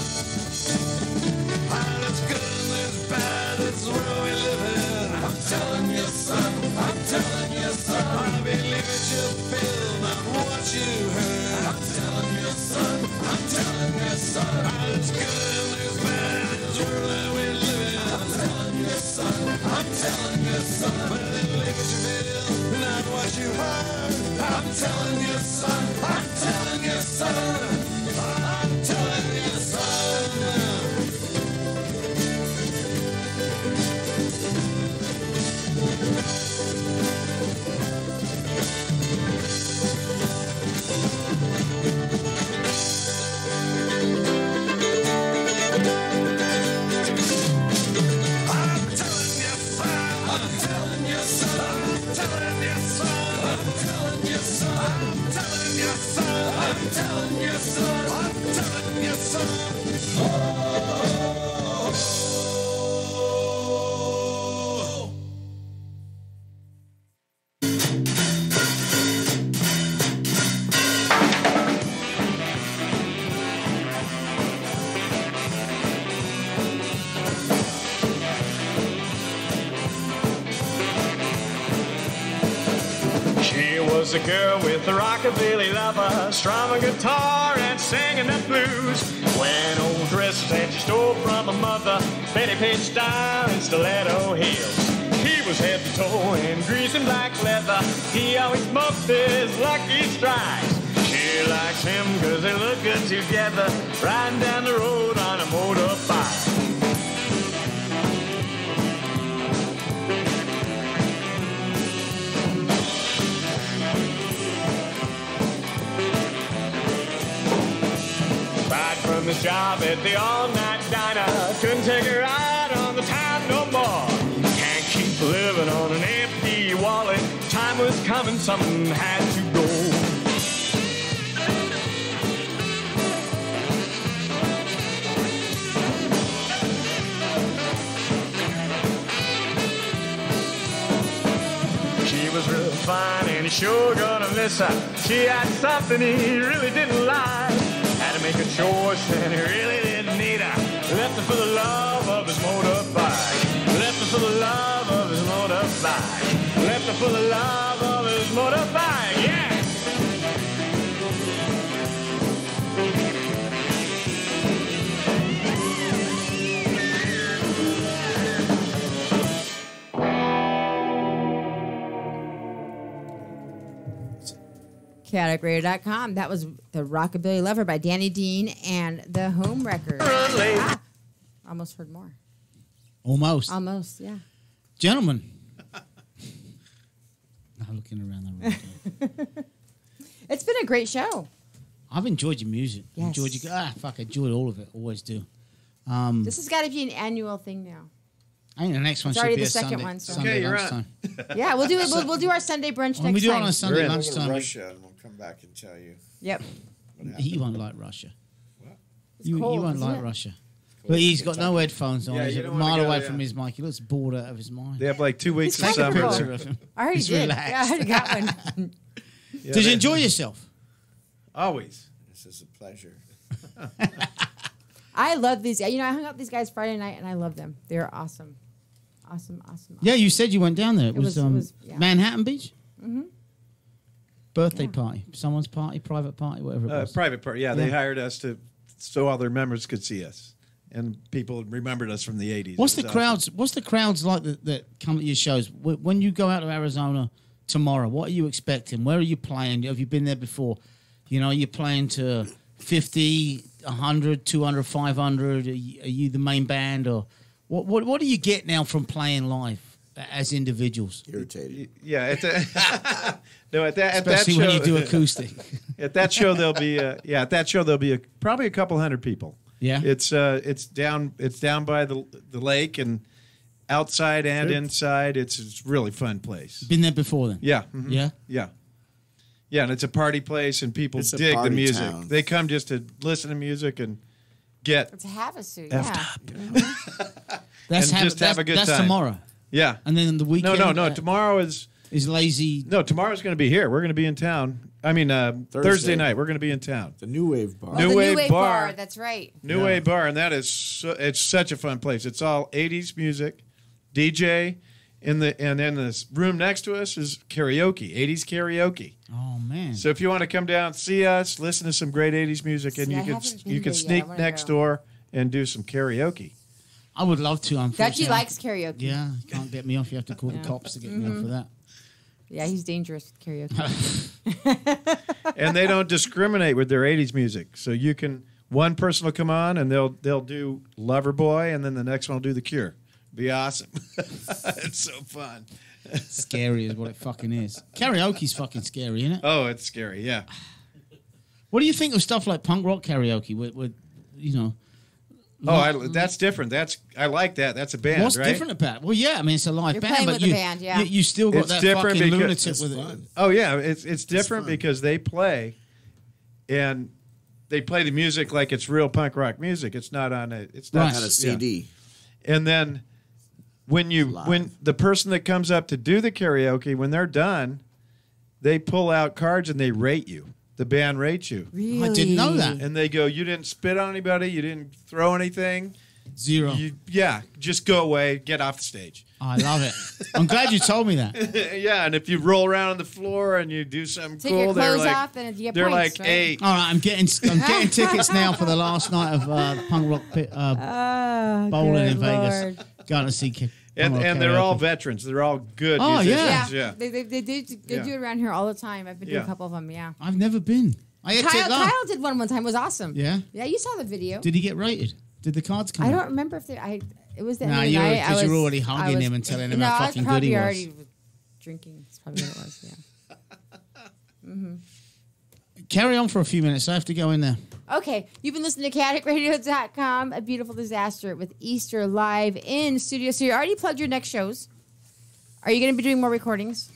S5: And it's good and it's bad, it's where we live in. I'm telling you, son, I'm telling you, son. I believe it you feel, not what you heard. I'm telling you, son, I'm telling you, son. And it's good and it's bad, it's where we live in. I'm telling you, son, I'm telling you, son. But I believe what you feel, not what you heard. I'm telling you, son, I'm telling you, son. I'm telling you, son.
S10: A girl with a rockabilly lover, strumming guitar and singing the blues. Wearing old dresses that she stole from her mother, Betty Page style and stiletto heels. He was head to toe in greasy black leather. He always smoked his Lucky Strikes. She likes him 'cause they look good together, riding down the road on a motorbike. From his job at the all-night diner, couldn't take her out on the town no more. Can't keep living on an empty wallet. Time was coming, something had to go. She was real fine and he sure gonna miss her. She had something he really didn't like. Had to make a choice and he really didn't need her. Left her for the love of his motorbike. Left her for the love of his motorbike. Left her for the love of his motorbike, yeah!
S7: ChaoticRadio.com. That was The Rockabilly Lover by Danny Dean and The Home Wreckers. Ah, almost heard more.
S8: Almost.
S7: Almost, yeah.
S8: Gentlemen. I'm looking around the room.
S7: It's been a great show.
S8: I've enjoyed your music.
S7: Yes.
S8: Enjoyed all of it. Always do.
S7: This has got to be an annual thing now.
S8: I think the next one
S7: It's
S8: should
S7: already
S8: be
S7: the
S8: a
S7: second
S8: Sunday,
S7: one, so-
S8: Sunday
S6: Okay, you're
S8: lunchtime.
S7: Yeah, we'll do it. We'll do our Sunday brunch
S8: When
S7: next
S8: we do it
S7: time.
S8: on a Sunday
S1: We're in
S8: lunchtime,
S1: Russia, and we'll come back and tell you.
S7: Yep.
S8: he won't like Russia.
S7: It's
S8: You
S7: cold,
S8: won't
S7: isn't
S8: like
S7: it?
S8: Russia. But he's got no headphones on.
S6: Yeah,
S8: He's
S6: you
S8: a
S6: don't wanna
S8: mile
S6: go,
S8: away
S6: yeah.
S8: from his mic. He looks bored out of his mind.
S6: They have like 2 weeks of
S7: It's
S6: summer.
S7: comfortable.
S8: Picture of him.
S7: I already
S8: He's
S7: did.
S8: relaxed.
S7: Yeah, I already got one.
S6: Yeah,
S8: Did you
S6: they-
S8: enjoy yourself?
S6: Always.
S1: This is a pleasure.
S7: I love these. I hung out with these guys Friday night, and I love them. They're awesome. Awesome.
S8: Yeah, you said you went down there. It was,
S7: it was yeah.
S8: Manhattan Beach? Mm-hmm. Birthday party. Someone's party, private party, whatever it was.
S6: Private party. Yeah, they
S8: Yeah.
S6: hired us so all their members could see us, and people remembered us from the '80s.
S8: What's
S6: It
S8: the
S6: was
S8: crowds? What's the crowds like that come at your shows? When you go out to Arizona tomorrow, what are you expecting? Where are you playing? Have you been there before? Are you playing to 50, 100, 200, 500? Are you the main band, or what do you get now from playing live as individuals?
S1: Irritated.
S6: awesome. Yeah, at the, no, at that
S8: Especially
S6: show,
S8: when you do acoustic.
S6: at that show there'll be probably a couple hundred people.
S8: Yeah.
S6: It's down by the lake and outside and inside. It's a really fun place.
S8: Been there before then?
S6: Yeah. Mhm.
S8: Yeah?
S6: Yeah, and it's a party place, and people
S1: It's a
S6: dig the
S1: party
S6: music.
S1: town.
S6: They come just to listen to music and get
S7: It's a Havasu.
S6: effed
S7: Yeah.
S6: up.
S8: That's
S6: And just have a good
S8: that's
S6: time.
S8: tomorrow.
S6: Yeah.
S8: And then the weekend.
S6: No. Tomorrow is
S8: lazy.
S6: no. Tomorrow's going to be here. We're going to be in town. I mean, Thursday night. We're going to be in town.
S1: The New Wave Bar.
S6: New
S7: the
S6: Wave
S7: New Wave
S6: Bar.
S7: Bar. That's right.
S6: New Wave Bar, and that is it's such a fun place. It's all '80s music, DJ, and then this room next to us is karaoke, '80s karaoke.
S8: Oh man.
S6: So if you want to come down, see us, listen to some great '80s music, and
S7: See, I
S6: you
S7: haven't
S6: can
S7: been there yet.
S6: sneak
S7: I wanna
S6: next
S7: go.
S6: door and do some karaoke.
S8: I would love to. Unfortunately,
S7: Dutchie likes karaoke.
S8: Yeah, you can't get me off. You have to call the cops to get me off for that.
S7: Yeah, he's dangerous with karaoke.
S6: And they don't discriminate with their '80s music. So you can one person will come on and they'll do Loverboy, and then the next one will do The Cure. Be awesome. It's so fun.
S8: Scary is what it fucking is. Karaoke's fucking scary, isn't it?
S6: Oh, it's scary. Yeah.
S8: What do you think of stuff like punk rock karaoke? With
S6: That's different. I like that. That's a band,
S8: what's
S6: right?
S8: different about it? Well, yeah, I mean it's a live
S7: You're
S8: band,
S7: playing
S8: but
S7: with the band, yeah.
S8: you still got
S6: It's
S8: that
S6: different
S8: fucking
S6: because-
S8: lunatic
S1: It's
S8: with it.
S1: fun.
S6: Oh yeah, it's different
S1: fun.
S6: because they play, and they play the music like it's real punk rock music. It's not on a. It's not
S8: Right.
S1: Had a CD.
S6: And then when the person that comes up to do the karaoke, when they're done, they pull out cards and they rate you. The band rates you,
S7: Really?
S8: I didn't know that.
S6: and they go, "You didn't spit on anybody. You didn't throw anything.
S8: Zero.
S6: Just go away. Get off the stage."
S8: I love it. I'm glad you told me that.
S6: Yeah, and if you roll around on the floor and you do something
S7: Take
S6: cool,
S7: your
S6: they're
S7: clothes
S6: like
S7: off and you get
S6: they're
S7: points,
S6: like
S7: right?
S6: 8.
S8: All right, I'm getting tickets now for the last night of punk rock bowling in Vegas. Going to see punk
S6: And
S8: rock
S6: they're all
S8: karaoke.
S6: veterans. They're all good
S8: Oh,
S6: musicians.
S7: Yeah,
S6: Yeah.
S7: They do
S6: Yeah.
S7: it around here all the time. I've been to
S6: Yeah.
S7: a couple of them. Yeah.
S8: I've never been. I had to
S7: Kyle
S8: go.
S7: did one time. It was awesome.
S8: Yeah?
S7: Yeah, you saw the video.
S8: Did he get rated? Did the cards come
S7: I
S8: up?
S7: don't remember if it was the
S8: Nah,
S7: end of the
S8: you were-
S7: night.
S8: 'cause you were
S7: I
S8: already hugging
S7: was-
S8: him and telling him
S7: no,
S8: how
S7: I was
S8: fucking good
S7: probably
S8: he was.
S7: already drinking. That's probably what it was. Yeah.
S8: Carry on for a few minutes. I have to go in there.
S7: Okay, you've been listening to ChaoticRadio.com, A Beautiful Disaster with Easter live in studio. So you already plugged your next shows. Are you going to be doing more recordings?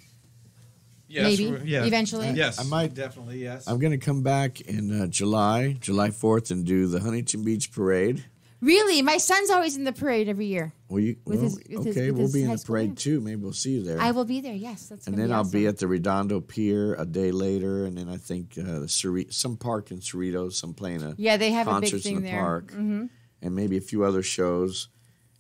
S6: Yes,
S7: Maybe,
S6: yeah.
S7: eventually.
S6: Yes,
S1: I might-
S6: definitely. Yes.
S1: I'm going to come back in July 4th, and do the Huntington Beach Parade.
S7: Really? My son's always in the parade every year.
S1: Well,
S7: With his- with his-
S1: okay,
S7: with
S1: we'll
S7: his
S1: be in
S7: high
S1: the
S7: school
S1: parade
S7: band.
S1: too. Maybe we'll see you there.
S7: I will be there, yes. That's
S1: and
S7: gonna
S1: then
S7: be
S1: I'll
S7: awesome.
S1: be at the Redondo Pier a day later, and then I think some park in Cerritos. Some playing
S7: Yeah, they have a big
S1: concerts
S7: thing
S1: in the
S7: there.
S1: park, and maybe a few other shows.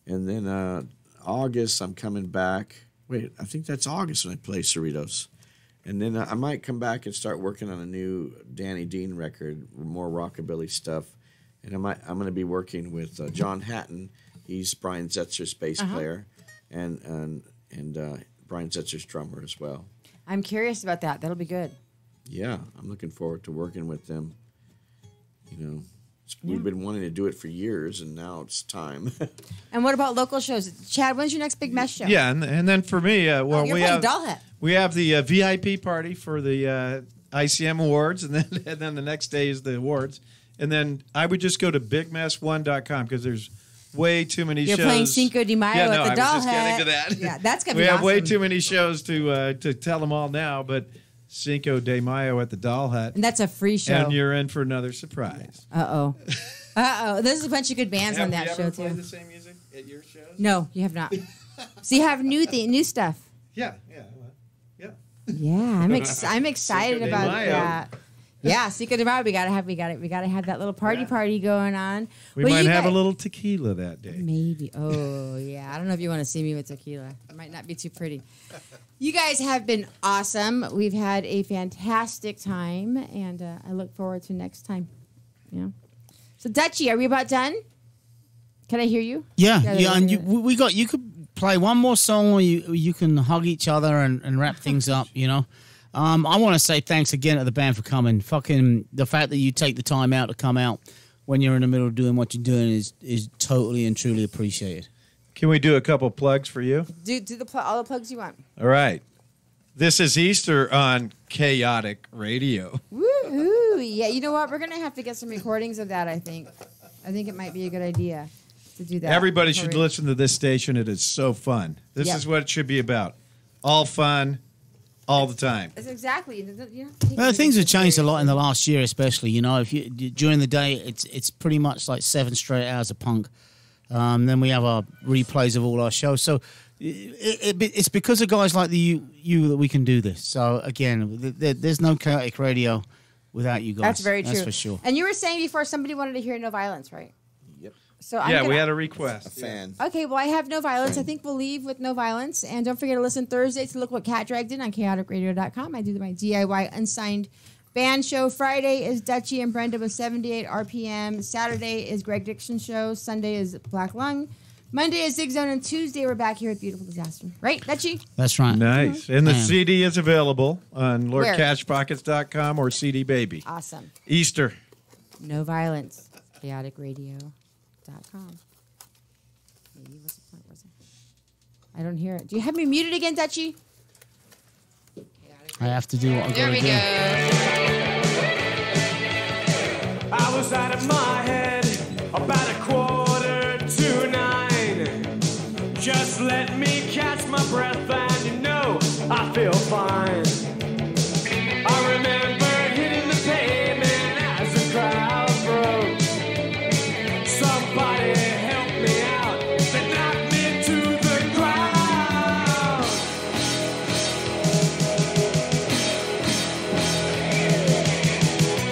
S1: And then August, I'm coming back. Wait, I think that's August when I play Cerritos. And then I might come back and start working on a new Danny Dean record, more rockabilly stuff. And I'm going to be working with John Hatton. He's Brian Zetzer's bass player, and Brian Zetzer's drummer as well.
S7: I'm curious about that. That'll be good.
S1: Yeah, I'm looking forward to working with them. You know, we've been wanting to do it for years, and now it's time.
S7: And what about local shows? Chad, when's your next big mess show?
S5: Yeah, and then for me,
S7: You're
S5: we
S7: playing
S5: have
S7: Doll Hat.
S5: we have the VIP party for the ICM awards, and then the next day is the awards, and then I would just go to bigmess1.com because there's way too many
S7: You're
S5: shows.
S7: playing Cinco de Mayo
S5: yeah, no,
S7: at the
S5: I
S7: Doll
S5: was just
S7: Hat.
S5: getting to that.
S7: Yeah, that's gonna
S5: we
S7: be
S5: have
S7: awesome.
S5: way too many shows to tell them all now, but Cinco de Mayo at the Doll Hut,
S7: And that's a free show.
S5: and you're in for another surprise.
S7: There's a bunch of good bands on that
S5: Have you
S7: show
S5: ever played
S7: too.
S5: the same music at your shows?
S7: No, you have not. So you have new stuff.
S5: Yeah.
S7: Yeah, I'm excited
S5: Cinco de
S7: about
S5: Mayo.
S7: that. Yeah, Cinco de Mayo. We gotta have that little party going on.
S5: We
S7: Well,
S5: might
S7: you
S5: have a
S7: guys-
S5: little tequila that day.
S7: Maybe. Oh, yeah. I don't know if you want to see me with tequila. It might not be too pretty. You guys have been awesome. We've had a fantastic time, and I look forward to next time. Yeah. So, Dutchie, are we about done? Can I hear you?
S8: Yeah,
S7: Yeah,
S8: and
S7: yeah.
S8: you could play one more song, or you can hug each other and wrap things up. You know, I want to say thanks again to the band for coming. Fucking the fact that you take the time out to come out when you're in the middle of doing what you're doing is totally and truly appreciated.
S5: Can we do a couple plugs for you?
S7: Do all the plugs you want.
S5: All right. This is Easter on Kaotic Radio.
S7: Woo-hoo. Yeah, you know what? We're going to have to get some recordings of that, I think. I think it might be a good idea to do that.
S5: Everybody should listen to this station. It is so fun. This is what it should be about. All fun, all the time.
S7: That's exactly.
S8: Well, things have changed a lot in the last year, especially. You know, if you during the day, it's pretty much like 7 straight hours of punk. Then we have our replays of all our shows. So it's because of guys like you that we can do this. So again, there's no Chaotic Radio without you guys.
S7: That's very true.
S8: That's for sure.
S7: And you were saying before somebody wanted to hear No Violence, right?
S1: Yep.
S7: So
S5: we had a request.
S1: A fan.
S7: Okay, well, I have No Violence. I think we'll leave with No Violence. And don't forget to listen Thursday to Look What Cat Dragged In on chaoticradio.com. I do my DIY unsigned band show. Friday is Dutchie and Brenda with 78 RPM. Saturday is Greg Dixon's show. Sunday is Black Lung. Monday is Zig Zone. And Tuesday we're back here at Beautiful Disaster. Right, Dutchie?
S8: That's right.
S5: Nice. And the
S8: Man.
S5: CD is available on
S7: Where?
S5: LordCashPockets.com or CD Baby.
S7: Awesome.
S5: Easter.
S7: No Violence. chaoticradio.com. Maybe what's the point? Was it? I don't hear it. Do you have me muted again, Dutchie?
S8: I have to do what I
S7: There
S8: gotta
S7: we
S8: do.
S7: go.
S3: I was out of my head about 8:45. Just let me catch my breath and you know I feel fine. I remember hitting the pavement as the crowd broke. Somebody help me out. They knocked me to the ground.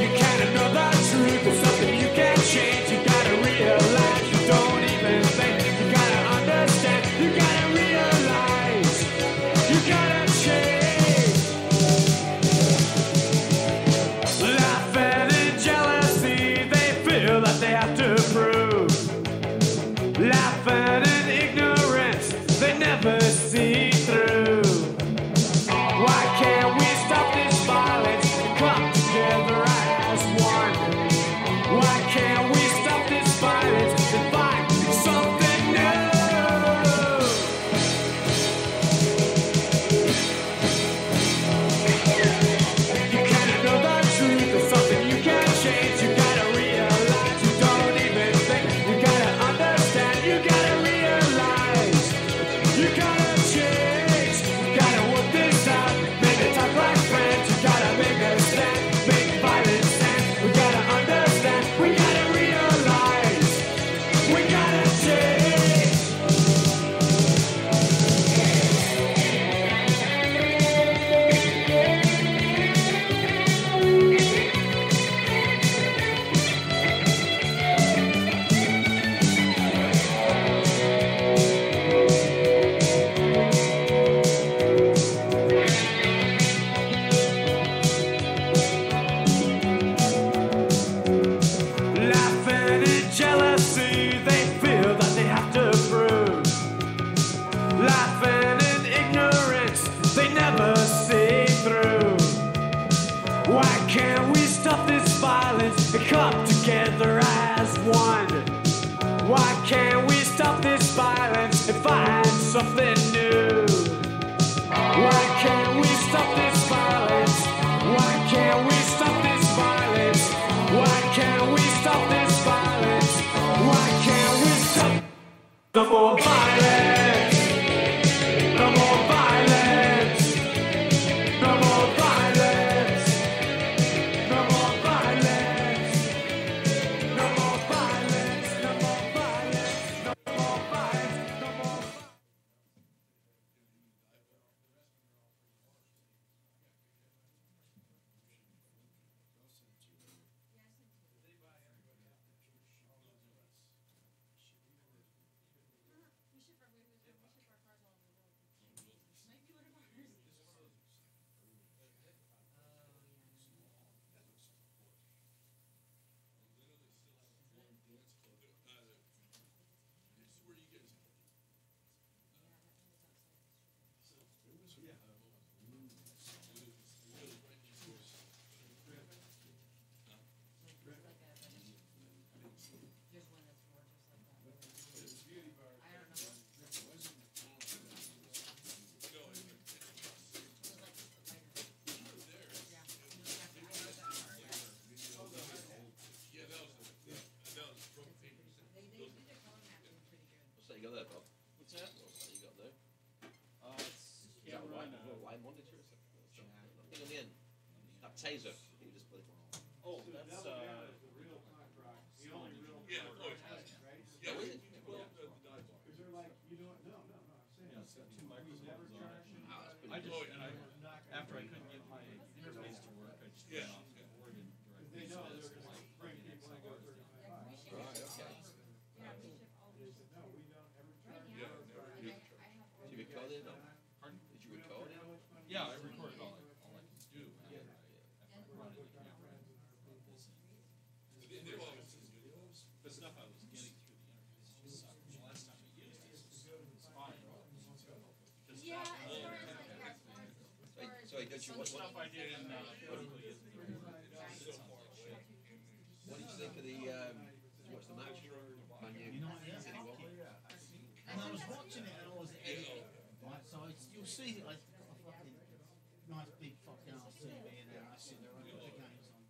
S3: You can't know the truth. There's something you can't change. You gotta realize you don't even think. You gotta understand. You gotta realize. You gotta change. Laughing in jealousy, they feel that they have to prove. Laughing in ignorance, they never see through. Why can't we stop this violence and come together as one? Why can't we stop this violence and find something new? You can't know the truth. There's something you can't change. You gotta realize you don't even think. You gotta understand. You gotta realize. You gotta change. You gotta work this out. Make it talk like friends. You gotta make a stand. Make violence stand. We gotta understand. We gotta realize. We gotta change. Laughing in jealousy, they feel that they have to prove. Laughing in ignorance, they never see through. Why can't we stop this violence and find something new? Why can't we stop this violence? Why can't we stop this violence? Why can't we stop this violence? Why can't we stop? No more violence. No more violence. No more violence. No more violence. No more violence. No more violence. No more violence. No more violence.
S2: What's that you got there, Bob?
S6: What's that?
S2: What's that you got there?
S6: It's
S2: Is that a live monitor? Is it? Thing on the end. That taser. You just put it.
S6: oh, that's
S2: Yeah. Oh, is it?
S6: I just after I couldn't get my interface to work, I just went off and ordered directly.
S2: Right. Okay. Did you record it?
S6: Pardon?
S2: Did you record it?
S6: Yeah, I recorded all I can do. After running the camera. The stuff I was getting through the interface just sucked. The last time I used it was fine.
S4: Yeah, as far as like
S2: Sorry, don't you
S6: Some
S2: what
S6: stuff I did in Berkeley isn't very good.
S2: What did you think of the? Did you watch the match? Man U.
S8: You know, yeah.
S2: City won.
S8: And I was watching it and I was editing, right? So you'll see that I've got a fucking nice big fucking ass TV in there and I sit there and put the games on.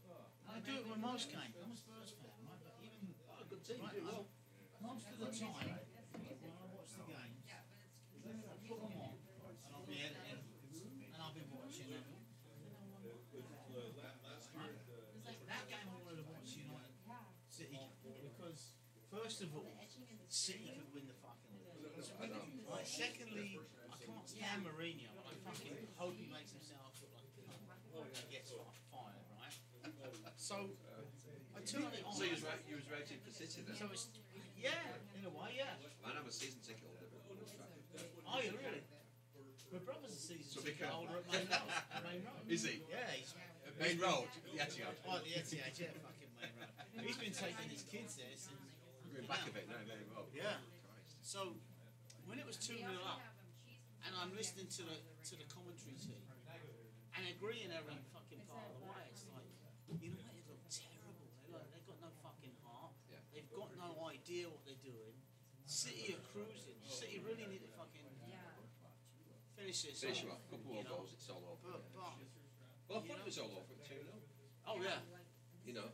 S8: And I do it with most games. I'm a Spurs fan, right? But even
S2: Good team.
S8: right, most of the time when I watch the games, I'll put them on and I'll be editing and I'll be watching them. That game I wanted to watch United City because first of all, City could win the fucking league. Right. Secondly, I can't stand Mourinho. I fucking hope he makes himself look like he gets fired, right? So I turn it on.
S2: So you was rooting for City then?
S8: So it's yeah, in a way, yeah.
S2: Man, I'm a season ticket holder.
S8: Are you really? My brother's a season ticket
S2: because-
S8: holder at Main Road. Main Road.
S2: Is he?
S8: Yeah, he's
S2: Main Road, the Etihad.
S8: oh the Etihad, yeah, fucking Main Road. He's been taking his kids there since.
S2: We're back of it now, Main Road.
S8: Yeah. So when it was 2-0 up, and I'm listening to the commentary team and agreeing every fucking part of the way, it's like, you know what? It looked terrible. They've got no fucking heart.
S2: Yeah.
S8: They've got no idea what they're doing. City are cruising. City really need to fucking finish this.
S2: Finish you
S8: off,
S2: off. A couple
S8: you
S2: more
S8: know.
S2: goals, it's all over.
S8: But
S2: Well, I thought it was all over at 2-0.
S8: oh yeah,
S2: You know.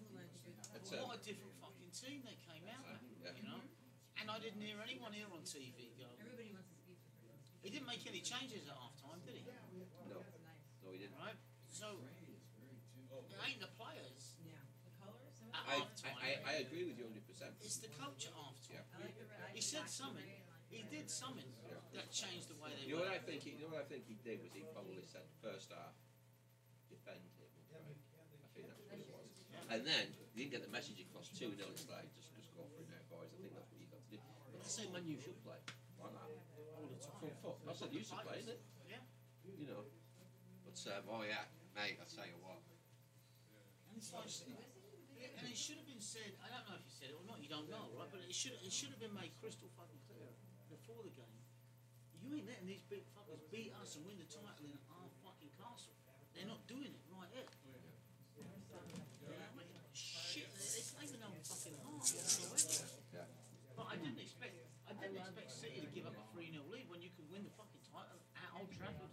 S2: It's,
S8: what a different fucking team they came out with.
S2: Yeah.
S8: You know, and I didn't hear anyone here on TV go. He didn't make any changes at half time, did he?
S2: no, he didn't.
S8: Right? So, it ain't the players at
S2: I,
S8: half time.
S2: I agree with you 100%.
S8: It's the coach at half time.
S2: Yeah.
S8: He said something. He did something that changed the way they
S2: You know what
S8: were.
S2: I think? You know what I think he did was he probably said first half, defend him. Right? I think that's what it was. And then you didn't get the message across 2-0. It's like just go for it now, boys. I think that's what you got to do. But that's the same man you should play. Like that.
S8: All the time.
S2: Front foot. That's what you should play, isn't it?
S8: Yeah.
S2: You know. But oh yeah, mate. I tell you what.
S8: And it's like, and it should have been said. I don't know if you said it or not. You don't know, right? But it should have been made crystal fucking clear before the game. You ain't letting these big fuckers beat us and win the title in our fucking castle. They're not doing it right here. Shit, they play with no fucking heart whatsoever.
S2: Yeah.
S8: But I win the fucking title at Old Trafford.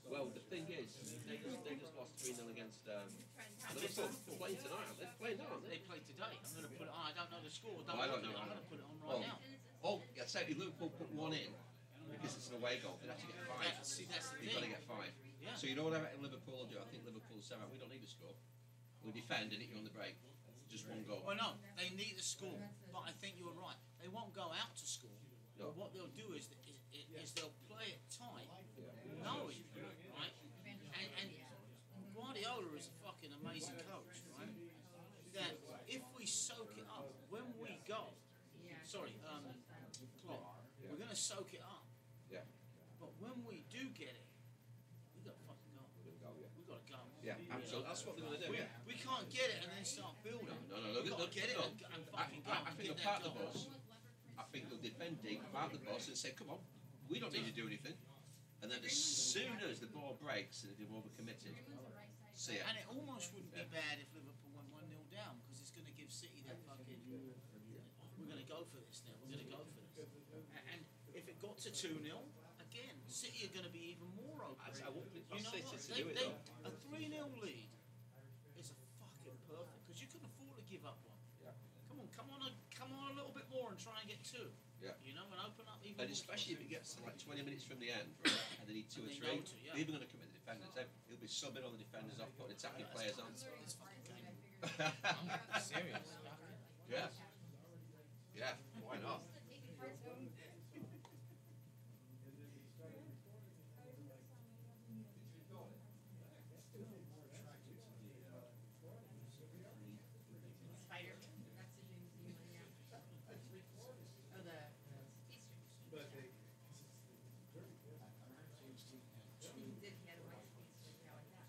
S2: Well, the thing is, they just lost 3-0 against Liverpool. They're playing tonight, aren't they? They're playing now, aren't
S8: They
S2: they?
S8: play today. I'm going to put it on. I don't know the score.
S2: I don't know.
S8: I'm going to put it on right
S2: Well,
S8: now.
S2: I say if Liverpool put one in, because it's an away goal, they'd have to get 5.
S8: Yeah, see, that's the
S2: You've got to
S8: thing.
S2: get 5.
S8: Yeah.
S2: So you know what I reckon Liverpool will do? I think Liverpool will say, right, we don't need to score. We'll defend and hit you on the break. Just one goal.
S8: Well, no, they need to score, but I think you were right. They won't go out to score.
S2: No.
S8: But what they'll do is they'll play it tight, knowing, right? And Guardiola is a fucking amazing coach, right? That if we soak it up, when we go, Klopp, we're going to soak it up.
S2: Yeah.
S8: But when we do get it, we got to fucking go. We've got to go.
S2: Yeah, absolutely. That's what they're going to do. Yeah.
S8: We can't get it and then start building.
S2: No.
S8: We've got to get it and fucking go.
S2: I think they'll part the bus. I think they'll defend deep, part the bus and say, come on, we don't need to do anything. And then as soon as the ball breaks and if you've overcommitted, see it.
S8: And it almost wouldn't be bad if Liverpool went 1-0 down because it's going to give City that fucking. We're going to go for this now. We're going to go for this. And if it got to 2-0, again, City are going to be even more open.
S2: I wouldn't be
S8: You know
S2: City
S8: what?
S2: to do it though.
S8: A 3-0 lead is a fucking perfect because you couldn't afford to give up one.
S2: Yeah.
S8: Come on a little bit more and try and get 2.
S2: Yeah.
S8: You know, and open up even
S2: And
S8: more.
S2: especially if it gets to like 20 minutes from the end, right, and they need 2 or
S8: And they
S2: 3,
S8: go to, yeah.
S2: they're even going to commit the defenders. He'll be subbing all the defenders off, putting attacking players on.
S8: This fucking game. I'm serious.
S2: Yeah. Yeah, why not?
S7: Spider. That's the James Dean one, yeah. Oh, the speedster. He did, he had a white speedster, yeah, like that.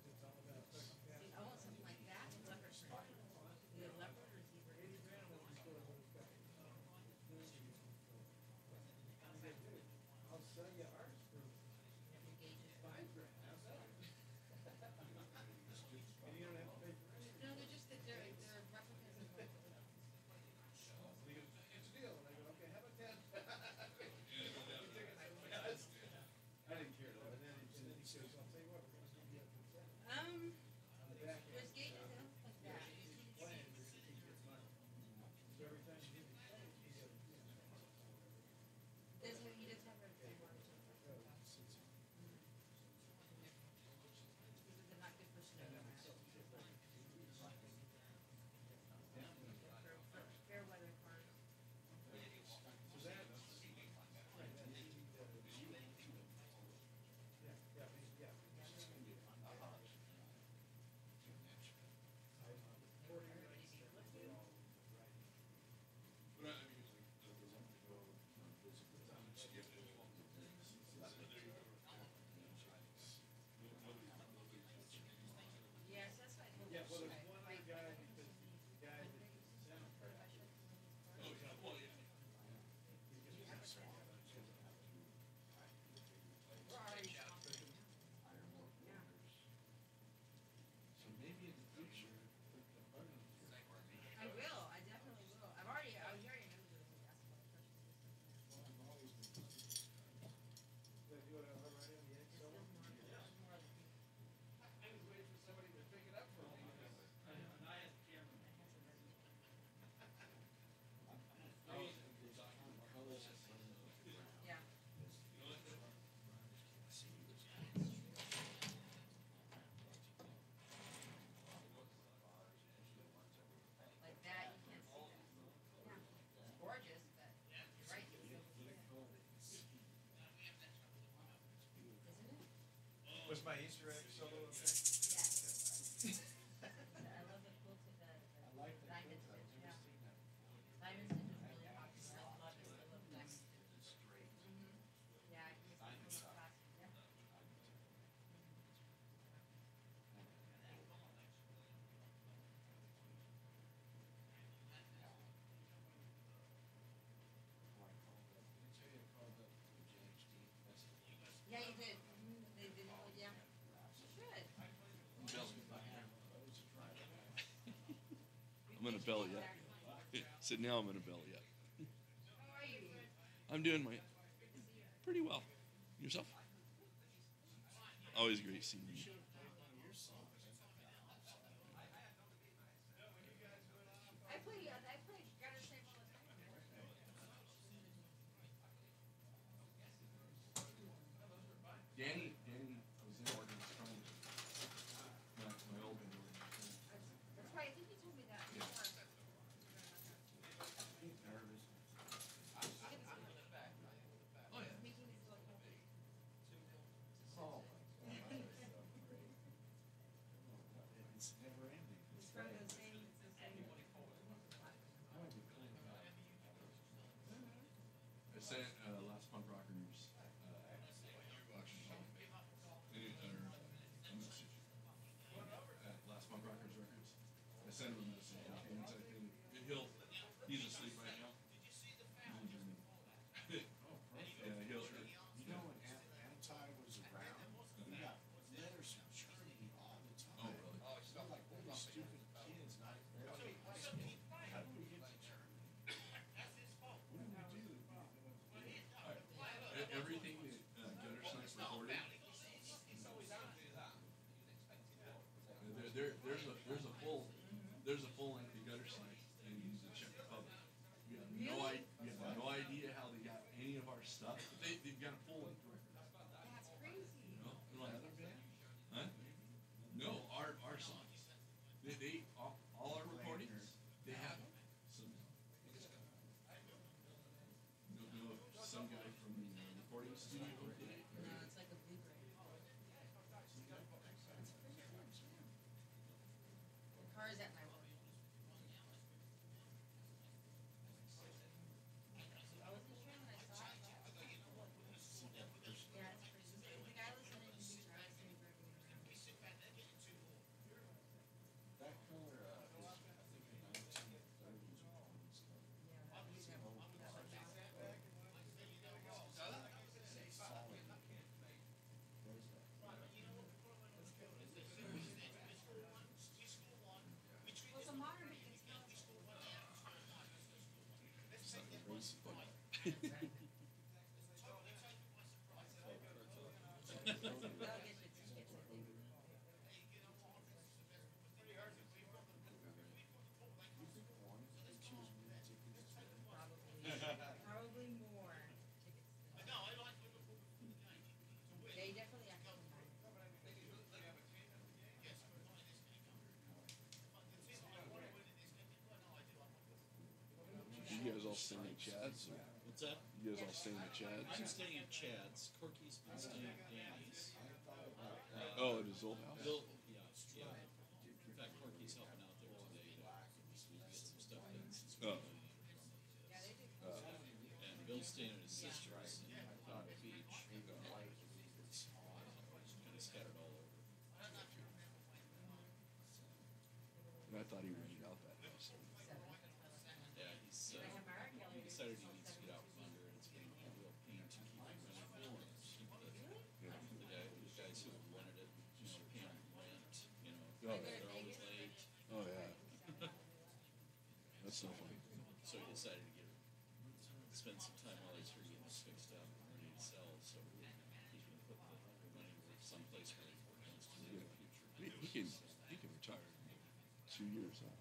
S7: See, I want something like that, and leopard print. The leopard or zebra?
S6: I'll sell you ours for.
S7: Different gauges.
S6: And you don't have to pay for it.
S7: No, they're just, they're replicas of what.
S6: It's a deal. And I go, okay, how about that? I didn't care though. And then he says, I'll tell you what, we're gonna give you
S7: There's gauges that look like that.
S6: so every time you give me.
S7: There's, he does have a. They're not good for snow. For fair weather cars.
S6: So that. Yeah.
S7: Yes, that's what I told
S6: Yeah,
S7: him.
S6: well, there's one other guy, because the guy that
S7: We're already shopping.
S6: So maybe in the future.
S7: I will, I definitely will. I was already know doing some basketball purchases.
S6: You want to already on the egg
S7: Still
S6: solo?
S7: more other people.
S6: I was waiting for somebody to pick it up for me.
S7: Yeah. Like that, you can't see that. Yeah. It's gorgeous, but you're right. It's so clear. Isn't it?
S6: Was my Easter egg solo okay?
S7: Yes. I love the quilted, the diamond stitch, yeah. Diamond stitch is really popular. I love it. I love diamond stitch. Mhm. Yeah, I can see it from across, yeah. Yeah, you did. They did, yeah. You should.
S11: I'm in a belly yet. So now I'm in a belly yet.
S7: How are you?
S11: I'm doing my. Pretty well. Yourself? Always great seeing you.
S4: I play gutter snake all the time.
S11: Danny was in organ my old band.
S4: That's right. I think you told me that before.
S11: Nervous.
S4: Oh yeah. Making me feel
S11: Oh.
S6: It's never ending.
S4: It's from the same. It's the same.
S11: I sent Last Punk Rockers a message at Last Punk Rockers Records. I sent him a message. He's asleep right now. Yeah, he'll.
S6: You know when Anti was around, we got letters from Germany all the time.
S11: Oh, really?
S6: We're like, all these stupid kids, not even ready. How do we get to Germany? What do we do?
S11: Everything that Gutter Snipes recorded. There's a full length of Gutter Snipes in the Czech Republic. We have no idea how they got any of our stuff. But they've got a full length record.
S4: That's crazy.
S11: No, huh? No, our songs. They all our recordings. They have some. No, some guy from the recording studio.
S7: It's like a Blu-ray. The car's at my work. I wasn't sure when I saw it. Yeah, it's pretty. The guy listening to me try to sing for everyone around me.
S6: That color, I think in 1930s or 40s.
S7: Yeah, he's got one.
S4: Well, it's a modern. It's not.
S7: Probably more tickets. They definitely have to come back.
S11: You guys all staying at Chad's?
S12: What's that?
S11: You guys all staying at Chad's?
S12: I'm staying at Chad's. Corky's been staying at Danny's.
S11: Oh, at his old house?
S12: Bill, yeah. In fact, Corky's helping out there today to get some stuff done since we
S11: Oh.
S12: And Bill's staying at his sister's in Palm Beach. Kind of scattered all over.
S11: And I thought he rented out that house.
S12: Yeah, he decided he needs to get out from under, and it's been a real pain to keep him running full and keep the guys who have rented it, paying rent, they're always late.
S11: Oh, yeah. That's so funny.
S12: So he decided to spend some time while he's here getting this fixed up and ready to sell, so he's going to put the money someplace where he wants to live in the future.
S11: He can retire in 2 years, huh?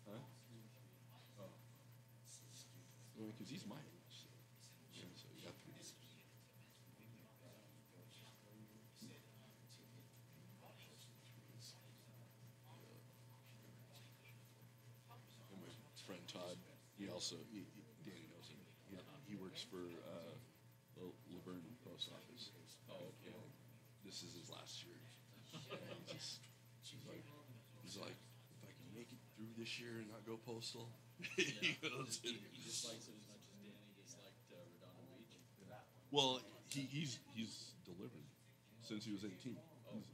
S11: Huh? Oh. Well, because he's my age, so you got 3 years. And my friend Todd, Danny knows him. He works for the Laverne post office.
S12: Oh, okay.
S11: And this is his last year. And he's like, if I can make it through this year and not go postal, he goes.
S12: He dislikes it as much as Danny disliked Redondo Beach.
S11: Well, he's delivered since he was 18.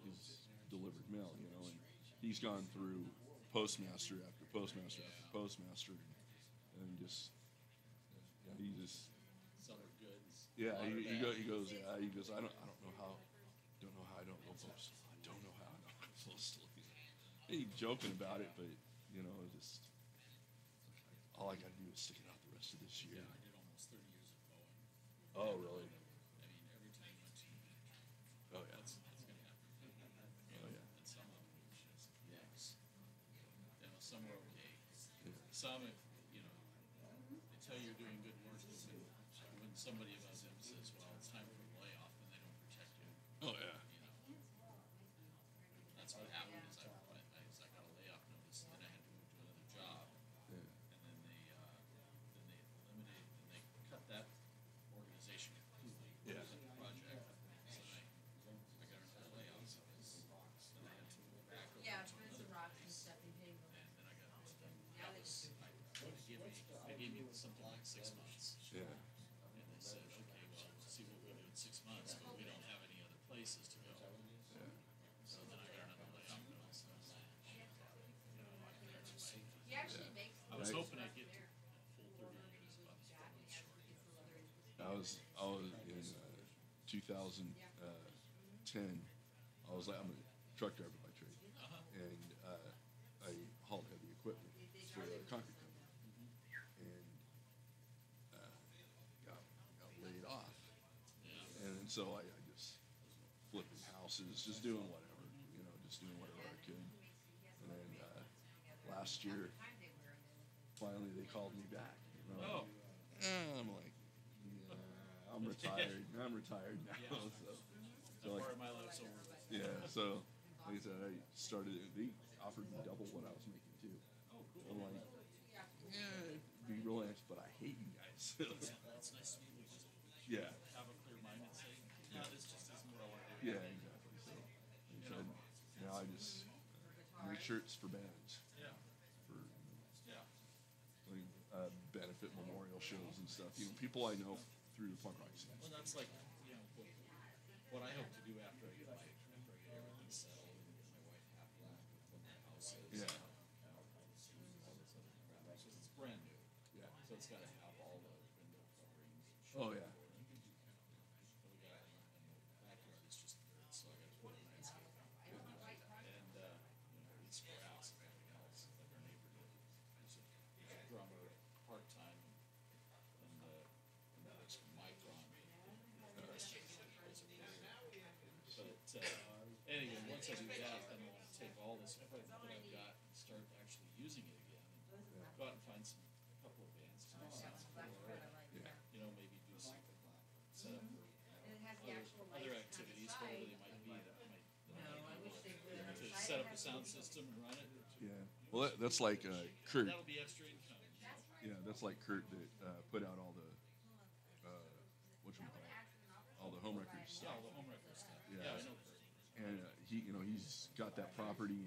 S11: He's delivered mail, and he's gone through postmaster after postmaster after postmaster, and just he just
S12: Summer goods.
S11: yeah he goes I don't know how I don't go postal. I don't know how I don't go postal. He's joking about it, but just all I got to do is stick it out the rest of this year.
S12: Yeah, I did almost 30 years of mowing.
S11: Oh, really?
S12: I mean, every time you went to
S11: Oh, yeah.
S12: that's going to happen.
S11: Oh, yeah.
S12: And some of them are just yes. You know, some are okay.
S11: Yeah.
S12: Some, if, you know, they tell you you're doing good work, but when somebody above them says, well, it's time for a layoff, then they don't protect you.
S11: Oh, yeah.
S12: You know, that's what happened is I got a layoff notice, and then I had to move to another job.
S11: Yeah.
S12: And then they eliminated, and they cut that organization completely.
S11: Yeah.
S12: Cut the project. So I got another layoff, so then I had to move back over to another place. And then I got that was, they gave me something like 6 months.
S11: Yeah.
S12: And they said, okay, well, we'll see what we do in 6 months, but we don't have any other places to go.
S11: Yeah.
S12: So then I got another layoff notice. And I was like, you know,
S4: He actually makes.
S12: I was
S11: Right.
S12: hoping I'd get to full 30 years, but it's short.
S11: I was in 2010. I was like, I'm a truck driver by trade, and I hauled heavy equipment for a concrete company, and got laid off. And so I just flipping houses, just doing whatever, just doing whatever I could. And then last year, finally they called me back.
S12: Oh.
S11: And I'm like, yeah, I'm retired. I'm retired now.
S12: Yeah.
S11: So
S12: That
S11: like,
S12: part of my life's over.
S11: yeah. So like I said, I started. They offered me double what I was making too.
S12: Oh, cool.
S11: I'm like, yeah, it'd be real nice, but I hate you guys.
S12: It's nice to be able to just
S11: Yeah.
S12: have a clear mind and say, no, this just isn't what I want to do.
S11: Yeah, exactly. So like I said, now I just make shirts for bands.
S12: Yeah.
S11: For
S12: Yeah.
S11: like, benefit memorial shows and stuff. People I know through the punk rock scene.
S12: Well, that's like, what I hope to do after I get everything settled and get my wife happy with what my house is.
S11: Yeah.
S12: All this other crap. Because it's brand new.
S11: Yeah.
S12: So it's got to have all the window coverings.
S11: Oh yeah.
S12: So we got, and the backyard is just dirt, so I got to put in landscape. And, it's grass and everything else, like our neighbor did. He's a drummer, part-time, and that works for Micron. But anyway, once I do that, then I want to take all this equipment that I've got and start actually using it again. And go out and find a couple of bands to do something for, or, maybe do some set up for other activities, whatever they might be that might to set up a sound system and run it.
S11: Yeah. Well, that's like Kurt.
S12: That'll be extra income.
S11: Yeah, that's like Kurt that put out all the all the home records
S12: Yeah,
S11: stuff.
S12: all the home record stuff.
S11: Yeah.
S12: Yeah, I know Kurt.
S11: And he's got that property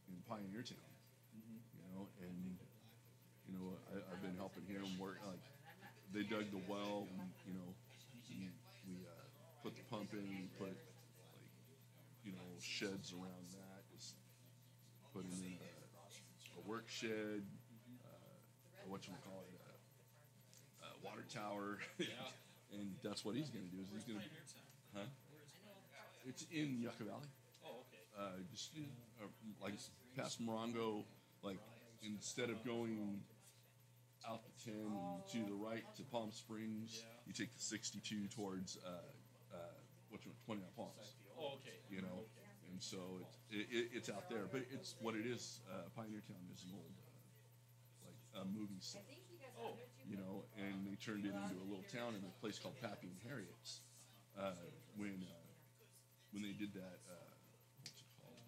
S11: in Pioneer Town. And I've been helping him work. Like they dug the well. We put the pump in. We put sheds around that. Just put in a work shed. Water tower.
S12: Yeah.
S11: And that's what he's going to do. Is he's going to, huh? It's in Yucca Valley.
S12: Oh, okay.
S11: Just like past Morongo. Like instead of going out the 10 to the right to Palm Springs, you take the 62 towards 29 Palms.
S12: Oh, okay.
S11: And so it's out there, but it's what it is. Pioneer Town is an old movie set.
S12: Oh.
S11: And they turned it into a little town in a place called Pappy and Harriet's. When they did that, what's it called?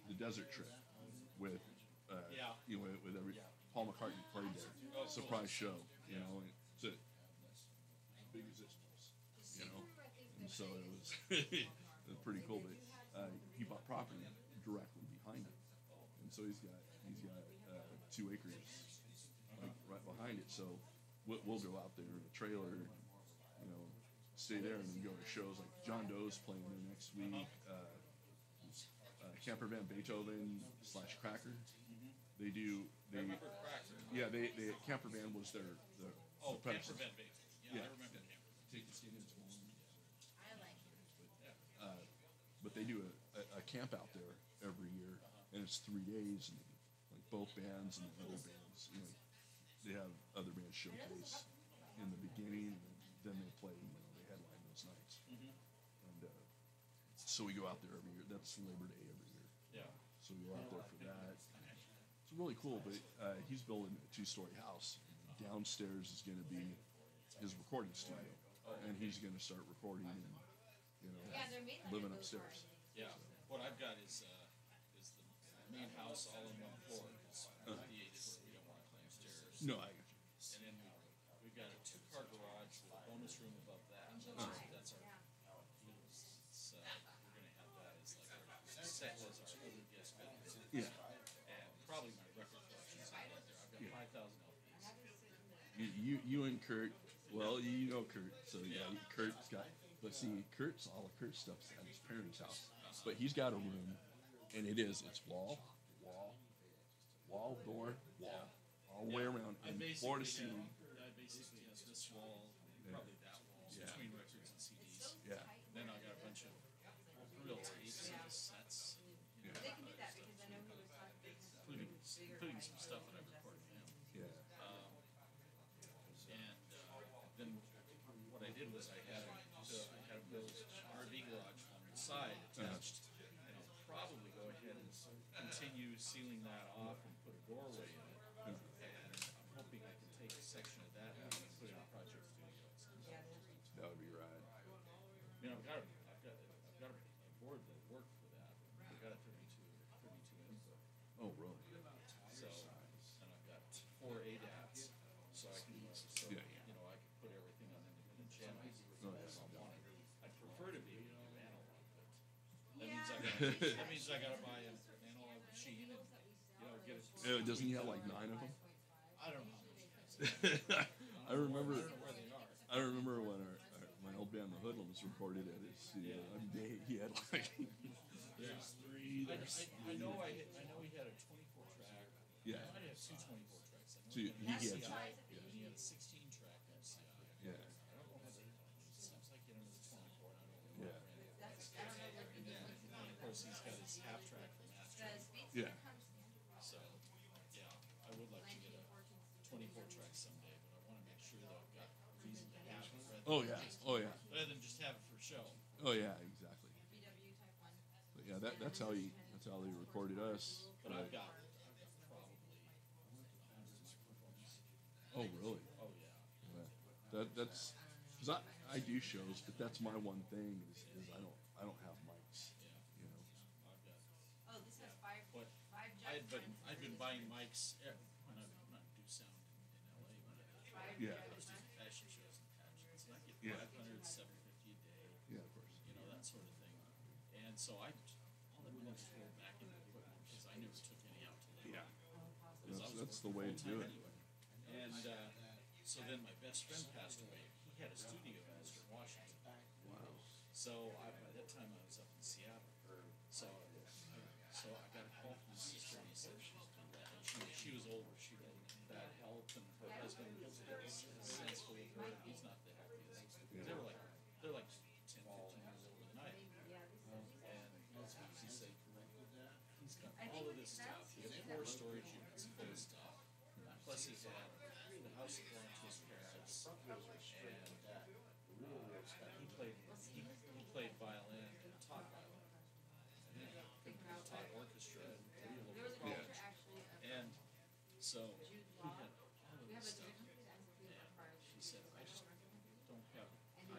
S11: The desert trip with, with every Paul McCartney played there. Surprise show, and it's as big as this place, And so it was, it was pretty cool. But he bought property directly behind it, and so he's got 2 acres. Right behind it, so we'll go out there in a trailer, stay there, and then go to shows like John Doe's playing there next week. Camper Van Beethoven / Cracker. They
S12: remember Cracker.
S11: Yeah, they Camper Van was their
S12: Camper
S11: predecessor.
S12: Van Beethoven. Yeah, I remember Camper.
S11: Take the skin into one. But they do a camp out there every year, and it's 3 days, and like both bands and other bands. They have other bands showcase in the beginning, and then they play. They headline those nights, and so we go out there every year. That's Labor Day every year.
S12: Yeah.
S11: So we go out there for that. It's really cool. But he's building a 2-story house. Downstairs is going to be his recording studio, and he's going to start recording and living upstairs.
S12: Yeah. What I've got is the main house all in one floor. Because we don't want to climb stairs.
S11: No, I got you.
S12: And then we've got a 2-car garage with a bonus room above that. That's our. It's, we're going to have that as like our set as our other guest bedroom.
S11: Yeah.
S12: And probably my record collection's out there. I've got 5,000 LPs.
S11: You and Kurt. Well, you know Kurt, so yeah, Kurt's got. But see, all of Kurt's stuff's at his parents' house, but he's got a room, and it's wall, door, wall, all the way around, and floor to ceiling.
S12: I basically have this wall, probably that wall, between records and CDs.
S11: Yeah.
S12: Then I got a bunch of real tapes and cassettes.
S4: They can do that because I know he was talking.
S12: Including some stuff that I recorded him.
S11: Yeah.
S12: And then what I did was I had a Bill's RV garage on the side attached, and I'll probably go ahead and continue sealing that off and put a doorway in it. And I'm hoping I can take a section of that and put it in Project Studios.
S11: That would be right.
S12: I've got a board that worked for that. I've got a 32 input.
S11: Oh, really?
S12: So, and I've got 4 ADATs, so I can, I can put everything on independent channels. I'd prefer to be able to do analog, but that means I gotta buy an analog machine and get it.
S11: Doesn't he have like 9 of them?
S12: I don't know.
S11: I remember.
S12: I don't know where they are.
S11: I remember when my old band, The Hoodlums, recorded at his studio. He had like there's 3.
S12: I know he had a 24 track.
S11: Yeah.
S12: I might have 2 24 tracks.
S11: So he had 2.
S12: And he had a 16 track MCI.
S11: Yeah.
S12: I don't know how it seems like getting to the 24. I don't know.
S11: Yeah.
S12: And of course he's got his half track from Master.
S11: Yeah.
S12: So yeah, I would like to get a 24 track someday, but I want to make sure that I've got reason to have it. Rather than just have it for show.
S11: Oh yeah, exactly. But yeah, that's how they recorded us.
S12: But I've got probably hundreds of performances.
S11: Oh really?
S12: Oh yeah.
S11: That's because I do shows, but that's my one thing is I don't have mics. You know.
S12: I've got.
S4: Oh, this has 5
S12: I've been buying mics when I not do sound in LA. When I was doing fashion shows and pageants, and I get 500, 750 a day.
S11: Yeah, of course.
S12: That sort of thing. And so all the money just rolled back into equipment because I never took any out to them.
S11: Yeah. That's the way to do it.
S12: Anyway. And so then my best friend passed away. He had a studio in Eastern Washington.
S11: Wow.
S12: So by that time I was up in Seattle. So I got a call from his sister and he said she was older. She had bad health and her husband was sensible with her. He's not the happiest. They're like 10, 15 years older than I am. And she said he's got all of this stuff. He had 4 storage units full of stuff. Plus he had the house that belonged to his parents. And he played violin and taught violin. And taught orchestra at 3 local colleges. And so he had all of this stuff. And she said, I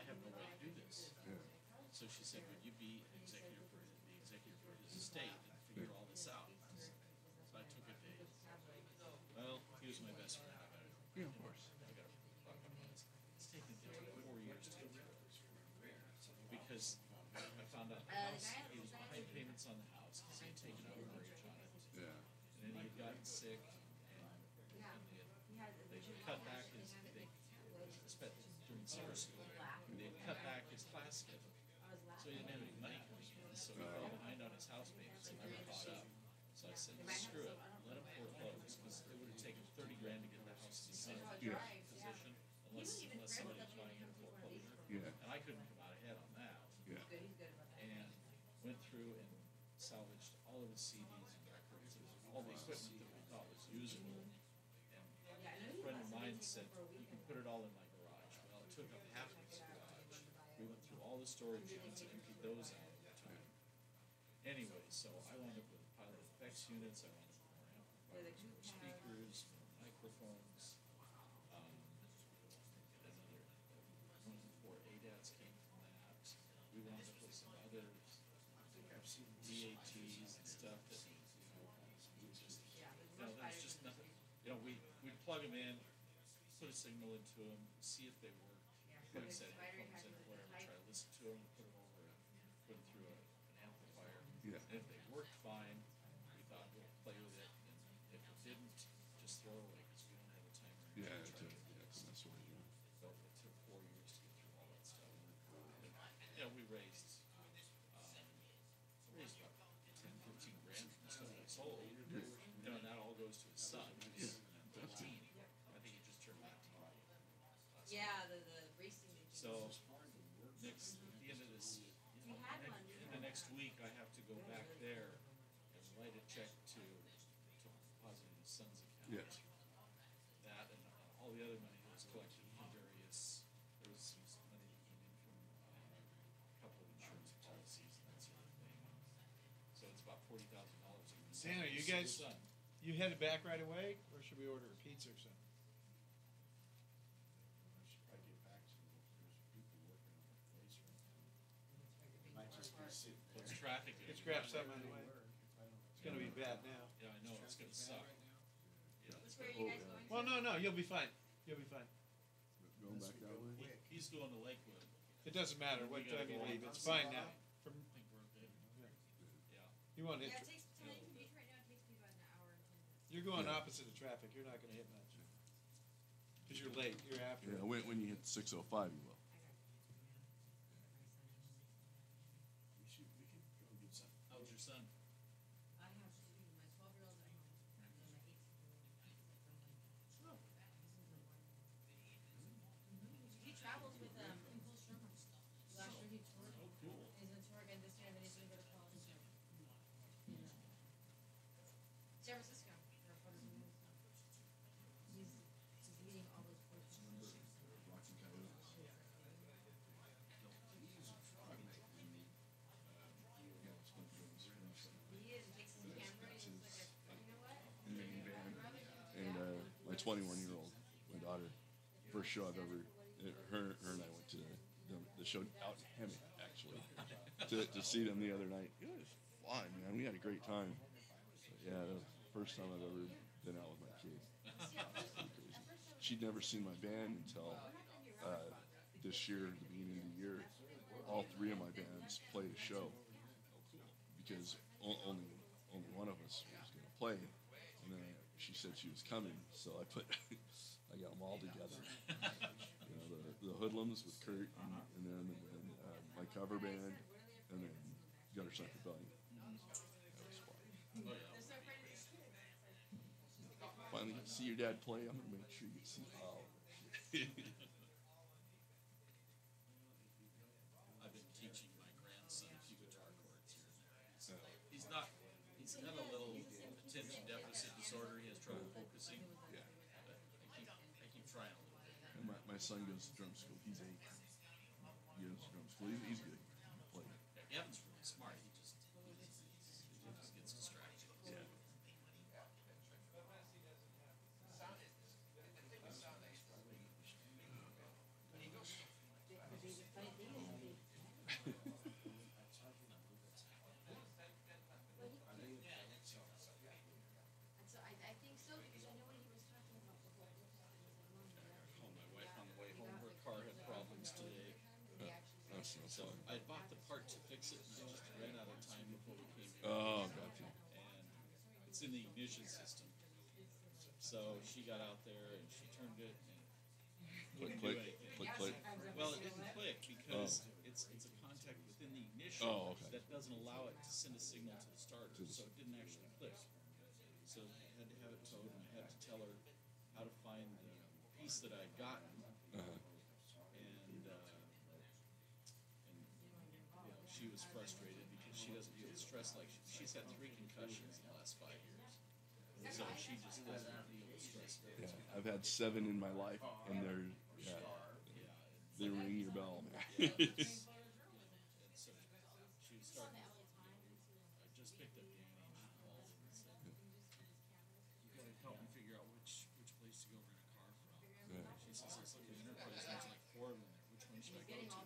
S12: have no way to do this. So she said, would you be the executive for his estate and figure all this out? So I took a day. Well, he was my best friend.
S11: Yeah, of course.
S12: It's taken 4 years to get through it. Because I found out the house, he was behind payments on the house because he had taken out a mortgage on it.
S11: Yeah.
S12: And then he had gotten sick, and they cut back his, during summer school, they had cut back his class schedule. So he didn't have any money coming in, so he fell behind on his house payments and never caught up. So I said, screw it, let him foreclose, because it would have taken $30,000 to get the house to the same position, unless somebody was buying it in foreclosure.
S11: Yeah.
S12: And I couldn't come out ahead on that.
S11: Yeah.
S12: And went through and salvaged all of his CDs and records and all the equipment that we thought was usable. And a friend of mine said, you can put it all in my garage. took up half of his garage. We went through all the storage units and emptied those out over time. Anyway, so I wound up with a pile of effects units. I wound up with more amplifiers, more speakers, more microphones. Another one of the 4 ADATs came from that. We wound up with some other DATs and stuff that we just, there's just nothing. We'd plug them in, put a signal into them, see if they work, put a set of headphones in or whatever, try to listen to them, put them over, put them through an amplifier.
S11: Yeah.
S12: And if they worked fine, we thought we'll play with it, and if it didn't, just throw it away because we don't have the time.
S11: Yeah, that's what I do.
S12: So it took 4 years to get through all that stuff. We raised about 10, 15 grand from the stuff we sold. And that all goes to his son, who's 13. I think he just turned 19.
S7: Yeah, the racing.
S12: So next, at the end of this, in the next week, I have to go back there and write a check to deposit in his son's account.
S11: Yes.
S12: That and all the other money that was collected from various, there was some money that came in from a couple of insurance policies and that sort of thing. So it's about $40,000.
S6: Santa, you guys, you headed back right away, or should we order a pizza or something?
S13: I should probably get back to them. There's people working on the place right now. Might just be sitting there.
S12: What's traffic?
S6: Let's grab something on the way. It's gonna be bad now.
S12: Yeah, I know, it's gonna suck. Yeah.
S4: Where are you guys going to?
S6: Well, no, you'll be fine. You'll be fine.
S11: Going back that way?
S12: He's going to Lakewood.
S6: It doesn't matter what time you leave. It's fine now.
S12: I think we're good. Yeah.
S6: You want it?
S4: Yeah, it takes, to Lincoln Beach right now, it takes me about an hour and 10 minutes.
S6: You're going opposite of traffic. You're not gonna hit much. Because you're late. You're after.
S11: Yeah, when you hit 6:05, you will.
S13: We can go get something.
S12: How's your son?
S4: I have two, my 12-year-old at home, and then my 18-year-old. He travels with Impulse Drummer. Last year he toured.
S12: Oh, cool.
S4: He's gonna tour again this year, and then he's gonna go to college. San Francisco. He's leading all those courses.
S13: Rocky Coyotes.
S4: He is, he takes his camera, he's just like, you know what?
S11: Main band. And my 21-year-old, my daughter, first show I've ever, her and I went to the show out in Hemet, actually, to see them the other night. It was fun, man. We had a great time. But yeah, that was the first time I've ever been out with my kid. She'd never seen my band until this year, the beginning of the year. All 3 of my bands played a show because only one of us was going to play. And then she said she was coming, so I got them all together. The Hoodlums with Kurt, and then my cover band, and then Gutter Sucker Belly. That was fun. Finally, get to see your dad play. I'm gonna make sure you see how.
S12: I've been teaching my grandson a few guitar chords here. He's got a little attention deficit disorder. He has trouble focusing.
S11: Yeah.
S12: But I keep trying a little bit.
S11: And my son goes to drum school. He's 8. He goes to drum school. He's good. He can play.
S12: Yeah, Evan's really smart. He just gets distracted.
S11: Yeah.
S4: So I think so, because I know when he was talking about the whole
S12: I called my wife on the way home. Her car had problems today.
S11: That's no
S12: So
S11: fun.
S12: I bought the part to fix it, and I just ran out of time before we came here.
S11: Oh, gotcha.
S12: And it's in the ignition system. So she got out there and she turned it and
S11: Click,
S12: couldn't
S11: click,
S12: do anything.
S11: click, click.
S12: Well, it didn't click because it's a contact within the ignition that doesn't allow it to send a signal to the starter, so it didn't actually click. So I had to have it towed, and I had to tell her how to find the piece that I'd gotten, and she was frustrated because she doesn't deal with stress like she's had 3 concussions in the last 5 years, so she just doesn't deal with stress.
S11: Yeah, I've had 7 in my life, and they're they ring your bell, man.
S12: And so she was starting. I just picked up Danny and she called and said, "You gotta help me figure out which place to go rent a car from." She says, "Let's look at Enterprise. There's like 4 of them there. Which one should I go to?" So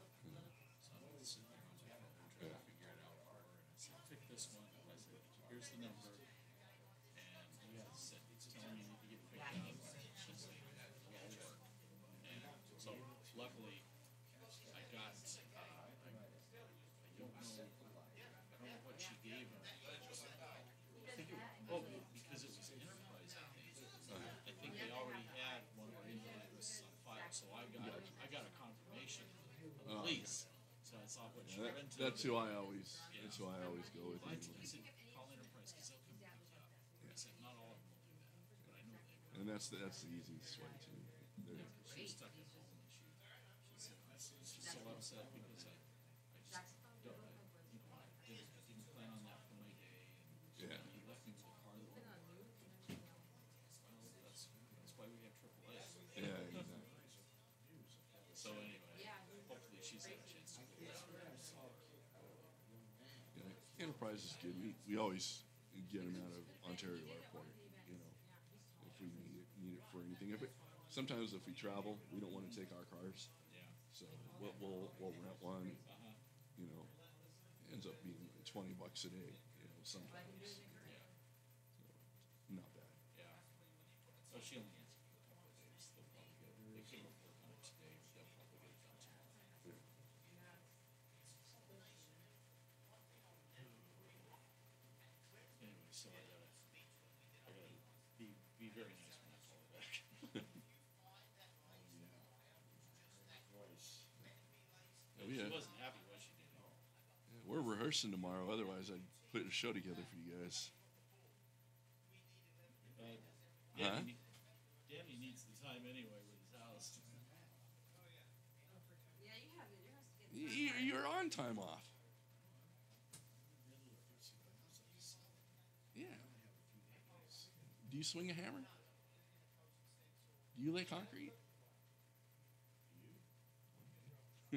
S12: I'm gonna sit there on my phone and try to figure it out for her. And I said, "Pick this one." I said, "Here's the number." And he said, "It's telling me you need to get picked up." She said, "It'll all work." And so luckily, I got. I don't know what she gave him. I think because it was Enterprise. I think they already had one of our email addresses on file, so I got a confirmation of the lease. So I saw what she rented.
S11: That's who I always. That's who I always go with.
S12: I said, "Call Enterprise because they'll come pick you up." I said, "Not all of them will do that, but I know they will."
S11: And that's the easiest way too.
S12: She was stuck at home and she said she's so upset because I just don't, I didn't plan on that for my day, and he left me with a car that won't work. Well, that's why we have AAA.
S11: Yeah, exactly.
S12: So anyway, hopefully she's had a chance to go down.
S11: Yeah, Enterprise is good. We always get them out of Ontario Airport. You know, if we need it for anything. Sometimes if we travel, we don't want to take our cars.
S12: Yeah.
S11: So we'll rent one. You know, it ends up being like $20 a day. You know, sometimes.
S12: Yeah.
S11: So, not bad.
S12: Yeah. So she only needs a couple of days. They'll probably get it. They couldn't work on it today, but they'll probably get it done tomorrow. Anyway, so I gotta be very nice when I call her back.
S11: Yeah,
S12: She wasn't happy, was she?
S11: Yeah, we're rehearsing tomorrow. Otherwise, I'd put a show together for you guys.
S12: Danny needs the time anyway with his house.
S4: Yeah, you have it. Your house is getting
S11: You're on time off. Yeah. Do you swing a hammer? Do you lay concrete? Do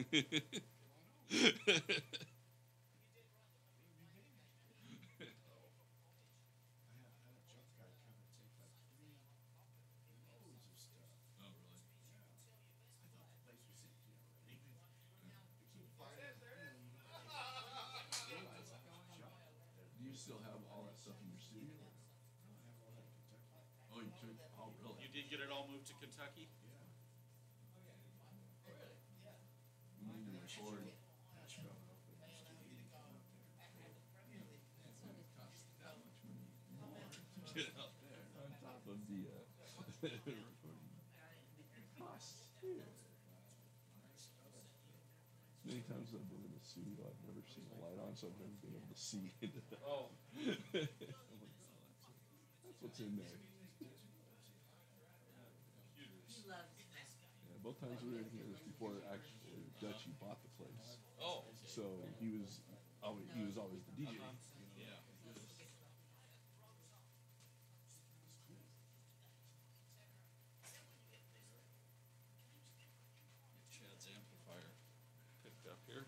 S11: you still have all that stuff in your studio? Oh, you took. Oh, really?
S12: You did get it all moved to Kentucky?
S11: We need to record. Get out there on top of the recording costs. Many times I've been in the studio, I've never seen a light on, so I've never been able to see into that.
S12: Oh.
S11: That's what's in there.
S4: He loves
S11: Yeah, both times we were in here was before actually Dutchie bought the place.
S12: Oh.
S11: So he was always the DJ.
S12: Yeah. Get Chad's amplifier picked up here.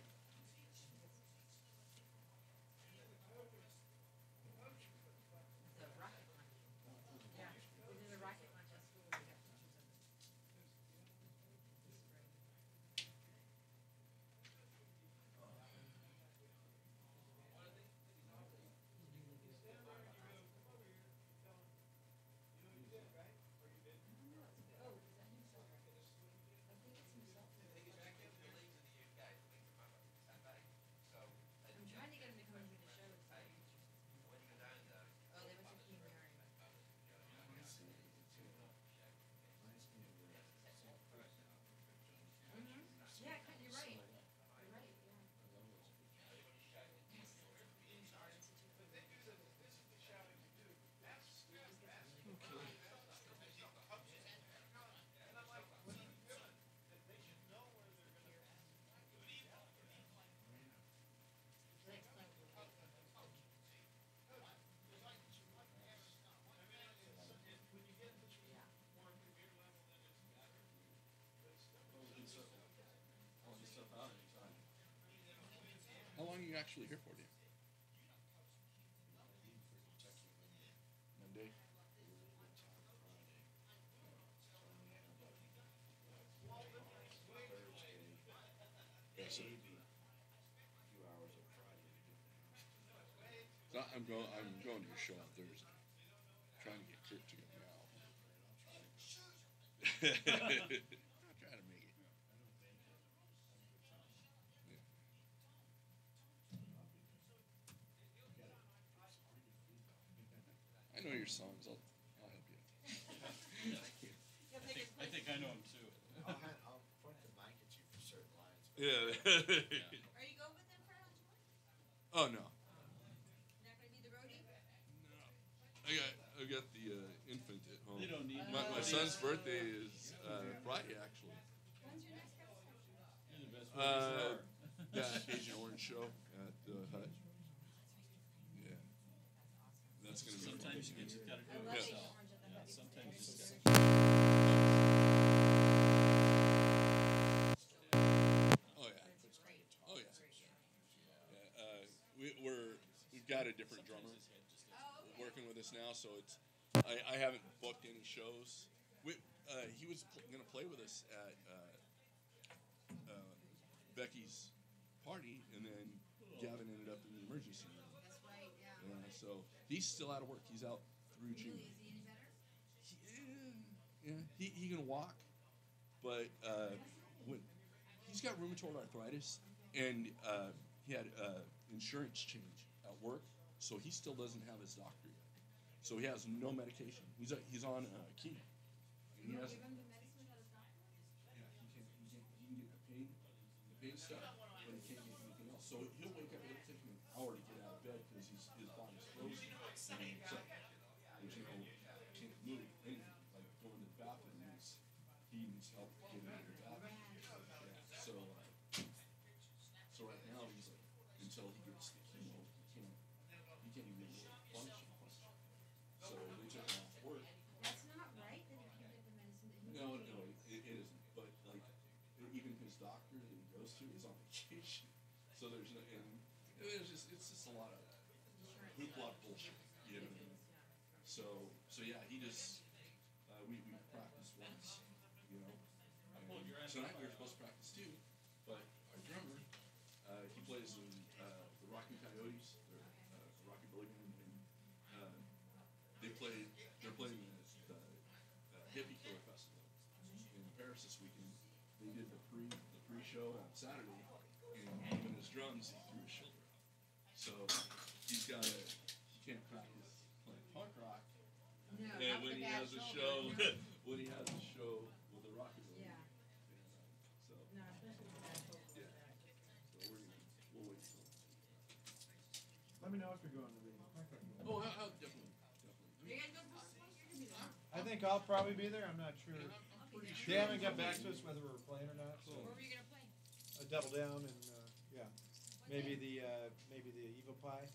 S4: the rocket launch. Yeah, we did a rocket launch at school. We got pictures of it.
S11: you actually here for, Dan? Monday. Yeah, so, so I'm going to your show on Thursday. Trying to get Kurt to get me out. I'm trying to make it. Yeah. I know your songs. I'll help you.
S12: I think I know him too.
S13: I'll point the mic at you for certain lines.
S11: Yeah.
S7: Are you going with them for lunch?
S11: Oh no.
S7: You're not going to be the roadie?
S11: I got the infant at home.
S12: They don't need
S11: my son's birthday is Friday actually.
S7: When's your next couple?
S12: You're the best roadies there are.
S11: That Agent Orange show at the Hut. Yeah. That's gonna be
S12: Sometimes you
S11: fun.
S12: just gotta do
S7: I
S12: it
S7: love
S12: yourself.
S7: Agent Orange at the
S12: Yeah,
S7: Hut.
S12: sometimes you just gotta.
S11: Oh yeah. Oh yeah. We've got a different drummer working with us now, so it's I haven't booked any shows. He was gonna play with us at Becky's party, and then Gavin ended up in the emergency room.
S7: That's right, yeah.
S11: Yeah, so he's still out of work. He's out through June.
S7: Is he any better?
S11: He can walk, but when he's got rheumatoid arthritis, and he had insurance change at work, so he still doesn't have his doctor yet. So he has no medication. He's on chemo. And he has,
S7: Give him the medicine without his doctor?
S11: yeah, he can get the pain stuff, but he can't get anything else. So he'll wake up. It'll take him an hour to get out of bed because his body's frozen. And he's like, can't move anything. Like going to the bathroom, he needs help getting into the bathroom. Yeah. So right now he's like, until he gets the chemo, he can't even really function. So they took him off work.
S7: That's not right that he can't get the medicine that he
S11: No,
S7: needs.
S11: it isn't. But like, even his doctor that he goes to is on vacation. So there's no, and it's just a lot of hoopla bullshit, you know. So yeah, he just we practiced once, you know. And tonight we were supposed to practice too, but our drummer he plays in the Rockin' Coyotes, the Rocky Billy Band, and they're playing the Hippie Killer Festival in Paris this weekend. They did the pre-show on Saturday, and even his drums, he threw his shoulder out. So he can't practice playing punk rock.
S7: No,
S11: And
S7: not
S11: when
S7: the
S11: he
S7: bad
S11: has a
S7: shoulder.
S11: show, when he has a show with the Rockabilly.
S7: Yeah.
S11: So
S7: No, especially with the bad shoulder.
S11: yeah. So we'll wait till.
S14: Let me know if you're going to the.
S11: Oh, I'll definitely.
S7: Are you guys going for this one? You're going to be there.
S14: I think I'll probably be there. I'm not sure.
S11: I'm pretty
S14: They haven't got back to us whether we're playing or not. So
S7: Where were you going to play?
S14: Double Down and yeah, maybe the Evil Pie.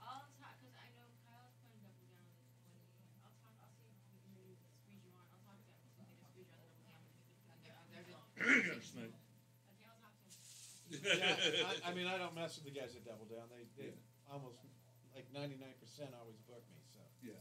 S7: I'll talk, because I know Kyle's playing Double Down on the 20th. I'll see if we can maybe squeeze you on. I'll talk to them. See if they can squeeze you on the Double Down on their bill.
S11: Smith.
S7: Okay, I'll talk to him.
S14: Yeah, I mean I don't mess with the guys at Double Down. They almost like 99% always book me. So
S11: Yeah.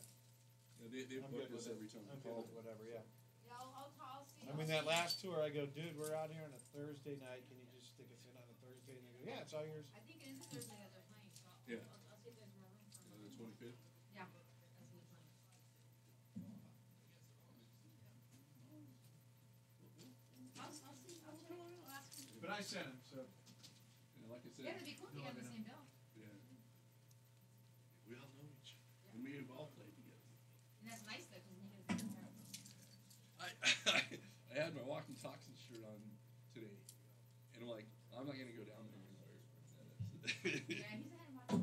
S11: They
S14: I'm
S11: book
S14: good
S11: us
S14: with
S11: every
S14: it.
S11: time
S14: I'm
S11: we
S14: good
S11: call.
S14: with whatever. Yeah.
S7: Yeah, I'll see.
S14: I mean that last tour, I go, dude, we're out here on a Thursday night. Can you just stick us in on a Thursday? And they go, yeah, it's all yours.
S7: I think it is a Thursday that they're playing, so
S11: Yeah.
S7: I'll see if there's more room for
S11: The 25th.
S7: Yeah, that's when they're playing. I'll see. I'll ask him.
S14: But I sent him, so
S11: And like I said,
S7: Yeah, it'd be cool if you had the same bill.
S11: yeah. We all know each other. And we've all played together.
S7: And that's nice though, because you can compare.
S11: I had my walking toxin shirt on today, and I'm like, I'm not gonna go down there and wear it.
S7: Yeah, he's ahead of watching.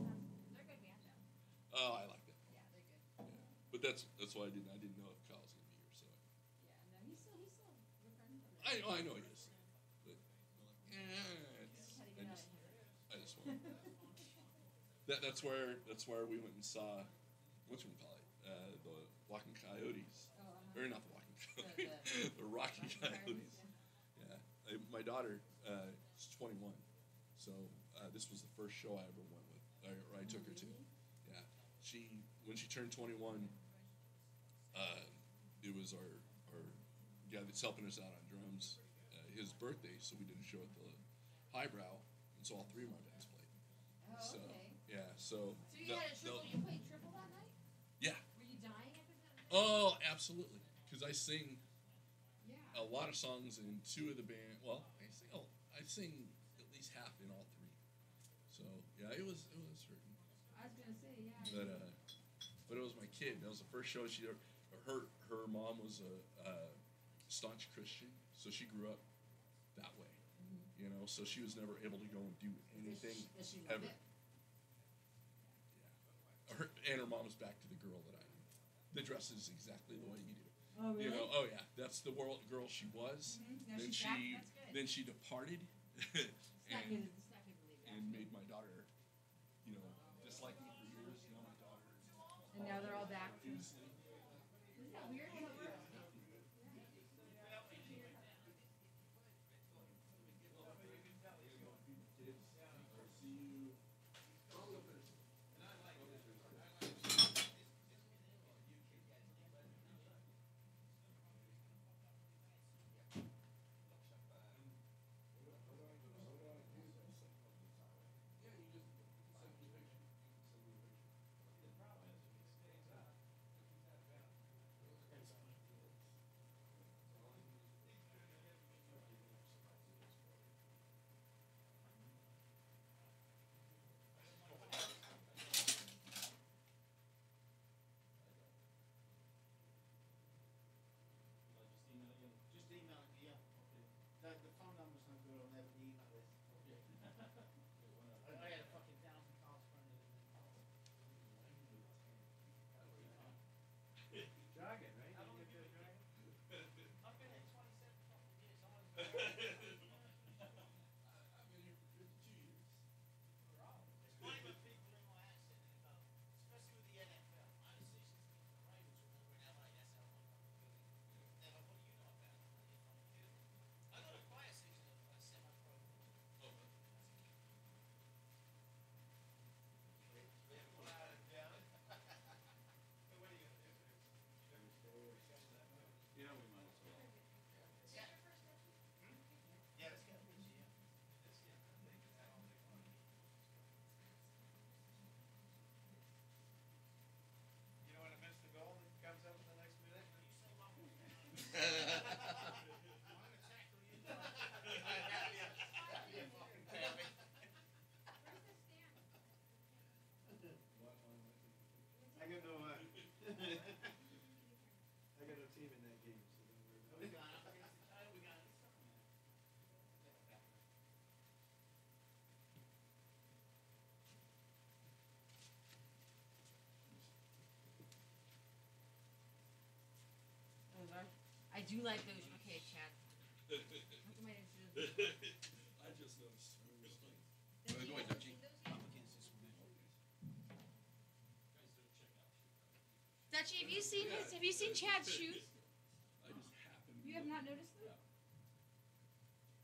S7: They're good band though.
S11: Oh, I like that.
S7: Yeah, they're good.
S11: Yeah. But that's why I didn't know if Kyle was gonna be here. So
S7: Yeah, no, he's still your friend.
S11: I know he is. But it's,
S7: How to get out of here.
S11: I just want that's where we went and saw what you call it, the Walking Coyotes, or not the Walking Coyotes, the Rocky Coyotes. Yeah, my daughter is 21, so this was the first show I ever went with. I took her to. Yeah, when she turned 21, it was our guy that's helping us out on drums, his birthday. So we did a show at the Highbrow, and so all three of my bands played.
S4: Oh,
S11: So
S4: okay.
S11: yeah, so
S4: you had a triple. You played triple that night.
S11: Yeah.
S4: Were you dying after that?
S11: Oh, absolutely. Because I sing
S4: Yeah.
S11: a lot of songs in two of the band. Well, I sing at least half in all three. So yeah, it was certain.
S4: I was gonna say yeah.
S11: But it was my kid. That was the first show she ever. Her mom was a staunch Christian, so she grew up that way. You know, so she was never able to go and do anything
S4: Does she love
S11: ever.
S4: it?
S11: And her mom was back to the girl that I am. The dresses exactly the way you do.
S4: Oh, really?
S11: You know, oh yeah, that's the girl she was.
S4: Now
S11: Then
S4: she's back? That's good.
S11: then she departed,
S4: It's not good. It's not good to leave
S11: and made my daughter, dislike me for years. Now my daughter.
S4: And now they're all back.
S11: Is
S4: Isn't that weird? How it works?
S8: Just email it, yeah. The phone number's not good, I'll never email it. I had a fucking 1,000 calls from it.
S14: Jogging, right?
S8: How long have you been
S14: jogging?
S8: I've been here 27 fucking years.
S11: I've been here for 52 years.
S8: It's funny when people hear my accent and they go, especially with the NFL. I had a season ticket for the Ravens when they were in LA. That's how long I've been here. They're like, what do you know about it? I'm like, "You're fucking kidding me." I got a quiet season of semi-pro.
S11: Yeah, we might as well.
S8: Yeah, let's get a picture, yeah.
S14: You know when I miss the goal that comes up in the next minute? I got no I got no team in that game, so don't worry about it.
S4: I do like those. Okay, Chad. How come I didn't see those?
S11: I just noticed.
S2: Go ahead, Dutchie.
S4: Dutchie, have you seen Chad's shoes?
S11: I just happened.
S4: You have not noticed them?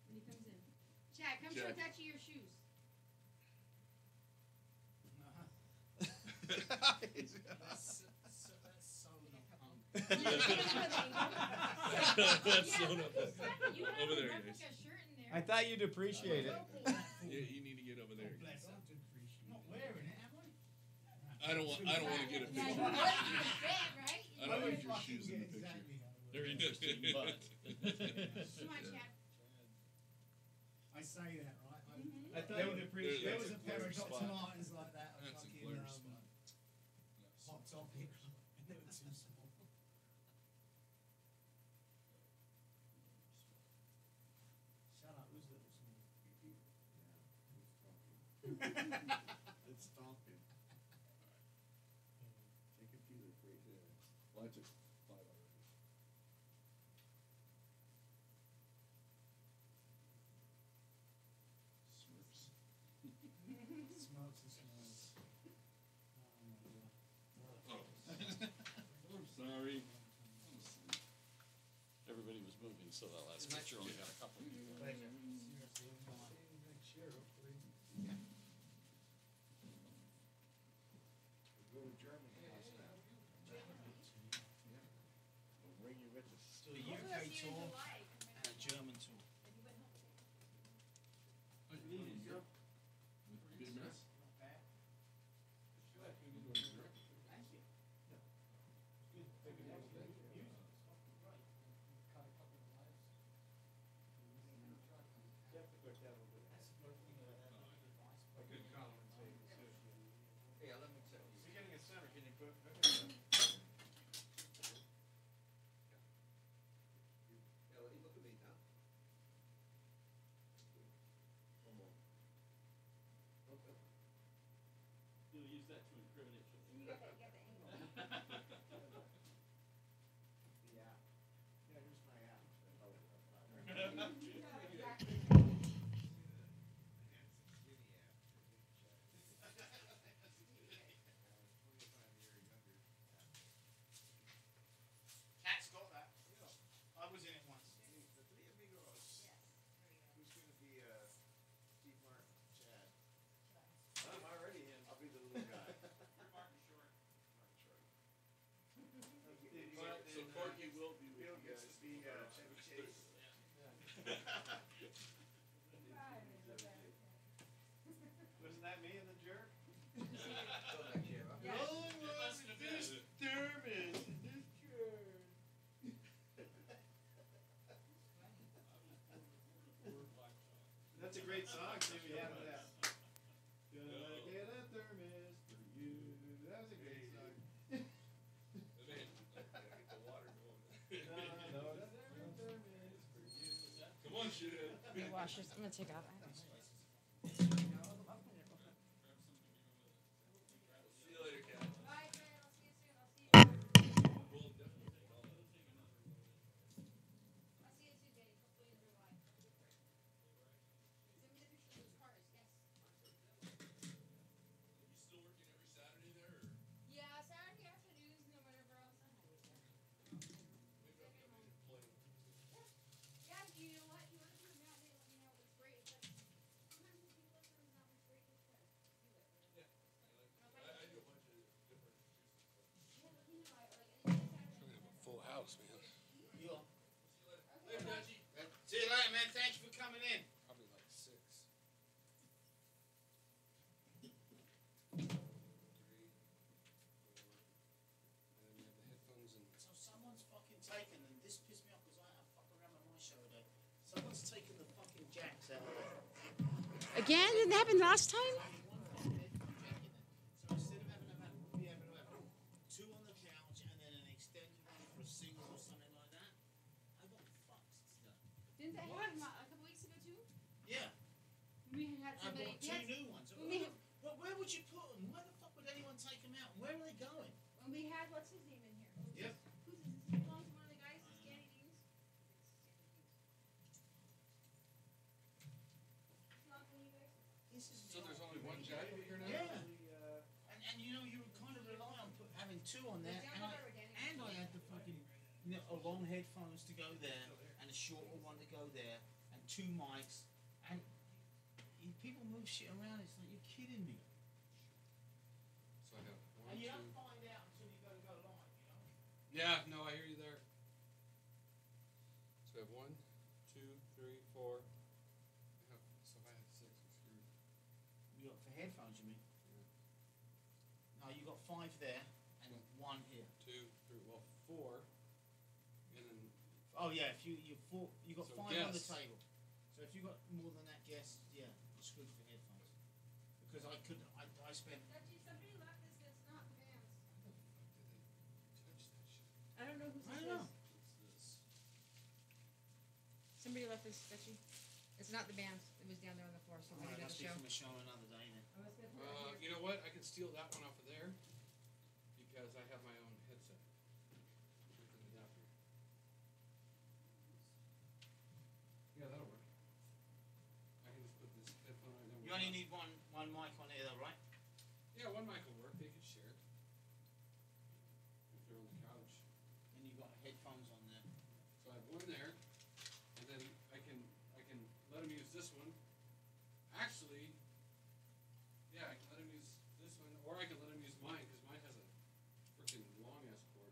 S4: When he comes in. Chad, come show Dutchie your shoes.
S11: That's so not
S4: You have
S11: over
S4: a
S11: there,
S4: replica
S11: guys.
S4: shirt in there.
S14: I thought you'd appreciate it.
S11: Yeah, you need to get over there. Guys.
S8: Not wearing it, am I?
S11: I don't want to get a
S4: Yeah,
S11: picture.
S4: you would if you fit, right?
S11: I don't need your shoes in the picture.
S6: They're interesting, but.
S4: Come on, Chad.
S8: I say that, right?
S14: I thought you'd appreciate
S8: There
S14: it.
S8: was a pair of
S11: glare
S8: Dr.
S11: spot.
S8: Martens like that.
S11: That's a
S8: fucking,
S11: glare spot.
S8: Hot Topic. And they were too small. Shut up, who's little small?
S14: It's stomping. Take a few of the free.
S11: Well, I took 5 already. Smurfs.
S8: Smokes and smells.
S11: I'm sorry.
S6: Everybody was moving, so that last picture only got a couple of people.
S14: Pleasure.
S8: Seriously, next year, hopefully. do a UK tour and a German tour.
S2: Yeah, let me tell you.
S14: Beginning of summer, can you put?
S2: Yeah, let me look at me now. One more. Okay.
S12: You'll use that to incriminate you.
S14: Yeah. Yeah, here's my app.
S8: Cat's got that. I was in it once.
S14: The three amigos. Who's going to be Steve Martin? Chad. I'm already in. I'll be the little guy. Martin Short.
S11: So Corky will be with
S14: Bill
S11: you
S14: gets
S11: guys.
S14: to be Chevy Chase. Wasn't that me in the jerk? That's a great song, too. We have that. Gonna get a thermos for you. That was a great song.
S11: Get the water going. Come on, shit.
S7: Washers. I'm gonna take out.
S11: See you later, Cat.
S4: Bye, Fran. I'll see you soon. I'll see you. I'll
S11: We'll definitely take all that.
S4: see you soon, Jenny. Hopefully in July. Send me the picture of those cars. Yes.
S11: You still working every Saturday there, or
S4: Yeah, Saturday afternoons and then whenever else I'm always there.
S11: maybe I'll come in and play?
S4: Yeah, you know what? You want to do a matinee? Let me know. It's great. It's like sometimes when people look for them, it's great. Just to do it.
S11: Yeah, I do a bunch of different acoustic stuff.
S4: Yeah, let me know. I like anything Saturday.
S11: Full house, man.
S8: You are.
S11: Later, Dutchie.
S8: See you later, man. Thank you for coming in.
S11: Probably like 6. 3, 4, and then you have the headphones and.
S8: So someone's fucking taken, and this pissed me off because I fuck around with my show today. Someone's taken the fucking jacks out of it.
S7: Again? Didn't that happen last time?
S8: So instead of having two on the couch and then an extended one for a single or something like that, I got fucked today.
S4: Didn't that happen a couple weeks ago too?
S8: Yeah,
S4: We had
S8: I
S4: somebody.
S8: bought two new ones.
S4: When we,
S8: But where would you put them? Where the fuck would anyone take them out? Where are they going?
S4: when we had what's his name in here?
S8: Yep.
S4: Who's this? Does he belong to one of the guys? Is Danny Deans? It's not one of you guys.
S8: This is
S11: So there's only one jack over here now?
S8: Yeah. And you know, you would kind of rely on having two on there, and I had the fucking a long headphones to go there, and a shorter one to go there, and two mics, and people move shit around. It's like you're kidding me.
S11: So I have 1,
S8: And you
S11: 2.
S8: don't find out until you go live, you know.
S11: Yeah, no, I hear you there. So I have 1, 2, 3, 4. So if I had 6, I'm screwed.
S8: You got for headphones, you mean? No, you got 5 there and 1 here.
S11: 2, 3, well, 4. And then
S8: Oh yeah, if you got
S11: So
S8: 5 on the
S11: guess.
S8: table. So if you got more than that guess, yeah, you're screwed for headphones. Because I spent.
S4: Dutchie, somebody left this that's not the band's.
S11: touch that shit.
S4: I don't know who
S8: I don't know.
S11: What's this?
S7: Somebody left this, Dutchie. It's not the band's. It was down there on the floor. So
S8: Alright,
S7: maybe
S8: must
S7: the
S8: be
S7: show.
S8: from a show another day then.
S4: I was gonna put it here.
S11: You know what? I can steal that one off of there because I have my own headset with an adapter. Yeah, that'll work. I can just put this headphone on.
S8: You only need one mic on here though, right?
S11: Yeah, one mic will work. They could share it if they're on the couch.
S8: And you got headphones on there.
S11: So I have one there, and then I can let them use this one. Actually, yeah, I can let them use this one, or I can let them use mine because mine has a freaking long ass cord.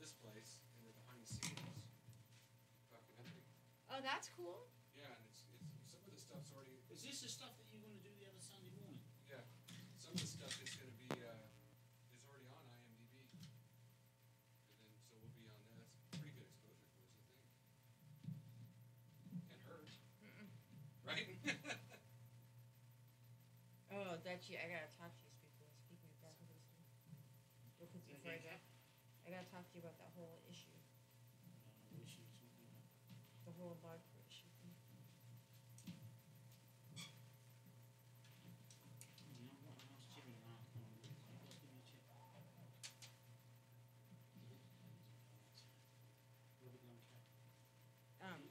S6: this place in the behind the scenes documentary.
S7: Oh, that's cool.
S6: Yeah, and it's some of the stuff's already.
S8: Is this the stuff that you're going to do the other Sunday morning?
S6: Yeah, some of the stuff is going to be is already on IMDb, and then so we'll be on that. That's pretty good exposure for us, I think. Can't hurt, right?
S7: Oh, Dutchie, I gotta talk to you. Speaking of that, before I go, I gotta talk to you about that whole issue, the whole log issue thing. Um.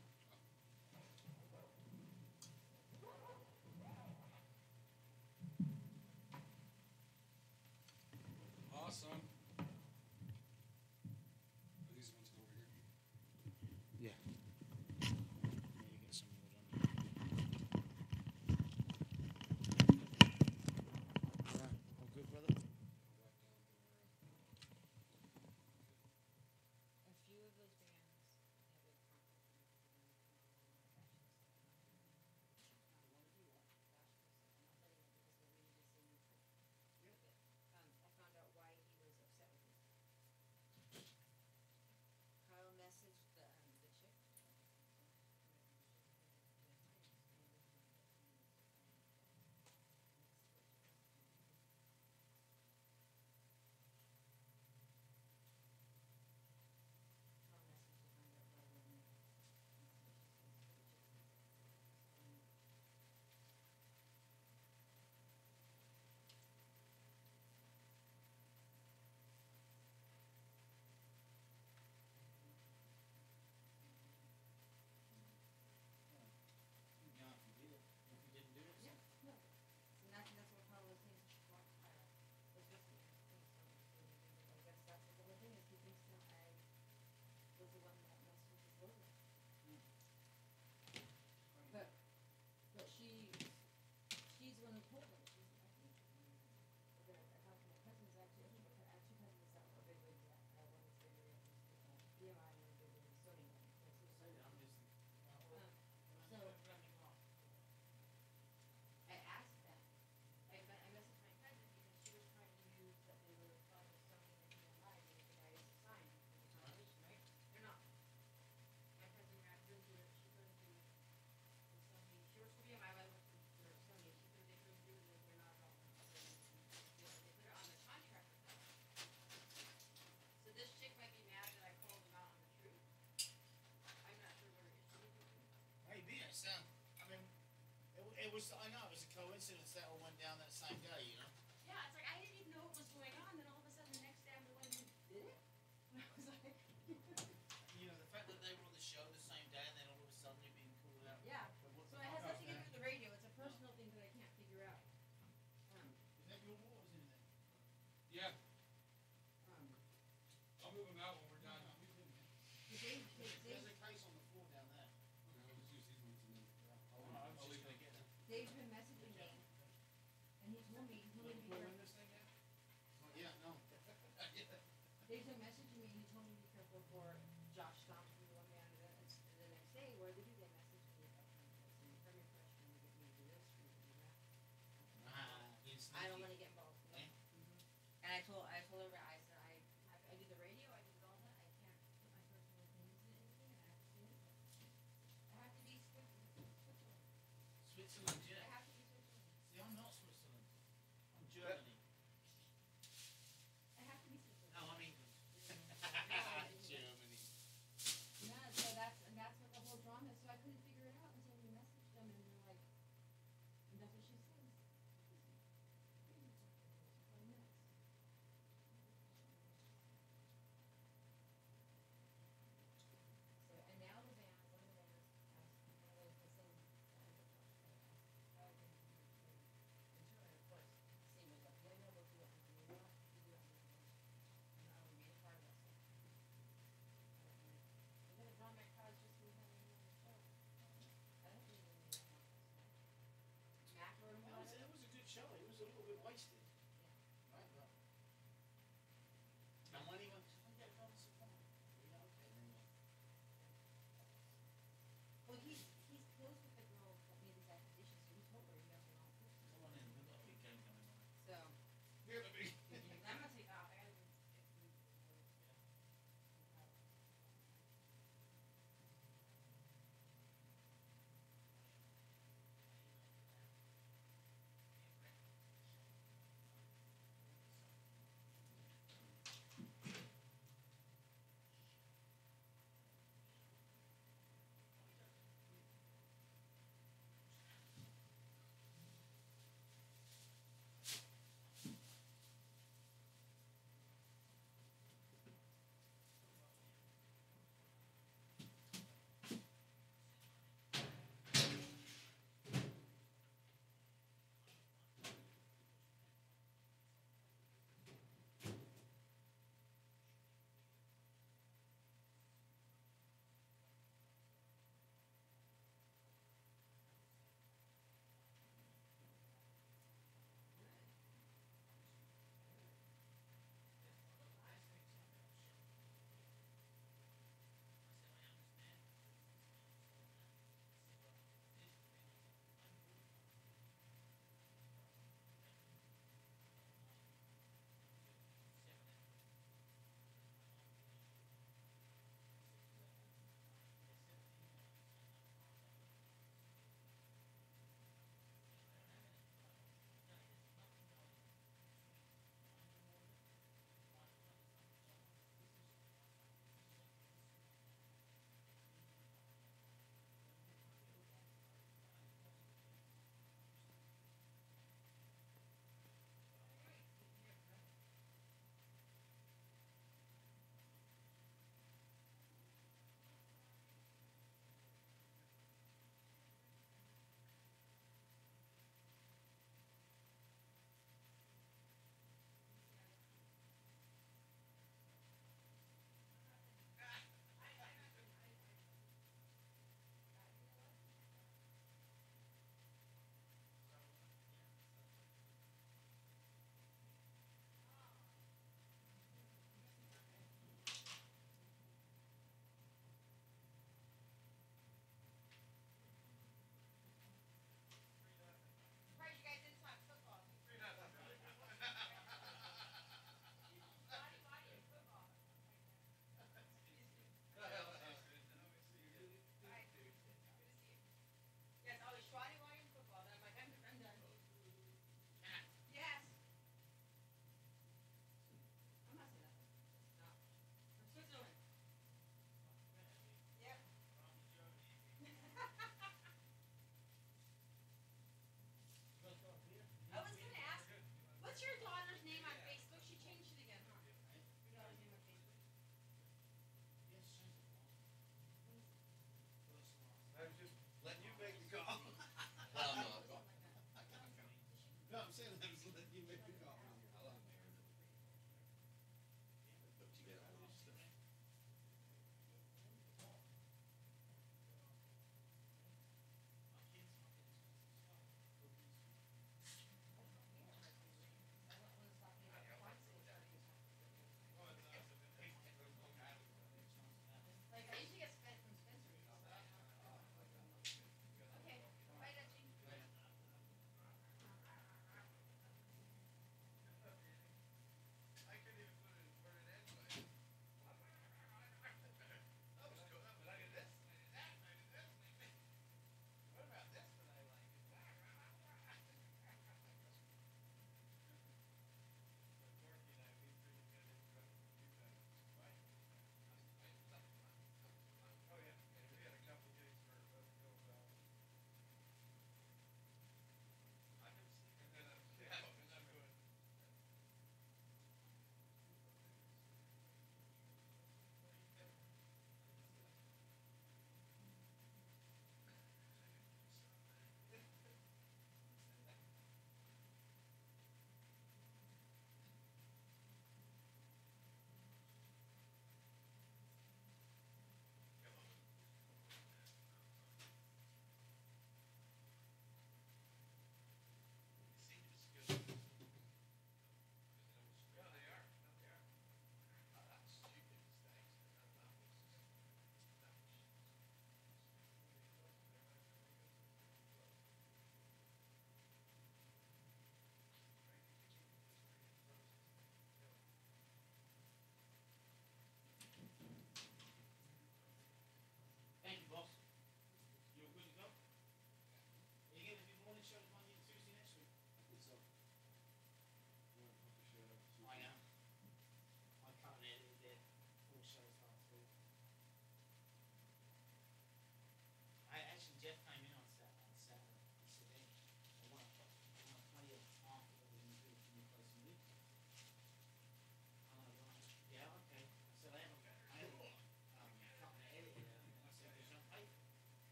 S6: Awesome. Are these ones over here?
S8: Yeah. All good, brother?
S7: A few of those bands have a I found out why he was upset with me. Kyle messaged the chick. Yeah, no. And that's what Kyle was saying. She walked Kyle. Was with me. I guess that's the whole thing is he thinks that I was the one that messed with his logo. But she's the one who told him. She's the ethnic. I talked to my cousins actually. I have two cousins that were big wigs. One is big wig. BMI and big wig. Sony. So I asked them. I messaged my cousin because she was trying to use that they were talking to Sony and BMI to get the guys to sign for the compilation, right? They're not. My cousin ran through to it. She couldn't do it. Sony. She works for BMI. I work for Sony. They couldn't do it. They're not all. They put it on the contract with them. So this chick might be mad that I called them out on the truth. I'm not sure what her issue is.
S8: Maybe it sound. I mean, it was. I know it was a coincidence that all went down that same day. You know.
S7: Yeah, it's like I didn't even know what was going on. Then all of a sudden, the next day, I'm the one who did it. And I was like,
S8: You know the fact that they were on the show the same day and then all of a sudden you're being called out.
S7: yeah. So it has nothing to do with the radio. It's a personal thing that I can't figure out.
S8: Is that your war or is it?
S6: Yeah. I'll move them out when we're done.
S8: There's a case on the floor down there.
S6: Okay, I'll just use these ones and then
S8: I'll leave it.
S7: Dave's been messaging me, and he told me to be careful.
S8: Yeah, no.
S7: Dave's been messaging me, and he told me to be careful for Josh Thompson, the one man.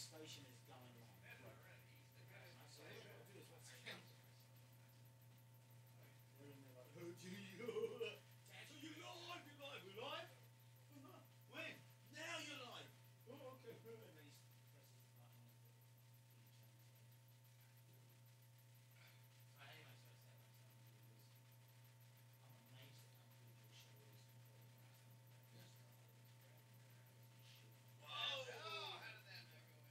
S8: station is going on. So what I've got to do is what's counting. They're in there like, oh, gee, Tattoo, you live, you live, you live? When? Now you're live. Oh, okay. And then he presses the button on the anyway, so I said myself, I'm amazed at how good your show is. Whoa! How did that go in?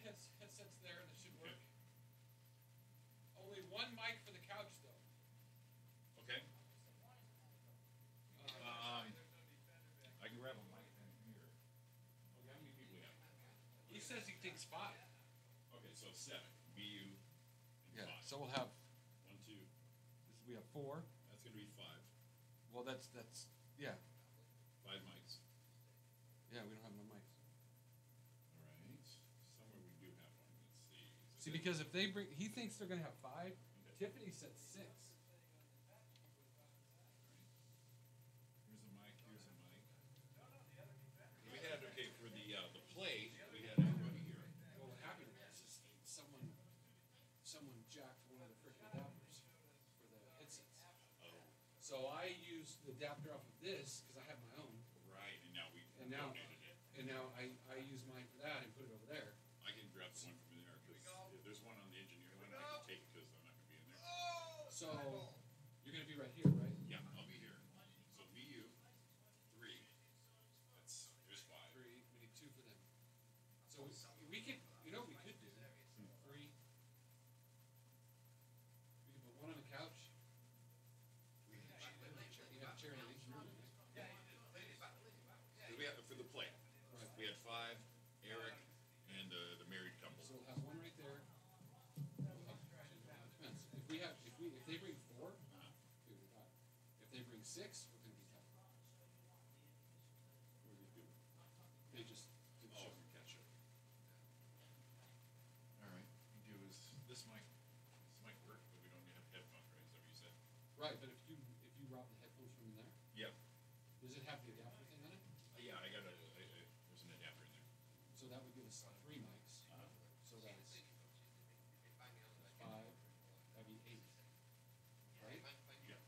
S6: headsets there that should work. Only one mic for the couch, though.
S13: Okay. I can grab a mic from here. Okay, how many people we have?
S6: He says he thinks 5.
S13: Okay, so 7. BU and
S6: Yeah.
S13: 5.
S6: So we'll have
S13: 1, 2.
S6: we have 4.
S13: That's gonna be 5.
S6: Well, that's yeah.
S13: 5 mics.
S6: Yeah, we don't have no mics.
S13: All right. Somewhere we do have one. Let's see.
S6: See, because if they bring, he thinks they're gonna have 5. Tiffany said 6.
S13: Here's a mic. Here's a mic. We had for the plate. We had everybody here.
S6: Well, what happened is someone jacked one of the freaking adapters for the headsets.
S13: Oh.
S6: So I used the adapter off of this because I have my own.
S13: Right, and now we
S6: now
S13: donated it.
S6: and now I use mine for that and put it over there.
S13: I can grab the one from there because if there's one on the engineer one, I can take it because I'm not gonna be in there.
S6: So you're gonna be right here, right?
S13: Yeah, I'll be here. So BU 3. There's 5.
S6: 3. We need 2 for them. So we could, you know, what we could do 3. We could put one on the couch. We have a chair in the engineer room.
S13: We had for the plate.
S6: Right.
S13: We had 5, Eric, and the married couple.
S6: So we'll have one right there. Depends. If they bring 4, we would die. If they bring 6, we're gonna be tight.
S13: What do we do?
S6: They just did
S13: Oh,
S6: show.
S13: catch up. All right. We do is this mic work, but we don't have headphones, right? Is that what you said?
S6: Right, but if you route the headphones from in there,
S13: Yep.
S6: does it have the adapter thing on it?
S13: Yeah, I got there's an adapter in there.
S6: So that would give us 3 mics. So that's 5. That'd be 8. Right?
S13: Yeah.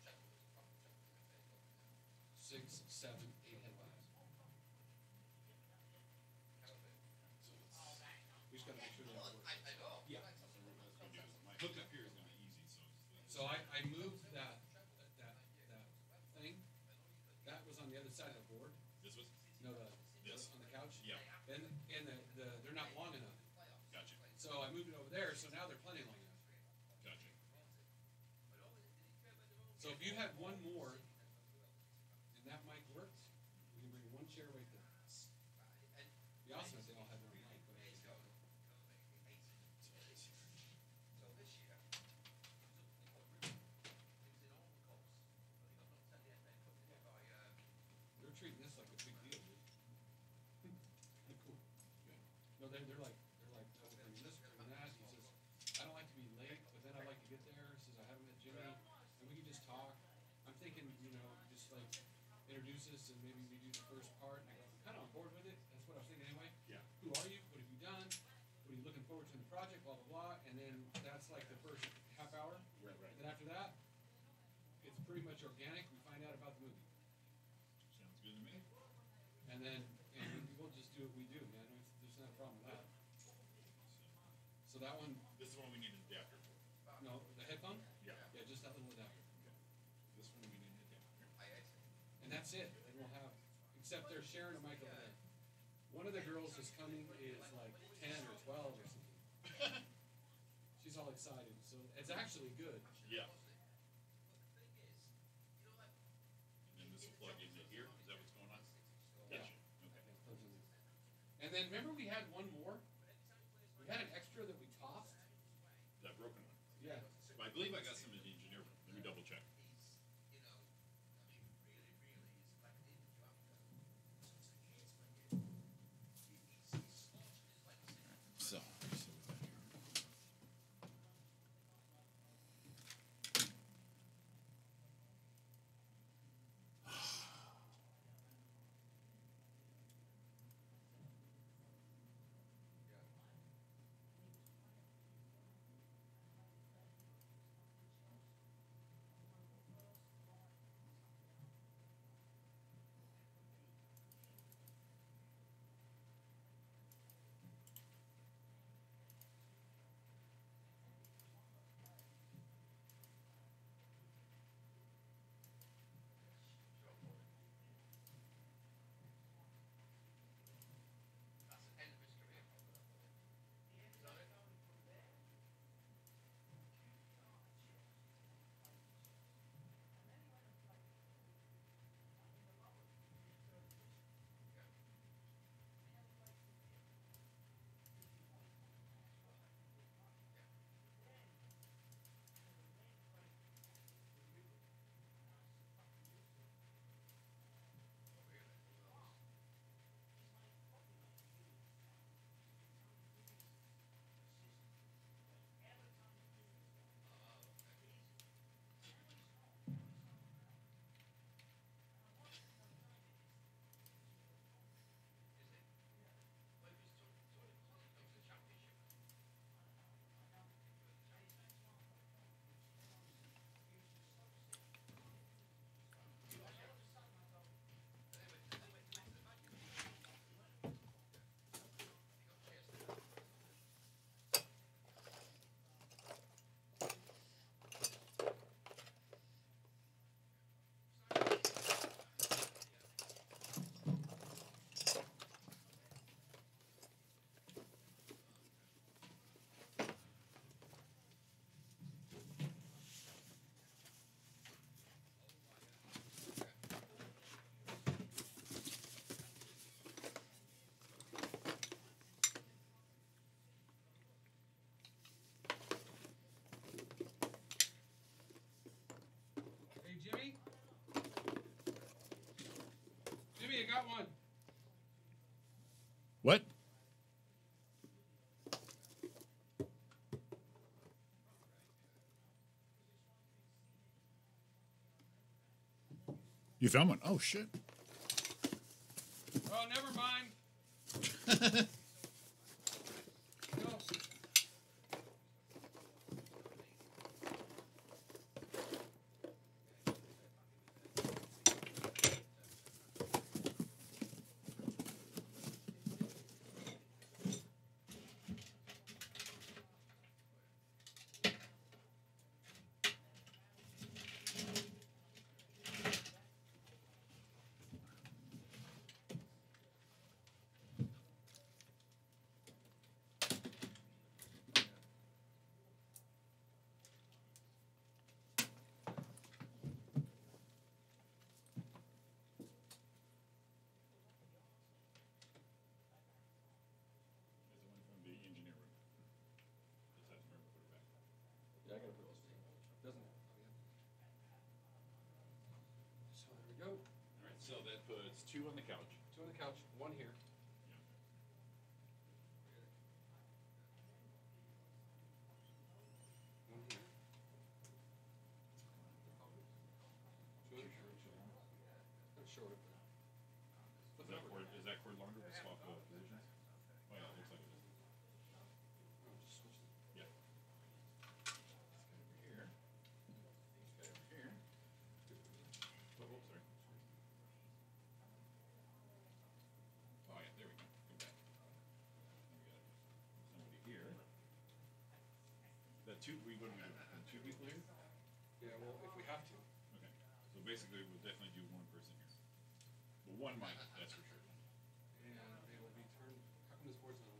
S6: 6, 7, 8 headphones. So we just gotta make sure that works. Yeah.
S13: So what else we do? My hookup here is gonna be easy,
S6: So I moved that thing. That was on the other side of the board.
S13: This was?
S6: No,
S13: This?
S6: on the couch.
S13: Yeah.
S6: And they're not long enough.
S13: Gotcha.
S6: So I moved it over there. So now they're plenty long enough.
S13: Gotcha.
S6: So if you had one more, and that mic worked, we can bring one chair right there. Be awesome if they all had their own mic. But they're treating this like a big deal, dude. Cool. No, they're like, oh, bring this, bring that. He says, I don't like to be late, but then I like to get there. He says, I haven't met Jimmy, and we can just talk. I'm thinking, just like introduce us and maybe we do the first part. And I go, I'm kind of on board with it. That's what I was thinking anyway.
S13: Yeah.
S6: Who are you? What have you done? What are you looking forward to in the project? Blah, blah, blah. And then that's like the first half hour.
S13: Right.
S6: Then after that, it's pretty much organic. We find out about the movie.
S13: Sounds good to me.
S6: And then we'll just do what we do, man. There's not a problem with that. So that one,
S13: This is the one we need an adapter for.
S6: no, the headphone?
S13: Yeah.
S6: Yeah, just that little adapter.
S13: This one we need an adapter.
S6: And that's it. And we'll have, except they're sharing a mic over there. One of the girls is coming is like 10 or 12 or something. She's all excited. So it's actually good.
S13: Yeah. And then this will plug into here. Is that what's going on?
S6: Yeah.
S13: Gotcha. Okay.
S6: And then remember we had one more? We had an extra that we tossed.
S13: That broken one.
S6: Yeah.
S13: I believe I got some in the engineer room. Let me double check. So, let's see what we got here.
S6: You found one? Oh, shit.
S13: Oh, never mind. No.
S6: There's one from the engineer room. Just have to remember to put it back.
S13: Yeah, I gotta put this thing. Doesn't it? So there we go.
S6: All right, so that puts 2 on the couch.
S13: 2 on the couch, 1 here. One here. 2 on the couch. Kind of short.
S6: Is that cord longer to swap positions? Oh, yeah, it looks like it is.
S13: Oh, just switch them.
S6: Yeah. This guy over here. This guy over here. Oh, sorry. Oh, yeah, there we go. Come back. We got somebody here. That 2, what do we do? 2 people here?
S13: Yeah, well, if we have to.
S6: Okay. So basically, we'll definitely do 1 person here. Well, 1 mic, that's for sure.
S13: And they will be turned. How come this board's not on?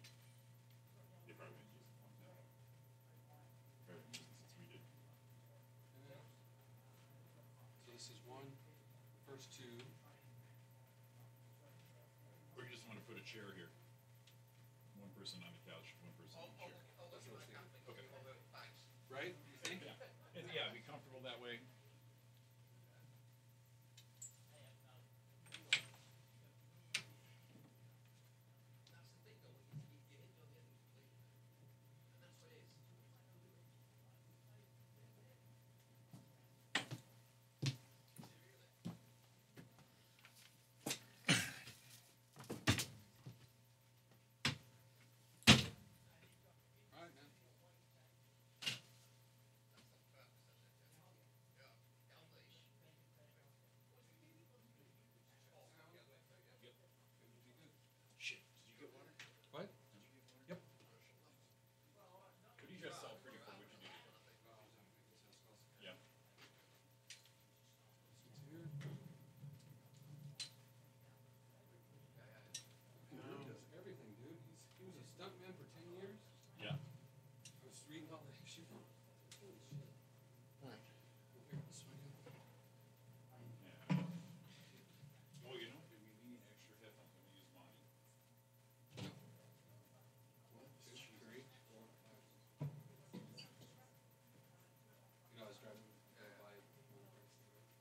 S6: They probably didn't use it one time. Probably didn't use it since we did.
S13: Yeah. So this is 1, first 2.
S6: Or you just want to put a chair here. 1 person on the couch, 1 person on the chair.
S13: That's what I was thinking.
S6: Okay.
S13: Right? You think?
S6: Yeah, be comfortable that way.
S13: All right, man.
S6: Shit, did you get water?
S13: What? Yep.
S6: But you dressed all pretty for what you did. Yeah.
S13: He does everything, dude. He was a stuntman for 10 years.
S6: Yeah.
S13: I was reading all the shit. Holy shit. Here, this one.
S6: Yeah. Oh, you know, if we need extra headphones, I'm gonna use mine.
S13: 1, 2, 3, 4, 5. You know, I was driving by.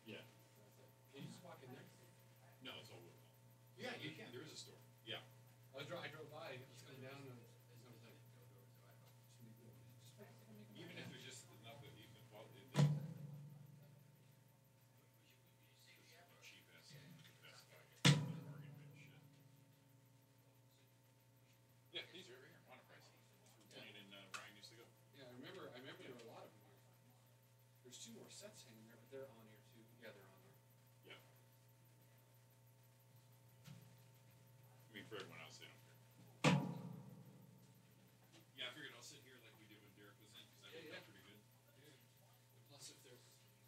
S6: Yeah.
S13: Can you just walk in there?
S6: No, it's all wood. Yeah, you can. There is a store. Yeah.
S13: I drove by. It was coming down, and I was like,
S6: Even if there's just enough that even well, cheap ass Best Buy bargain bin shit. Yeah, these are over here. On a price. Playing in Ryan used to go.
S13: yeah, I remember there were a lot of them here. There's 2 more sets hanging there, but they're on here too. Yeah, they're on there.
S6: Yeah. I mean, for everyone else, they don't care. Yeah, I figured I'll sit here like we did when Derek was in, because I think that's pretty good.
S13: Yeah. And plus, if they're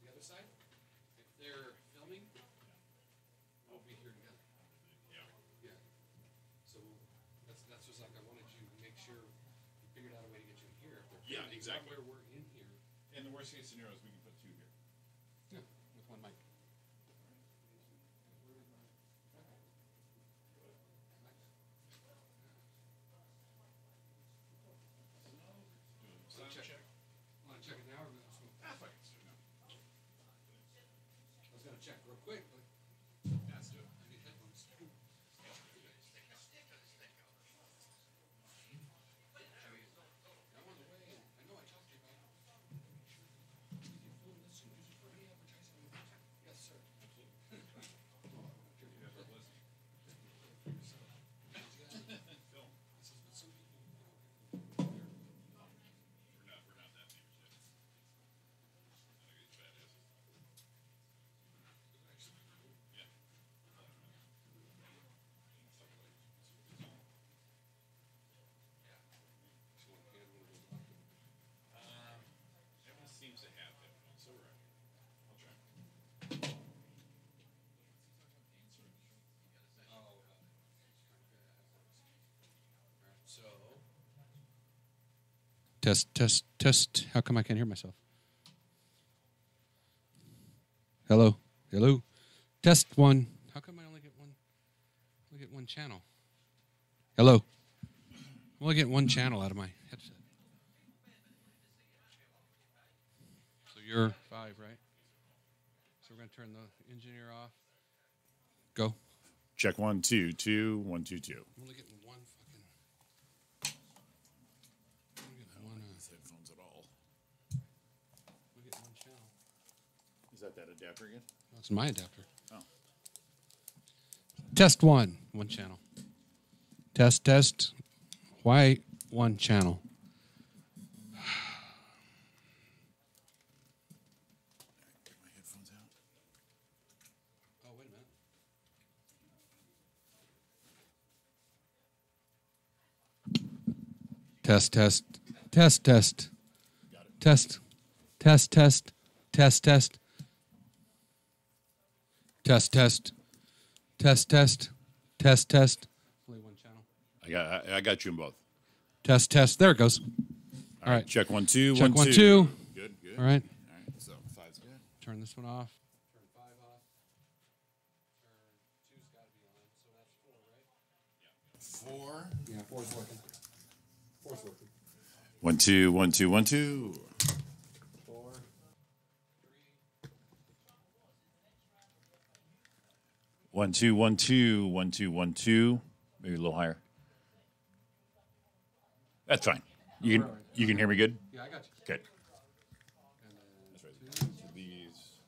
S13: the other side, if they're filming, we'll be here together.
S6: Yeah.
S13: Yeah. So that's just like I wanted you to make sure you figured out a way to get you in here. If they're
S6: Yeah,
S13: filming,
S6: exactly.
S13: Where we're in here.
S6: And the worst case scenario is we can put 2 here.
S13: Yeah, with 1 mic.
S6: Sound check.
S13: Want to check it now or no?
S6: Ah, fuck it. No.
S13: I was gonna check real quick, but
S6: Yeah, let's do it.
S13: I need headphones. I'm on the way. I know I talked to you about it.
S15: Test, test, test. How come I can't hear myself? Hello, hello. Test one. How come I only get one? Only get one channel. Hello. I only get one channel out of my headset. So you're 5, right? So we're gonna turn the engineer off. Go.
S6: Check 1, 2, 2, 1, 2, 2.
S15: I'm only getting one fucking. I'm only getting one.
S6: These headphones at all.
S15: We get one channel.
S6: Is that adapter again?
S15: That's my adapter.
S6: Oh.
S15: Test one channel. Test, test. Why one channel?
S6: Get my headphones out.
S15: Oh, wait a minute. Test, test, test, test. Test, test, test, test, test. Test, test, test, test, test, test. Only one channel.
S6: I got you in both.
S15: Test, test. There it goes. All right.
S6: Check 1, 2,
S15: Check
S6: 1, 2.
S15: 2.
S6: Good, good.
S15: All right.
S6: All right. So 5's good.
S15: Turn this one off. Turn 5 off. Turn 2's got to be on. So that's 4, right?
S6: 4.
S15: Yeah, 4's working. 4's working.
S6: 1, 2, 1, 2, 1, 2.
S15: 4,
S6: 1, 2, 1, 2, 1, 2, 1, 2. Maybe a little higher. That's fine. You can hear me good?
S15: Yeah, I got you.
S6: Good. That's right. These.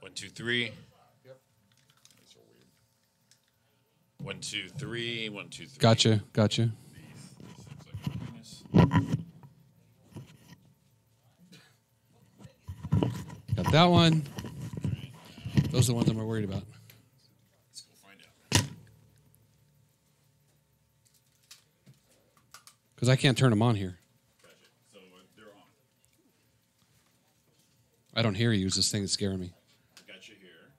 S6: 1, 2, 3.
S15: Yep.
S6: That's so weird. 1, 2, 3. 1, 2, 3.
S15: Gotcha, gotcha. Got that one. Those are the ones I'm more worried about.
S6: Let's go find out.
S15: Because I can't turn them on here.
S6: Gotcha. So they're on.
S15: I don't hear you. It's this thing that's scaring me.
S6: Got you here.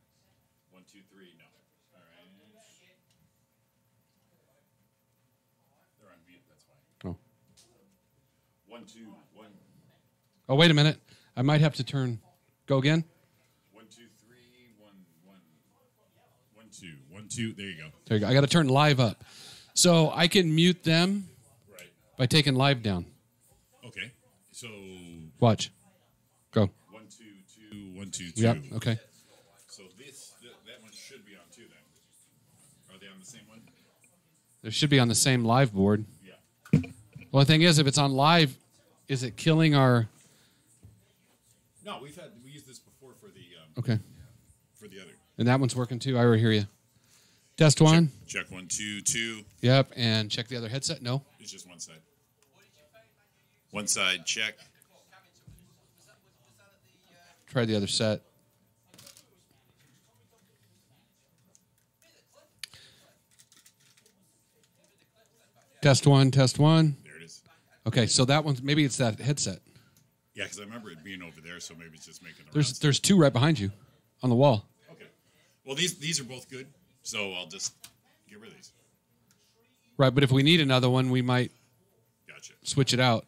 S6: 1, 2, 3. No. All right. They're on mute. That's why.
S15: Oh.
S6: 1, 2, 1.
S15: Oh, wait a minute. I might have to turn. Go again.
S6: 1, 2, 3. 1, 1. 1, 2. 1, 2. There you go.
S15: There you go. I got to turn live up. So I can mute them
S6: Right.
S15: by taking live down.
S6: Okay. So
S15: Watch. Go.
S6: 1, 2, 2, 1, 2, 2.
S15: Yep. Okay.
S6: So that one should be on too then. Are they on the same one?
S15: There should be on the same live board.
S6: Yeah.
S15: Well, the thing is, if it's on live, is it killing our?
S6: No, we used this before for the
S15: Okay.
S6: for the other.
S15: And that one's working too. I already hear you. Test one.
S6: Check 1, 2, 2.
S15: Yep. And check the other headset. No.
S6: It's just one side. One side check.
S15: Try the other set. Test one. Test one.
S6: There it is.
S15: Okay. So that one's maybe it's that headset.
S6: Yeah, because I remember it being over there, so maybe it's just making the rounds.
S15: There's two right behind you, on the wall.
S6: Okay. Well, these are both good, so I'll just get rid of these.
S15: Right. But if we need another one, we might
S6: Gotcha.
S15: switch it out.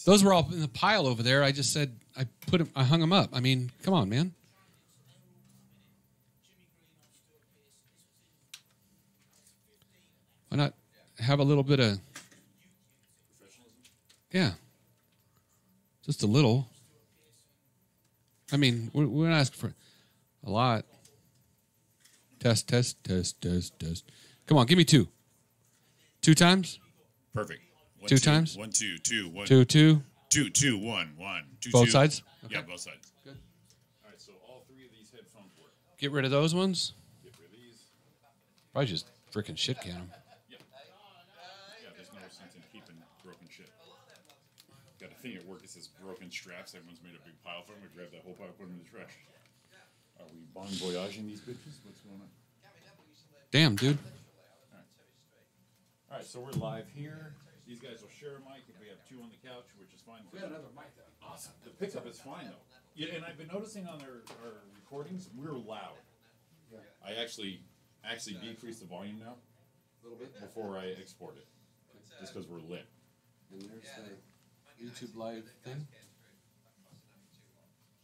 S15: Those were all in the pile over there. I just said I hung them up. I mean, come on, man. Why not have a little bit of, yeah, just a little. I mean, we're not asking for a lot. Test, test, test, test, test. Come on, give me 2. 2 times?
S6: Perfect.
S15: 2 times?
S6: 1, 2, 2, 1.
S15: 2, 2.
S6: 2, 2, 1, 1. 2,
S15: Both
S6: 2.
S15: sides?
S6: Yeah,
S15: Okay.
S6: both sides.
S15: Good.
S6: All right, so all 3 of these headphones work.
S15: Get rid of those ones.
S6: Get rid of these.
S15: Probably just freaking shit can them.
S6: Yeah, there's no sense in keeping broken shit. Got a thing at work that says broken straps. Everyone's made a big pile for them. I grabbed that whole pile, put them in the trash. Are we bon voyaging these bitches? What's going on?
S15: Damn, dude.
S6: All right, so we're live here. These guys will share a mic if we have 2 on the couch, which is fine. We got another mic. Awesome. The pickup is fine though. Yeah, and I've been noticing on our recordings we're loud. Yeah. I actually decrease the volume now a little bit before I export it. just because we're lit.
S15: And there's the YouTube live thing.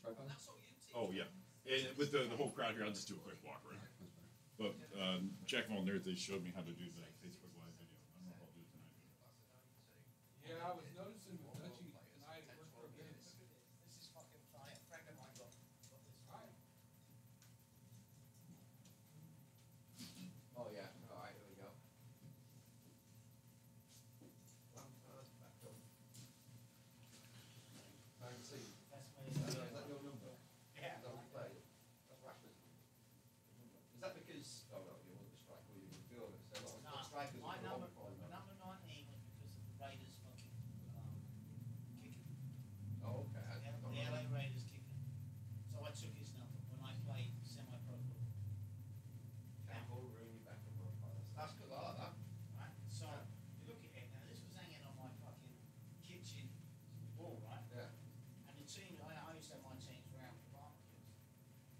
S15: Tripod?
S6: Oh yeah, and with the whole crowd here, I'll just do a quick walk around. But Jack of all nerds, they showed me how to do the Facebook Live video. I don't know if I'll do it tonight.
S15: Yeah, I was noticing with Dutchy tonight it worked for a bit.
S8: This is fucking fire. A friend of mine got this.
S2: Oh yeah. All right. Here we go.
S8: That's my
S2: Is that your number?
S8: Yeah.
S2: Is that what you play? That's Rashford's number. Is that because? Oh no, you want the striker. You can feel it. So a lot of strikers
S8: my
S2: are
S8: number,
S2: wrong for him.
S8: number 19 was because of the Raiders fucking kicking.
S2: Oh okay.
S8: Yeah, the LA Raiders kicking. So I took his number when I played semi-pro football.
S2: Campbell, Rooney, Beckham, that's good. I like that.
S8: Right? So you look at it now. This was hanging on my fucking kitchen wall, right?
S2: Yeah.
S8: And the team, I used to have my teams around for barbecues,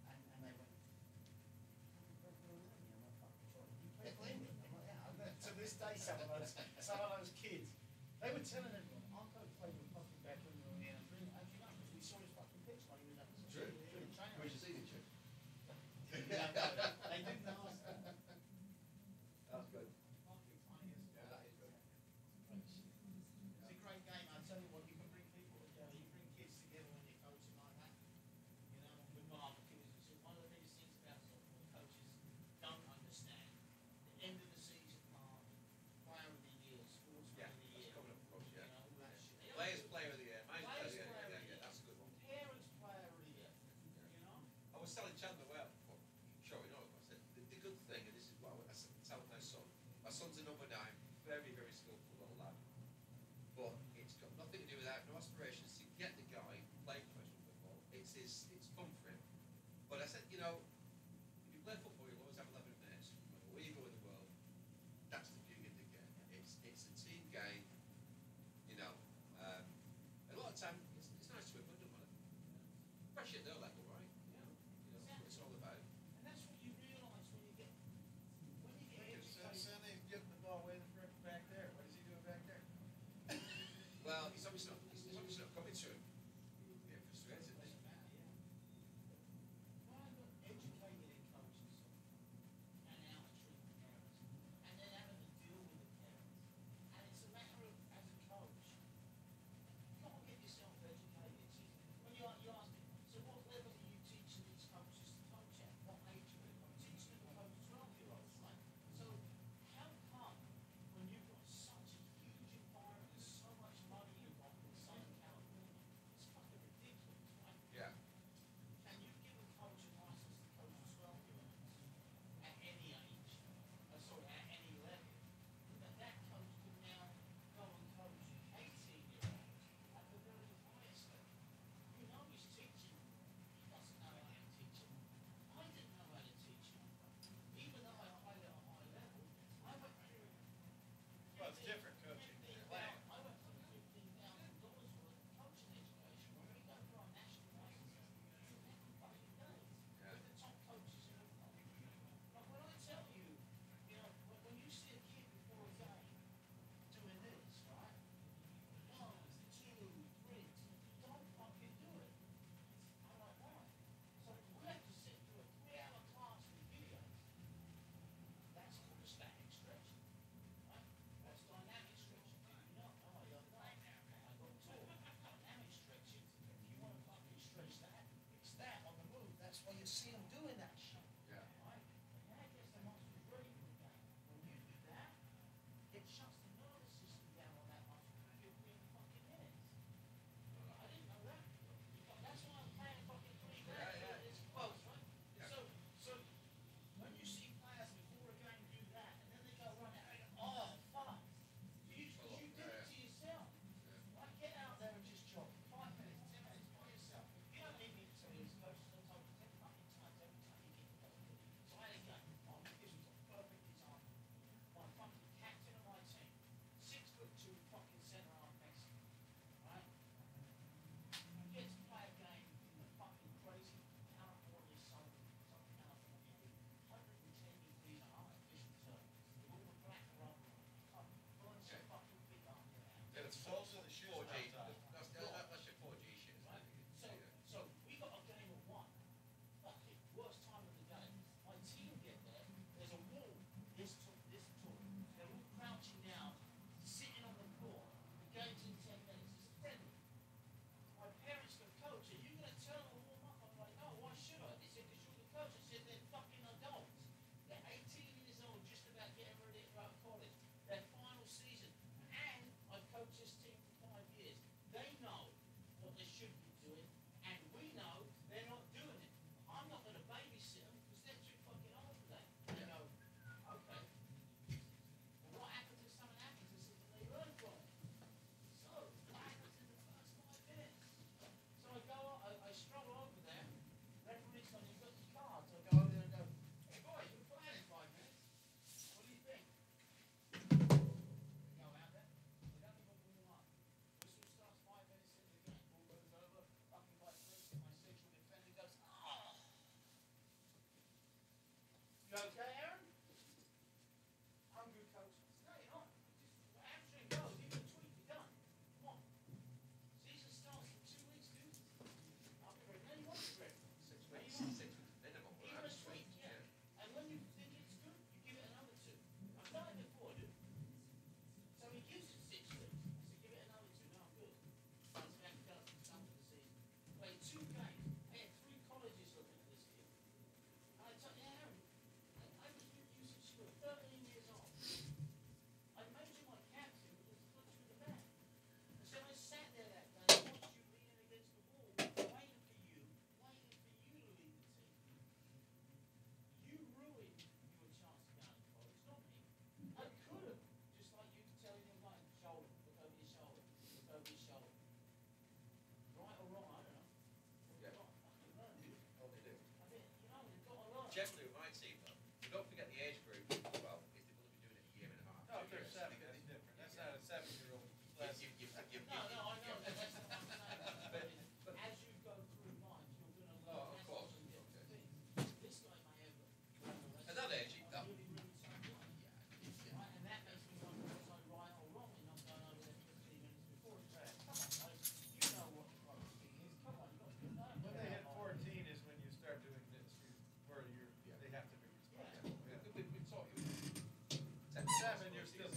S8: and they went. You play for England? I'm like, yeah. To this day, some of those kids, they were telling everyone, "I'll go play with fucking Beckham and Rooney." And how'd you know? Because we saw his fucking pitch when he was up.
S2: True.
S8: Training.
S2: Where's your signature?
S8: They do know.
S2: That's good.
S8: Fucking funny as
S2: Yeah, that is good.
S8: It's a great game. I tell you what, you can bring people together. You bring kids together when you're coaching like that. You know, with barbecues. It's one of the biggest things about football coaches don't understand. The end of the season part, player of the year, sportsman of the year.
S2: Coming up close, yeah.
S8: You know, all that shit.
S2: Players Player of the Year. Mine's Player of
S8: Players
S2: the Year.
S8: Player of the
S2: Yeah,
S8: Year.
S2: that's a good one.
S8: Parents player of the year. You know?
S2: I was telling Chandler, well, showing off, I said, the good thing, and this is what I said, tell my son. My son's a number 9, very, very skillful little lad. But it's got nothing to do with that, no aspirations to get the guy playing professional football. It's fun for him. But I said, you know, if you play football, you'll always have 11 minutes. No matter where you go in the world, that's the beauty of the game. It's a team game, you know. A lot of time, it's nice to win, but it doesn't matter. Especially at their level, right? You know, that's what it's all about.
S8: And that's what you realise when you get educated.
S14: Sunday, getting the ball way the frick back there. What is he doing back there?
S2: Well, he's obviously not coming to him. Yeah, frustrated.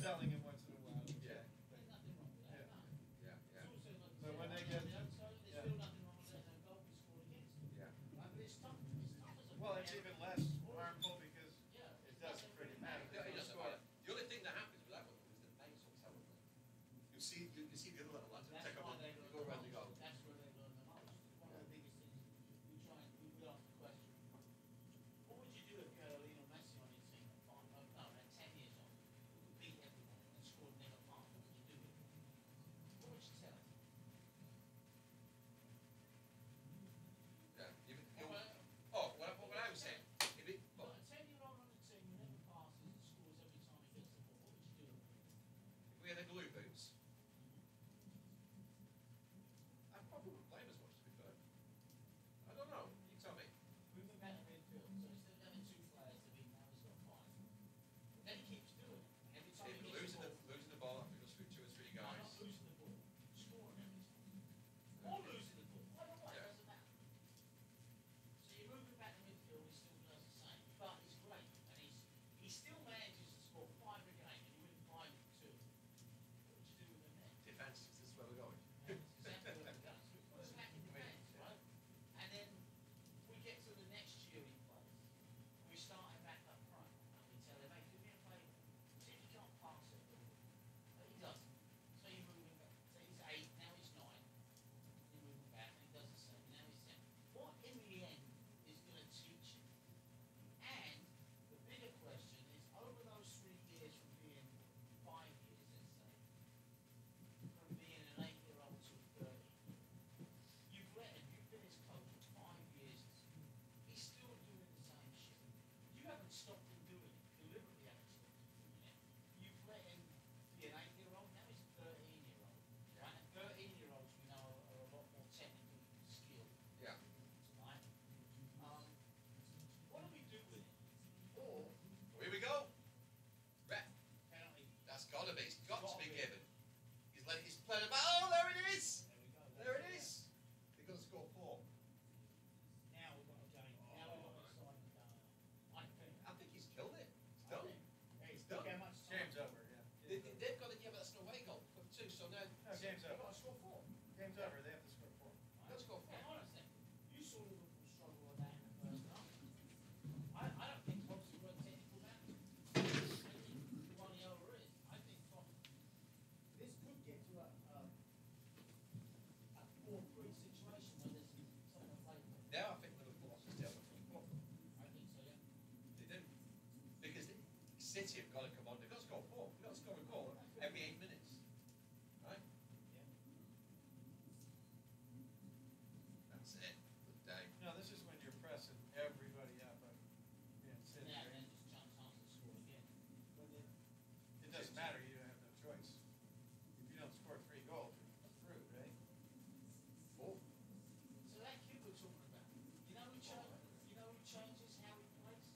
S14: telling him once in a while.
S2: Yeah.
S14: But,
S12: Nothing wrong with that. No.
S2: Yeah, yeah.
S12: It's also like
S14: But when they
S12: on
S14: get-
S12: the other side, there's
S14: yeah.
S12: still nothing wrong with letting a goal be scored against them.
S2: Yeah.
S12: Right? But it's tough. It's tough as a
S14: well, it's
S12: player.
S14: even less harmful because
S12: Yeah,
S14: it doesn't really matter.
S2: Yeah, it
S14: There's no
S2: doesn't
S14: score.
S2: matter. The only thing that happens with that one is the names will tell them. You see the other little lads that
S12: That's
S2: take up
S12: why
S2: and
S12: they
S2: you
S12: learn
S2: go
S12: the
S2: around the
S12: most.
S2: goal.
S12: That's where they learn the most. One of the biggest things we try and we ask the question. What would you do if you had a Lionel Messi on your team at 10 years old, who could beat everyone and scored never pass? What would you do with him? What would you tell him?
S2: Yeah. What I was saying. If it,
S12: You've got a 10-year-old on the team who never passes and scores every time he gets the ball. What would you do with him?
S2: if we had the glue boots, I probably wouldn't play him as much, to be fair. I don't know. You tell me.
S12: Move him back to midfield. So instead of having two players to beat, now he's got 5. But then he keeps doing it. Every time he gets
S2: Losing the ball after just through 2 or 3
S12: No,
S2: guys.
S12: not losing the ball. Scoring every time. Or losing the ball. Either way, it doesn't matter. So you move him back to midfield, he still does the same. But he's great. And he still manages to score 5 a game and you win 5 to 2. What would you do with him then?
S2: Defense, this is where we're going.
S12: That's exactly what we've done. So we put him back in defence, right? And then we get to the next year he plays. We start him back up front. And we tell him, hey, do me a favour. See if you can't pass it. But he doesn't. So you move him back. So he's 8, now he's 9. You move him back and he does the same. Now he's 10. What in the end is going to teach him? And the bigger question is, over those 3 years from being 5 years, let's say, from being an 8-year-old to 30, you've been his coach for 5 years. He's still doing the same shit. You haven't stopped him doing it. Deliberately haven't stopped him doing it. You've let him be an 8-year-old, now he's a 13-year-old. Right? And 13-year-olds we know are a lot more technically skilled.
S2: Yeah.
S12: Right? What do we do with it? Or
S2: Here we go. Rep.
S12: penalty.
S2: That's got to be. It's got to be given. He's playing about. Oh, there it is.
S12: There we go.
S2: There it is. They're going to score 4.
S12: Now we've got a game. Now we've got a side going. I think.
S2: I think he's killed it. It's
S12: I
S2: done.
S12: think. Hey,
S2: It's
S12: look
S2: done.
S12: how much time.
S14: Game's over, yeah.
S2: They've got to give us an away goal for 2. So now
S14: No, game's
S12: They've
S14: over.
S12: got to score 4.
S14: Game's over. They have to score 4.
S2: let's go for
S12: Hang
S2: it.
S12: on a second. You saw Liverpool struggle with that in the first half. I don't think Klopp's got a technical manager. I think Guardiola is. I think Klopp. This could get to a 4-3 situation where there's someone playing.
S2: Now I think Liverpool lost his tail between 4.
S12: I think so, yeah.
S2: They do. Because City have got to come on. They've got to score 4. They've got to score a goal every 8 minutes. Right?
S12: Yeah.
S2: That's it. Good day.
S14: No, this is when you're pressing everybody up and being sitting
S12: Yeah,
S14: there.
S12: and then just chance to score again. But then,
S14: It doesn't matter. You don't have no choice. If you don't score 3 goals, you're through, right?
S2: 4.
S12: so that kid we're talking about, you know who changes how he plays?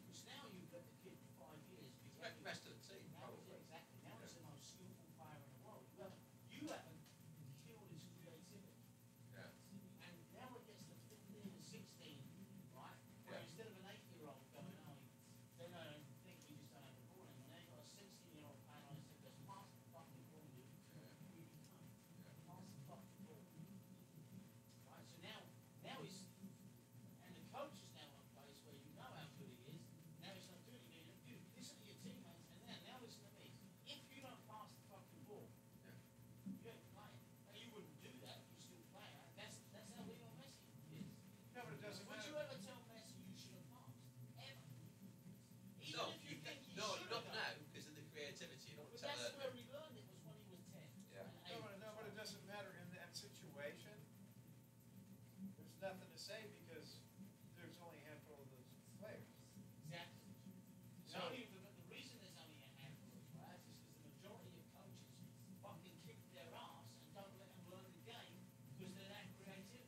S12: Because now you've got the kid for 5 years.
S2: It's the best of the team,
S12: Now he's,
S2: probably.
S12: exactly. Now he's the most skillful player in the world. You haven't killed his creativity.
S2: Yeah.
S12: And now it gets to 15 and 16, right? Where
S2: Yeah.
S12: instead of an 8-year-old going, oh, they don't think we just don't have the ball anymore. Now you've got a 16-year-old playing on his head, just pass the fucking ball, dude. Who you become. Pass the fucking ball. Right? So now he's, and the coach is now in a place where you know how good he is. Now he's not doing it. You listen to your teammates, and now listen to me. If you don't pass the fucking ball,
S2: Yeah.
S12: you ain't playing. Now you wouldn't do that if you're still playing. Right? That's how Lionel Messi is.
S14: No, but it doesn't
S12: Would you
S14: matter.
S12: ever tell Messi you should have passed? Ever? Even
S2: No,
S12: if you think he
S2: no,
S12: should
S2: not
S12: have
S2: now
S12: done.
S2: because of the creativity. You don't
S12: But
S2: tell
S12: that's
S2: her.
S12: where we learned it was when he was 10.
S2: Yeah.
S12: And
S14: No, but it doesn't matter in that situation. There's nothing to say because there's only a handful of those players.
S12: Exactly.
S14: So-
S12: The reason there's only a handful of players is because the majority of coaches fucking kick their ass and don't let them learn the game because they're that creative.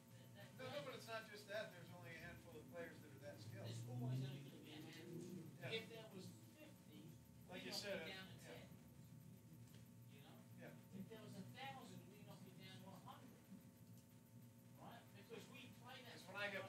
S14: No, but it's not just that. There's only a handful of players that are that skilled.
S12: There's always only going to be a handful.
S14: Yeah.
S12: If there was 50,
S14: Like
S12: we
S14: you
S12: knock
S14: said,
S12: it down to
S14: yeah.
S12: 10. You know?
S14: Yeah.
S12: If there was 1,000, we knock it down to 100. Right? Because we play that.
S14: Because when I get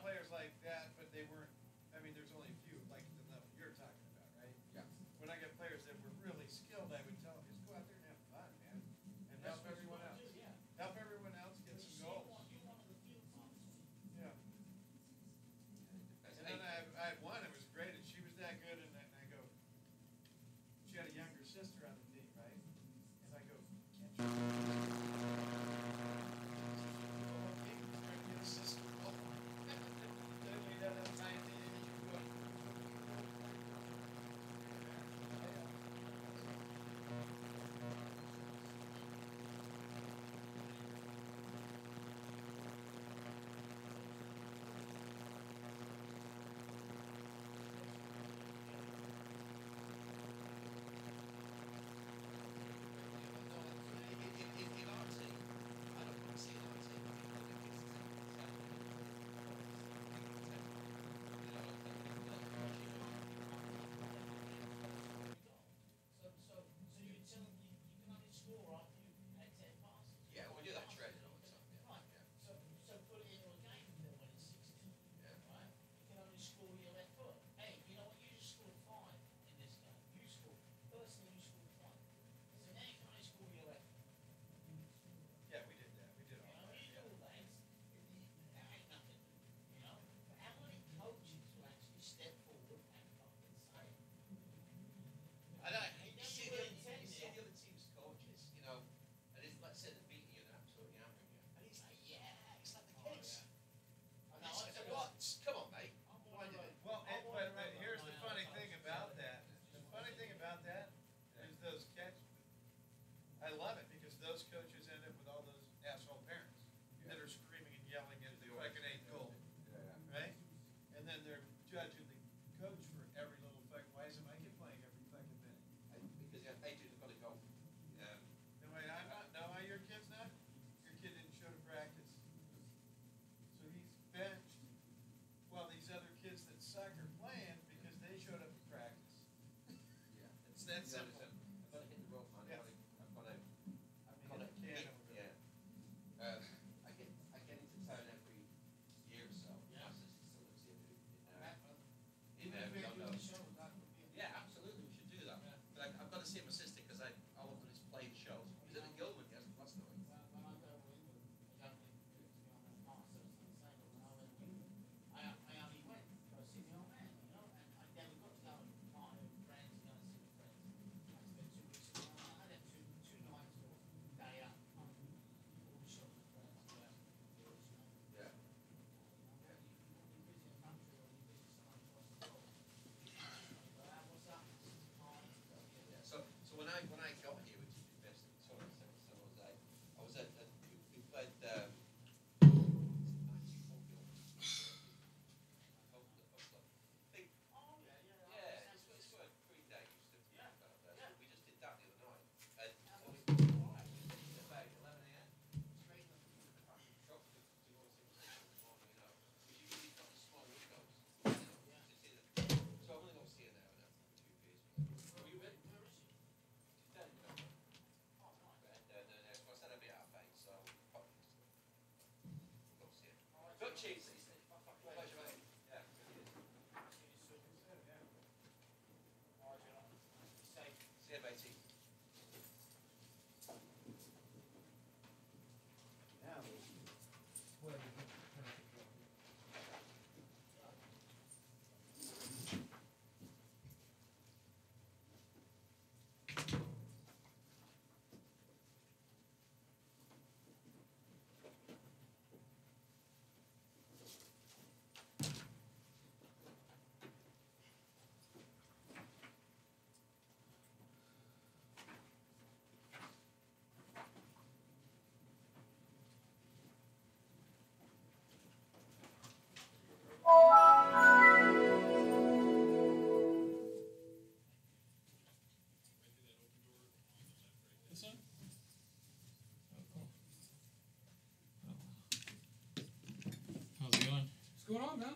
S16: How's it going?
S15: What's going on, man?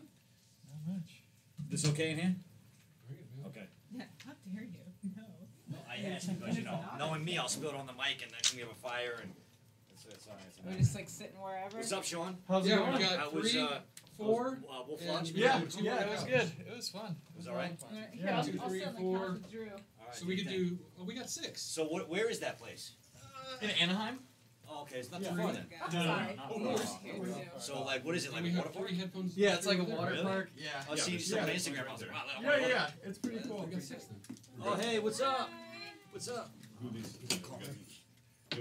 S16: Not much. This okay in here? Okay.
S4: How dare you? No.
S16: Well, I asked because, you know, knowing me, I'll spill it on the mic and then we have a fire and it's all right.
S4: We're just like sitting wherever.
S16: What's up, Sean?
S15: How's it going?
S16: We
S15: We got
S16: How was,
S15: 3, 4.
S16: Wolf
S15: and
S16: Lodge?
S15: yeah, it was
S16: good.
S15: It was fun.
S16: It was all right?
S15: Yeah, 2, 3, 4.
S4: Drew.
S15: So we could do. Oh, we got 6.
S16: So where is that place?
S17: In Anaheim?
S16: Oh, okay, it's not too
S15: Yeah.
S16: far then. So like, what is it, like
S15: we
S16: a
S15: have
S16: water park?
S15: 3 headphones.
S17: Yeah, it's like a
S15: Really?
S17: water park. Yeah.
S16: I'll see some on Instagram. I was like, wow, that water park.
S17: It's pretty cool.
S15: We got 6 then.
S16: Oh, hey, what's up? What's up?
S15: He's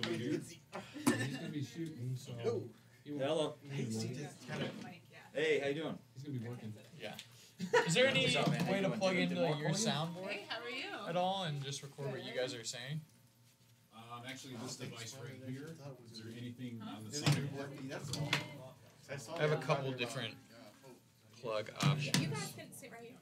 S15: gonna be shooting, so. he won't-
S16: Hello.
S15: he won't work.
S16: Hey, how you doing?
S15: He's gonna be working.
S17: Yeah. Is there any
S16: What's up, man? How
S17: way
S16: you
S17: to
S16: doing?
S17: plug
S16: Did
S17: into
S16: Mark
S17: your
S16: call you?
S17: soundboard
S4: Hey, how are you?
S17: at all and just record what you guys are saying?
S13: Actually, this device right here. Is there anything on the side?
S17: I have a couple different plug options.
S4: You guys can sit right here.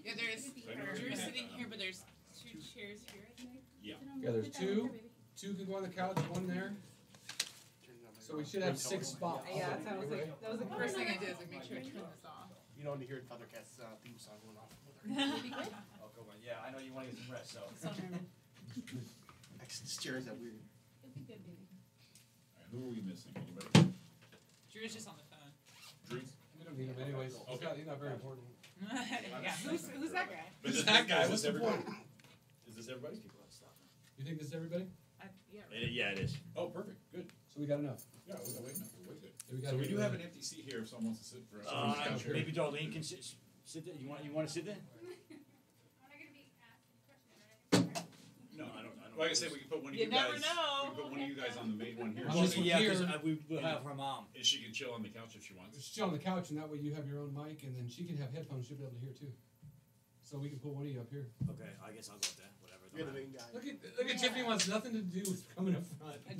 S4: Yeah, there's Drew's sitting here, but there's 2 chairs here, I think.
S13: Yeah.
S15: Yeah, there's 2. 2 can go on the couch, 1 there. So we should have 6 spots.
S4: Yeah, that was like that was the first thing I did. Was like make sure I turn this off.
S18: You don't want to hear Thundercat's theme song going off.
S16: Oh, go on. Yeah, I know you want to get some rest, so.
S18: This chair is that weird.
S4: It'll be good, baby.
S13: Alright, who are we missing? Anybody?
S4: Drew's just on the phone.
S13: Drew?
S15: We don't need him anyways. He's not very important.
S4: Yeah, who's that guy?
S13: But
S15: Who's that guy?
S13: Is
S15: What's
S13: this
S15: the
S13: everybody?
S15: point?
S13: Is this everybody?
S15: You think this is everybody?
S4: Yeah.
S16: Yeah, it is.
S13: Oh, perfect. Good.
S15: So we got enough.
S13: Yeah, we got way enough. We're way good.
S15: Yeah, we got
S13: So we
S15: enough.
S13: do have an empty seat here if someone wants to sit for us.
S16: Maybe Darlene can sit there. You want to sit there? No, I don't.
S13: Like I said, we can put one of
S4: You
S13: you guys.
S4: never know.
S13: We can put one of you guys on the main one here.
S15: On this one
S16: Yeah,
S15: here.
S16: because we will have her mom.
S13: And she can chill on the couch if she wants.
S15: Just chill on the couch, and that way you have your own mic, and then she can have headphones. She'll be able to hear too. So we can put one of you up here.
S16: Okay, I guess I'll go with that. Whatever.
S18: You're the main guy.
S15: Look at Tiffany wants nothing to do with coming up front.
S4: I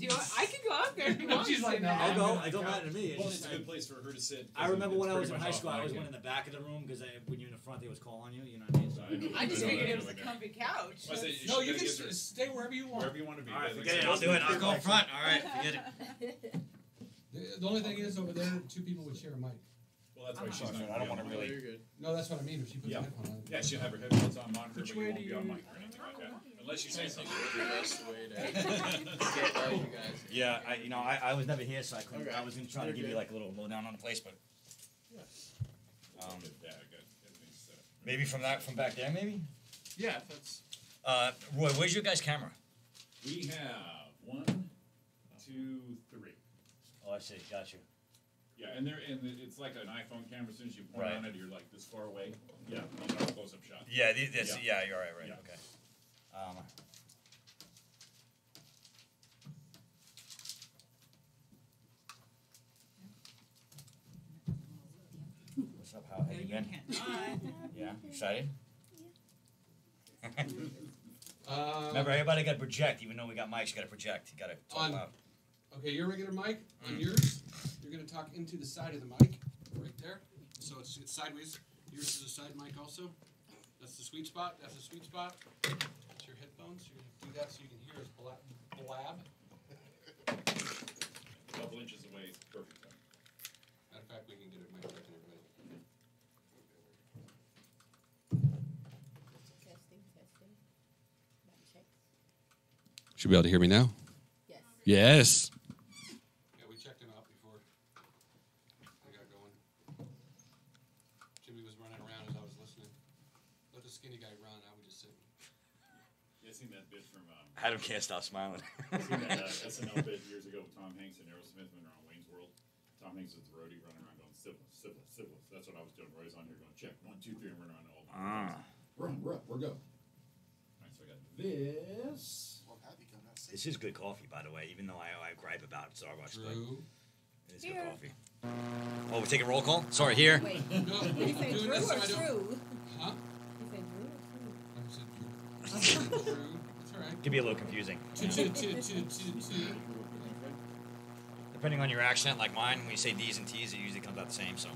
S4: can go out there if you want.
S15: She's like, no.
S16: I'll go. It don't matter to me.
S13: Well,
S16: It's
S13: it's
S16: just,
S13: a good place for her to sit.
S16: I remember when I was in
S13: It's
S16: high
S13: pretty
S16: school,
S13: much
S16: I always
S13: off
S16: went in
S13: mic,
S16: the back of the room because when you're in the front, they was calling you. You know what I mean? So,
S4: I just
S13: know
S4: figured
S13: that
S4: it was a
S13: anyway.
S4: comfy couch.
S13: I said,
S15: No, you
S13: gotta
S15: can
S13: get her-
S15: stay wherever you want.
S13: Wherever you want to be.
S16: all right,
S13: Like
S16: forget
S13: I
S16: it.
S13: said,
S16: I'll do it. I'll go in front. All right, forget it.
S15: The only thing is over there, 2 people would share a mic.
S13: Well, that's why she's not.
S16: I don't want to really.
S15: No, that's what I mean. If she puts
S13: Yeah.
S15: a headphone on.
S13: Yeah, she'll have her headphones on, monitor, but you won't be on mic or anything like that. Unless you say something.
S17: Best way to get all you guys.
S16: Yeah, I was never here, so I couldn't. I was gonna try to give you like a little lowdown on the place, but
S13: Yeah, I got everything set up.
S16: maybe from back there, maybe.
S17: Yeah, that's.
S16: Roy, where's your guys' camera?
S13: We have 1, 2, 3.
S16: Oh, I see. Got you.
S13: Yeah, and it's like an iPhone camera. As soon as you point
S16: Right.
S13: on it, you're like this far away. Yeah, these are close-up shots.
S16: Yeah, you're right.
S13: Yeah.
S16: Okay. What's up? How have you been? Yeah, excited. Remember, everybody got to project. Even though we got mics, you got to project. You got to talk
S15: On-
S16: loud.
S15: Okay, your regular mic on yours. You're gonna talk into the side of the mic, right there. So it's sideways. Yours is a side mic also. That's the sweet spot. That's the sweet spot. That's your headphones. You're gonna do that so you can hear us blab.
S13: A couple inches away, it's perfect.
S15: Matter of fact, we can get a mic right to everybody.
S7: Testing. Check.
S15: Should be able to hear me now.
S7: Yes.
S15: Yes.
S7: Yeah,
S15: we checked him out before. I got
S13: seen that bit from.
S19: Adam can't stop smiling.
S13: I seen that SNL bit years ago with Tom Hanks and Aerosmith when they're on Wayne's World. Tom Hanks is the roadie running around going syphilis, syphilis, syphilis. That's what I was doing. Roy's on here going check 1, 2, 3, and running around all. We're up. We're go. All right, so I got this.
S19: This is good coffee, by the way. Even though I gripe about Starbucks, but it is good
S7: Here.
S19: coffee. Oh, we're taking roll call. Sorry, here.
S7: Wait. Did he say Drew or True?
S15: Huh?
S7: He said Drew or
S15: I said Drew. It's all right.
S19: Could be a little confusing.
S15: Two.
S19: Depending on your accent, like mine, when you say D's and T's, it usually comes out the same. So.